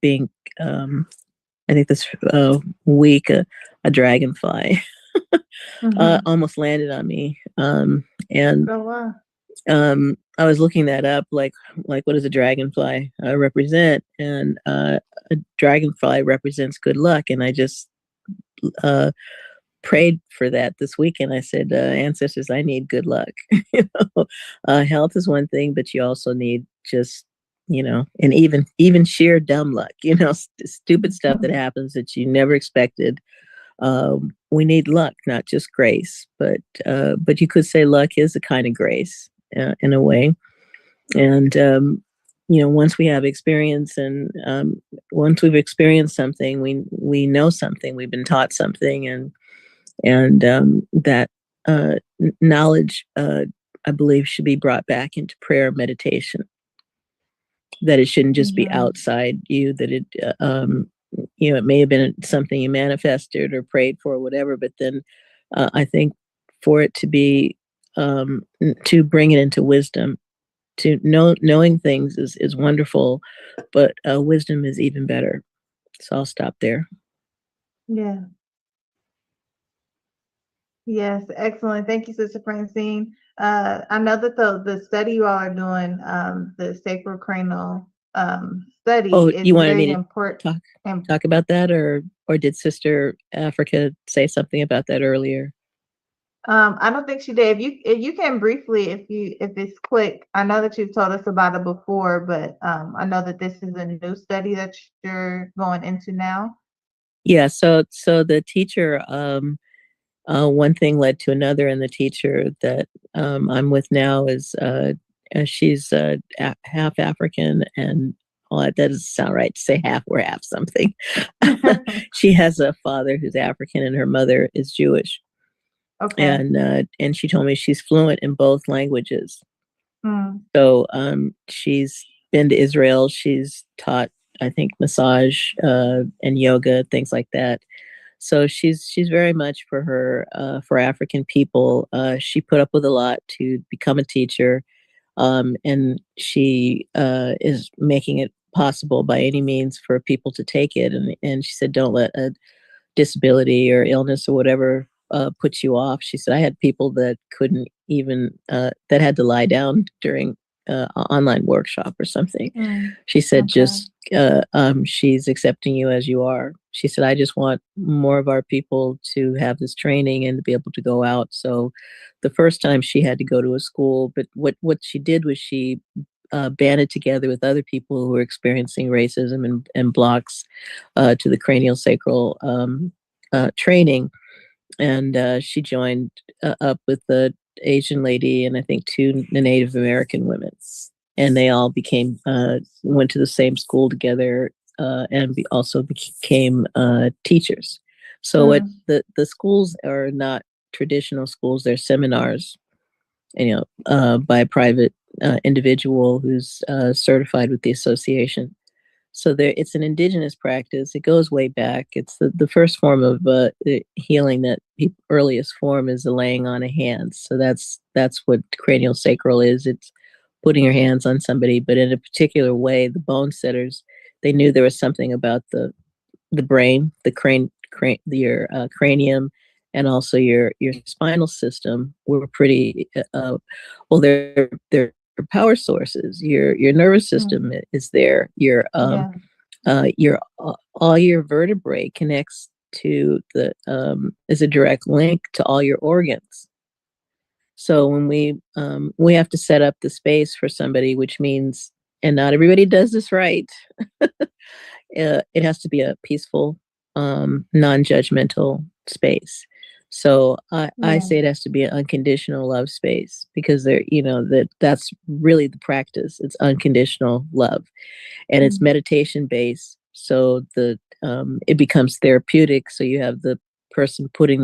being, I think this week, a dragonfly almost landed on me. I was looking that up, like what does a dragonfly represent? And a dragonfly represents good luck. And I just prayed for that this weekend. I said, ancestors, I need good luck. Health is one thing, but you also need just, and even sheer dumb luck, stupid stuff that happens that you never expected. We need luck, not just grace, but you could say luck is a kind of grace in a way. And, once we have experience and once we've experienced something, we know something, we've been taught something, and that knowledge, I believe, should be brought back into prayer and meditation. That it shouldn't just be outside you, that it, it may have been something you manifested or prayed for or whatever, but then I think for it to be, to bring it into wisdom, to knowing things is wonderful, but wisdom is even better. So I'll stop there. Yeah. Yes, excellent. Thank you, Sister Francine. I know that the study you all are doing, the sacrocranial study, is you wanted very me to important. talk about that, or did Sister Africa say something about that earlier? I don't think she did. If you can briefly, if it's quick, I know that you've told us about it before, but I know that this is a new study that you're going into now. Yeah. So the teacher, one thing led to another, and the teacher that I'm with now is she's half African, and that doesn't sound right to say half or half something. She has a father who's African, and her mother is Jewish. Okay. And she told me she's fluent in both languages. So she's been to Israel. She's taught, I think, massage and yoga, things like that. So she's very much for African people. She put up with a lot to become a teacher, and she is making it possible by any means for people to take it. And she said, don't let a disability or illness or whatever put you off. She said, I had people that couldn't even that had to lie down during an online workshop or something. She said, just she's accepting you as you are. She said, I just want more of our people to have this training and to be able to go out. So the first time she had to go to a school, but what she did was she banded together with other people who were experiencing racism and blocks to the cranial sacral training. And she joined up with the Asian lady and I think 2 Native American women. And they all went to the same school together and also became teachers. So the schools are not traditional schools, they're seminars, by a private individual who's certified with the association. So it's an indigenous practice. It goes way back. It's the first form of healing. That earliest form is the laying on of hands. So that's what cranial sacral is. It's putting your hands on somebody, but in a particular way. The bone setters, they knew there was something about the brain, your cranium, and also your spinal system were pretty well. They're power sources. Your nervous system is there. Your all your vertebrae connects to is a direct link to all your organs. So when we have to set up the space for somebody, which means, and not everybody does this right, it has to be a peaceful, non-judgmental space. So I say it has to be an unconditional love space, because that's really the practice. It's unconditional love, and it's meditation based. So it becomes therapeutic. So you have the person putting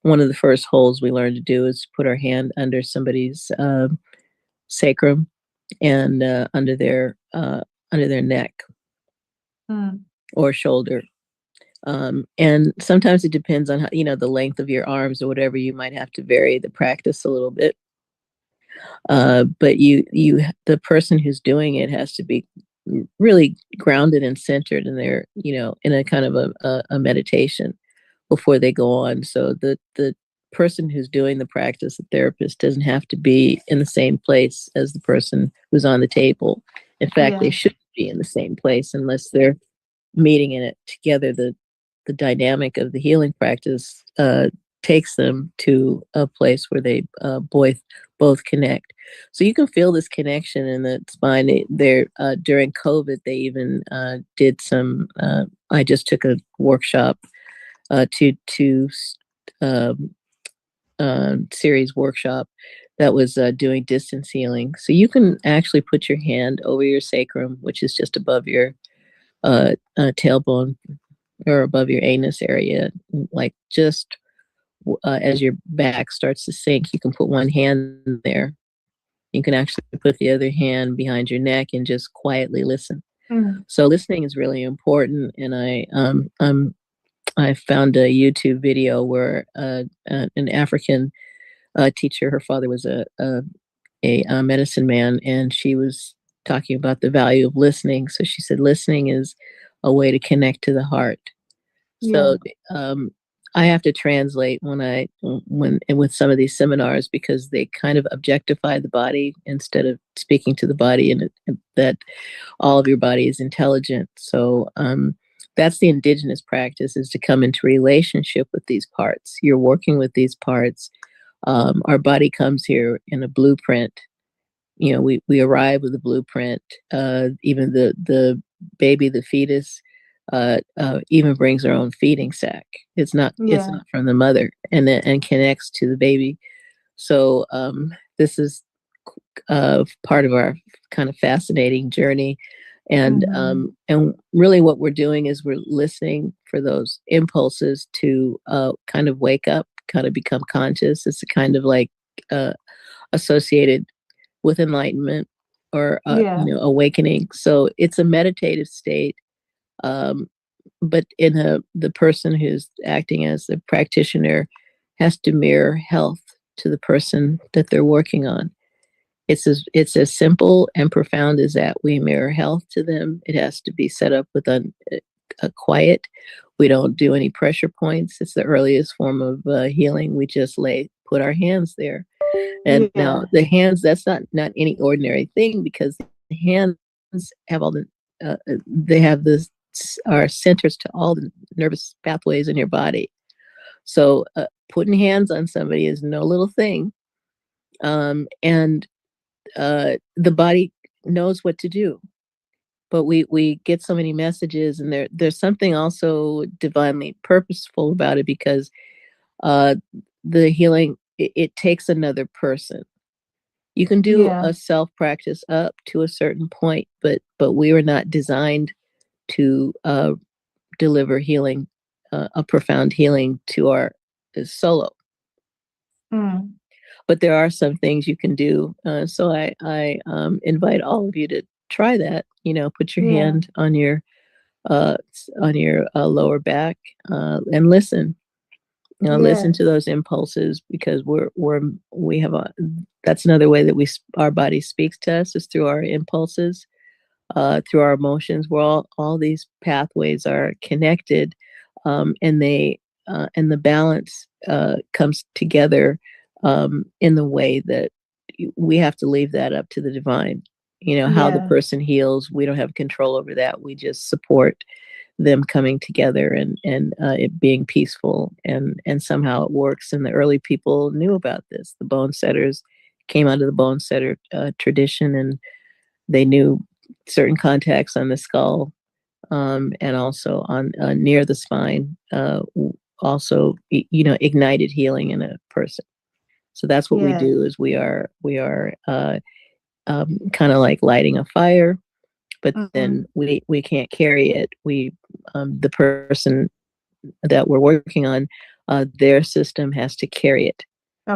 one of the first holds we learn to do is put our hand under somebody's sacrum and under their neck or shoulder. And sometimes it depends on how, the length of your arms or whatever. You might have to vary the practice a little bit. But the person who's doing it has to be really grounded and centered in their, in a kind of a meditation before they go on. So the person who's doing the practice, the therapist, doesn't have to be in the same place as the person who's on the table. In fact, they shouldn't be in the same place unless they're meeting in it together. the dynamic of the healing practice takes them to a place where they both connect. So you can feel this connection in the spine. There during COVID, they even did some. I just took a workshop, series workshop that was doing distance healing. So you can actually put your hand over your sacrum, which is just above your tailbone or above your anus area, like just as your back starts to sink, you can put one hand there. You can actually put the other hand behind your neck and just quietly listen. So listening is really important. And I found a YouTube video where an African teacher, her father was a medicine man, and she was talking about the value of listening. So she said, listening is a way to connect to the heart. So I have to translate when with some of these seminars, because they kind of objectify the body instead of speaking to the body, and that all of your body is intelligent. So that's the indigenous practice, is to come into relationship with these parts. You're working with these parts. Our body comes here in a blueprint. You know, we arrive with a blueprint. Even the baby, the fetus, even brings their own feeding sac. It's not from the mother, and connects to the baby. So this is part of our kind of fascinating journey. And really what we're doing is we're listening for those impulses to kind of wake up, kind of become conscious. It's a kind of like associated with enlightenment or awakening. So it's a meditative state. But the person who's acting as the practitioner has to mirror health to the person that they're working on. It's as simple and profound as that. We mirror health to them. It has to be set up with a quiet. We don't do any pressure points. It's the earliest form of healing. We just put our hands there. And now the hands, that's not any ordinary thing, because the hands have all they have are centers to all the nervous pathways in your body. So putting hands on somebody is no little thing. And the body knows what to do. But we get so many messages, and there's something also divinely purposeful about it, because the healing, it takes another person. You can do a self practice up to a certain point, but we were not designed to deliver healing, a profound healing to our solo. But there are some things you can do. So I invite all of you to try that. You know, put your hand on your lower back and listen. You know, listen to those impulses, because we have that's another way that our body speaks to us, is through our impulses, through our emotions. Where all these pathways are connected, and the balance comes together in the way that we have to leave that up to the divine. You know, how the person heals, we don't have control over that. We just support them coming together and it being peaceful, and somehow it works. And the early people knew about this. The bone setters came out of the bone setter tradition, and they knew certain contacts on the skull, and also on near the spine, also ignited healing in a person. So that's what we do. Is we are kind of like lighting a fire, but then we can't carry it. The person that we're working on, their system has to carry it.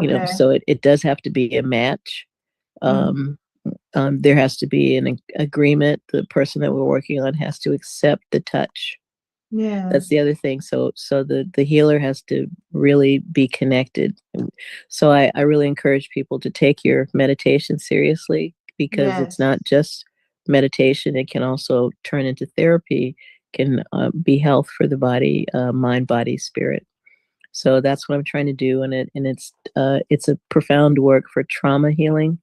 You know, so it does have to be a match. There has to be an agreement. The person that we're working on has to accept the touch. That's the other thing. So the healer has to really be connected. So I really encourage people to take your meditation seriously, because it's not just meditation. It can also turn into therapy, can be health for the body, mind, body, spirit. So that's what I'm trying to do. And it's a profound work for trauma healing.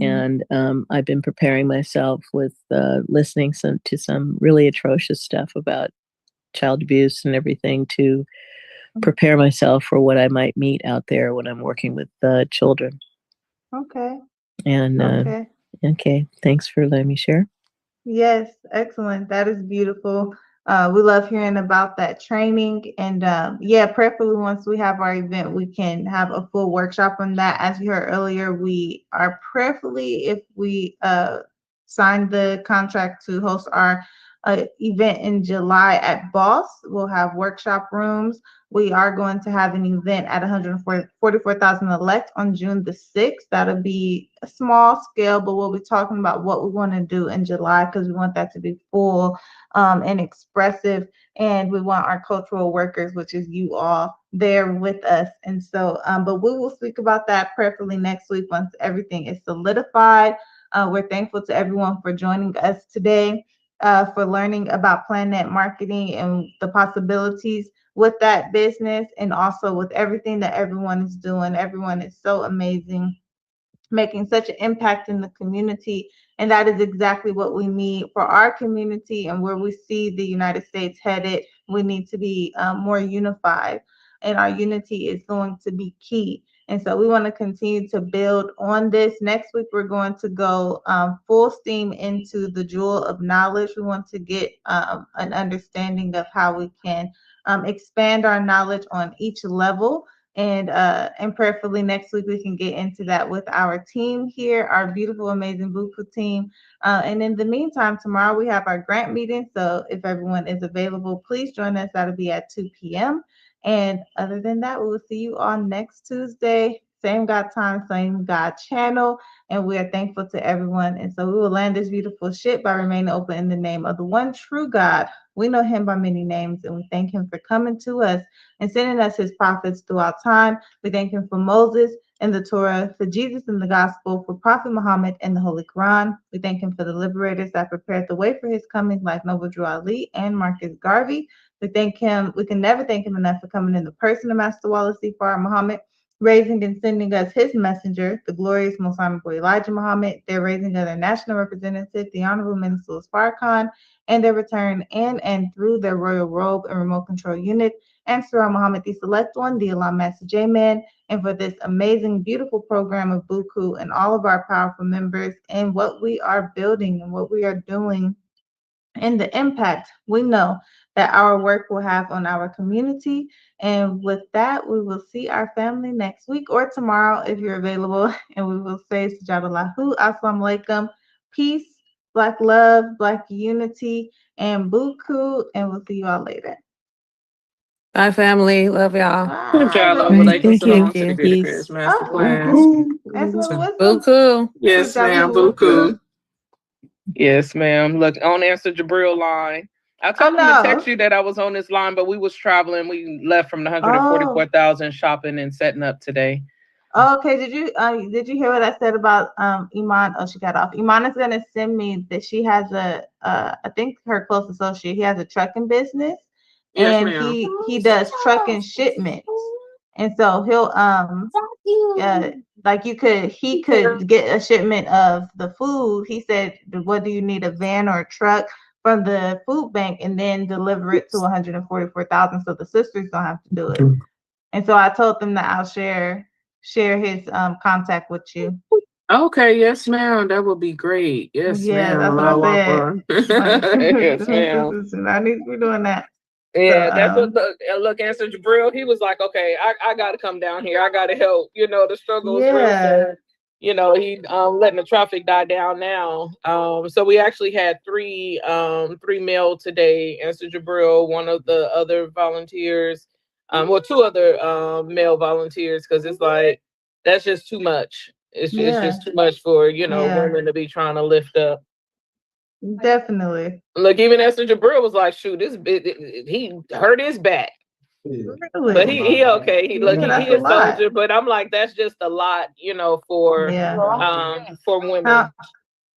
And I've been preparing myself with listening to some really atrocious stuff about child abuse and everything to prepare myself for what I might meet out there when I'm working with children. Okay. And Okay. okay, thanks for letting me share. Yes, excellent. That is beautiful. We love hearing about that training. And yeah, preferably once we have our event, we can have a full workshop on that. As you heard earlier, we are preferably, if we sign the contract to host our event in July at Boss, we'll have workshop rooms. We are going to have an event at 144,000 Elect on June the 6th. That'll be a small scale, but we'll be talking about what we want to do in July because we want that to be full and expressive. And we want our cultural workers, which is you all, there with us. And so, but we will speak about that preferably next week once everything is solidified. We're thankful to everyone for joining us today, for learning about Planet Marketing and the possibilities with that business, and also with everything that everyone is doing. Everyone is so amazing, making such an impact in the community. And that is exactly what we need for our community and where we see the United States headed. We need to be more unified, and our unity is going to be key. And so we want to continue to build on this. Next week, we're going to go full steam into the jewel of knowledge. We want to get an understanding of how we can expand our knowledge on each level. And prayerfully next week we can get into that with our team here, our beautiful, amazing BUCU team. And in the meantime, tomorrow we have our grant meeting. So if everyone is available, please join us. That'll be at 2 p.m. And other than that, we will see you on next Tuesday. Same God time, same God channel. And we are thankful to everyone. And so we will land this beautiful ship by remaining open in the name of the one true God. We know him by many names, and we thank him for coming to us and sending us his prophets throughout time. We thank him for Moses and the Torah, for Jesus and the gospel, for Prophet Muhammad and the Holy Quran. We thank him for the liberators that prepared the way for his coming, like Noble Drew Ali and Marcus Garvey. We thank him. We can never thank him enough for coming in the person of Master Wallace Farah Muhammad, raising and sending us his messenger, the glorious Most Honorable Elijah Muhammad. They're raising their national representative, the Honorable Minister Farrakhan, and their return in and through their royal robe and remote control unit, and Surah Muhammad, the Select One, the Allah Master J-Man, and for this amazing, beautiful program of BUCU and all of our powerful members and what we are building and what we are doing and the impact we know that our work will have on our community. And with that, we will see our family next week or tomorrow if you're available. And we will say Sajadallahu, Assalamu alaikum, peace, Black love, Black unity, and BUCU. And we'll see you all later. Bye, family. Love y'all. Bye, Thank you. Peace. Master Oh, plan. BUCU. Yes, ma'am. BUCU. Yes, ma'am. Look, on answer Jabril line. I told him to text you that I was on this line, but we was traveling. We left from the 144,000 shopping and setting up today. Okay, did you hear what I said about Iman? Oh, she got off. Iman is gonna send me that she has I think her close associate, he has a trucking business. Yes, and ma'am. he does trucking shipments. And so he'll like he could get a shipment of the food. He said, what do you need, a van or a truck from the food bank, and then deliver it to 144,000 so the sisters don't have to do it. And so I told them that I'll share his contact with you. Okay, yes, ma'am. That would be great. Yes, Yeah, ma'am. that's what I said. Yes, ma'am. I need to be doing that. Yeah, So, that's what look, answer Jabril. He was like, okay, I gotta come down here. I gotta help. You know, the struggle is real sad. You know, he letting the traffic die down now. So we actually had three male today. Answer Jabril, one of the other volunteers, two other male volunteers, because it's like that's just too much. It's just too much for women to be trying to lift up. Definitely. Look, even Esther Jabril was like, shoot, he hurt his back. Really? But he okay. He is a soldier, but I'm like, that's just a lot, for women.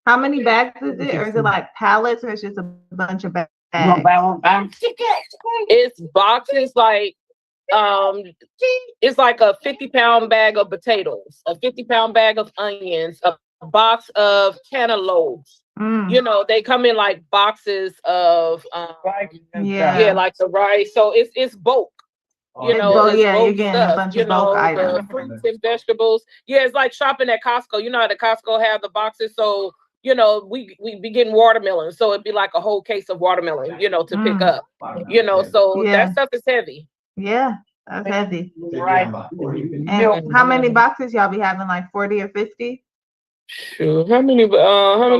How many bags is it? Or is it like pallets, or it's just a bunch of bags? It's boxes, like it's like a 50-pound bag of potatoes, a 50-pound bag of onions, a box of cantaloupes, You know, they come in like boxes of Yeah. like the rice. So it's bulk. You know, it's yeah, you're bulk getting a stuff. bunch You of bulk know, items. the fruits and vegetables. Yeah, it's like shopping at Costco. You know how the Costco have the boxes. So you know, we be getting watermelon. So it'd be like a whole case of watermelon. You know, to pick up. You know, so that stuff is heavy. Yeah, that's heavy. Right. And how many boxes y'all be having? Like 40 or 50? Sure. How many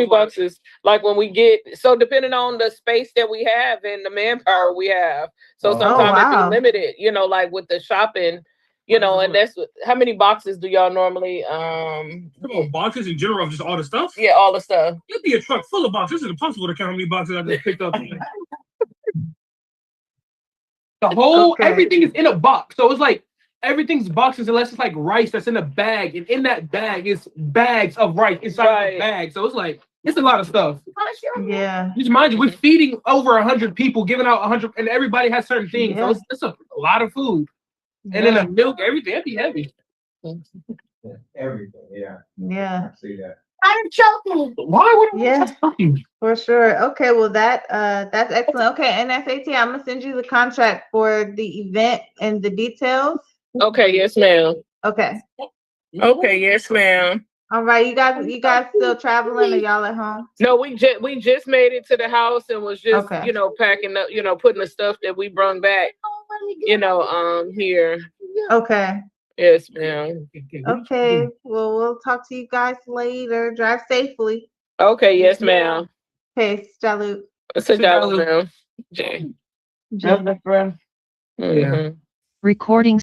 boxes? Like when we get, so depending on the space that we have and the manpower we have. So sometimes it be limited, you know, like with the shopping, you know, and that's how many boxes do y'all normally boxes in general of just all the stuff? Yeah, all the stuff. It'd be a truck full of boxes. It's impossible to count how many boxes I just picked up. The whole everything is in a box. So it's like everything's boxes unless it's like rice that's in a bag, and in that bag is bags of rice inside the bag. So it's like it's a lot of stuff. Yeah. Just mind you, we're feeding over 100 people, giving out 100, and everybody has certain things. So it's a lot of food. And then the milk, everything, that'd be heavy. Everything, yeah. Yeah. I see that. I'm choking. Why would Yeah, for sure. Okay, well that's excellent. Okay, and SAT, I'm gonna send you the contract for the event and the details. Okay, yes, ma'am. Okay. Okay, yes, ma'am. All right, you guys still traveling or y'all at home? No, we just made it to the house and was just you know packing up, you know, putting the stuff that we brung back, you know, here. Okay. Yes, ma'am. Okay. Well, we'll talk to you guys later. Drive safely. Okay, yes, ma'am. Okay, salute. Salute, ma'am. Jay. Jay. Mhm. Recording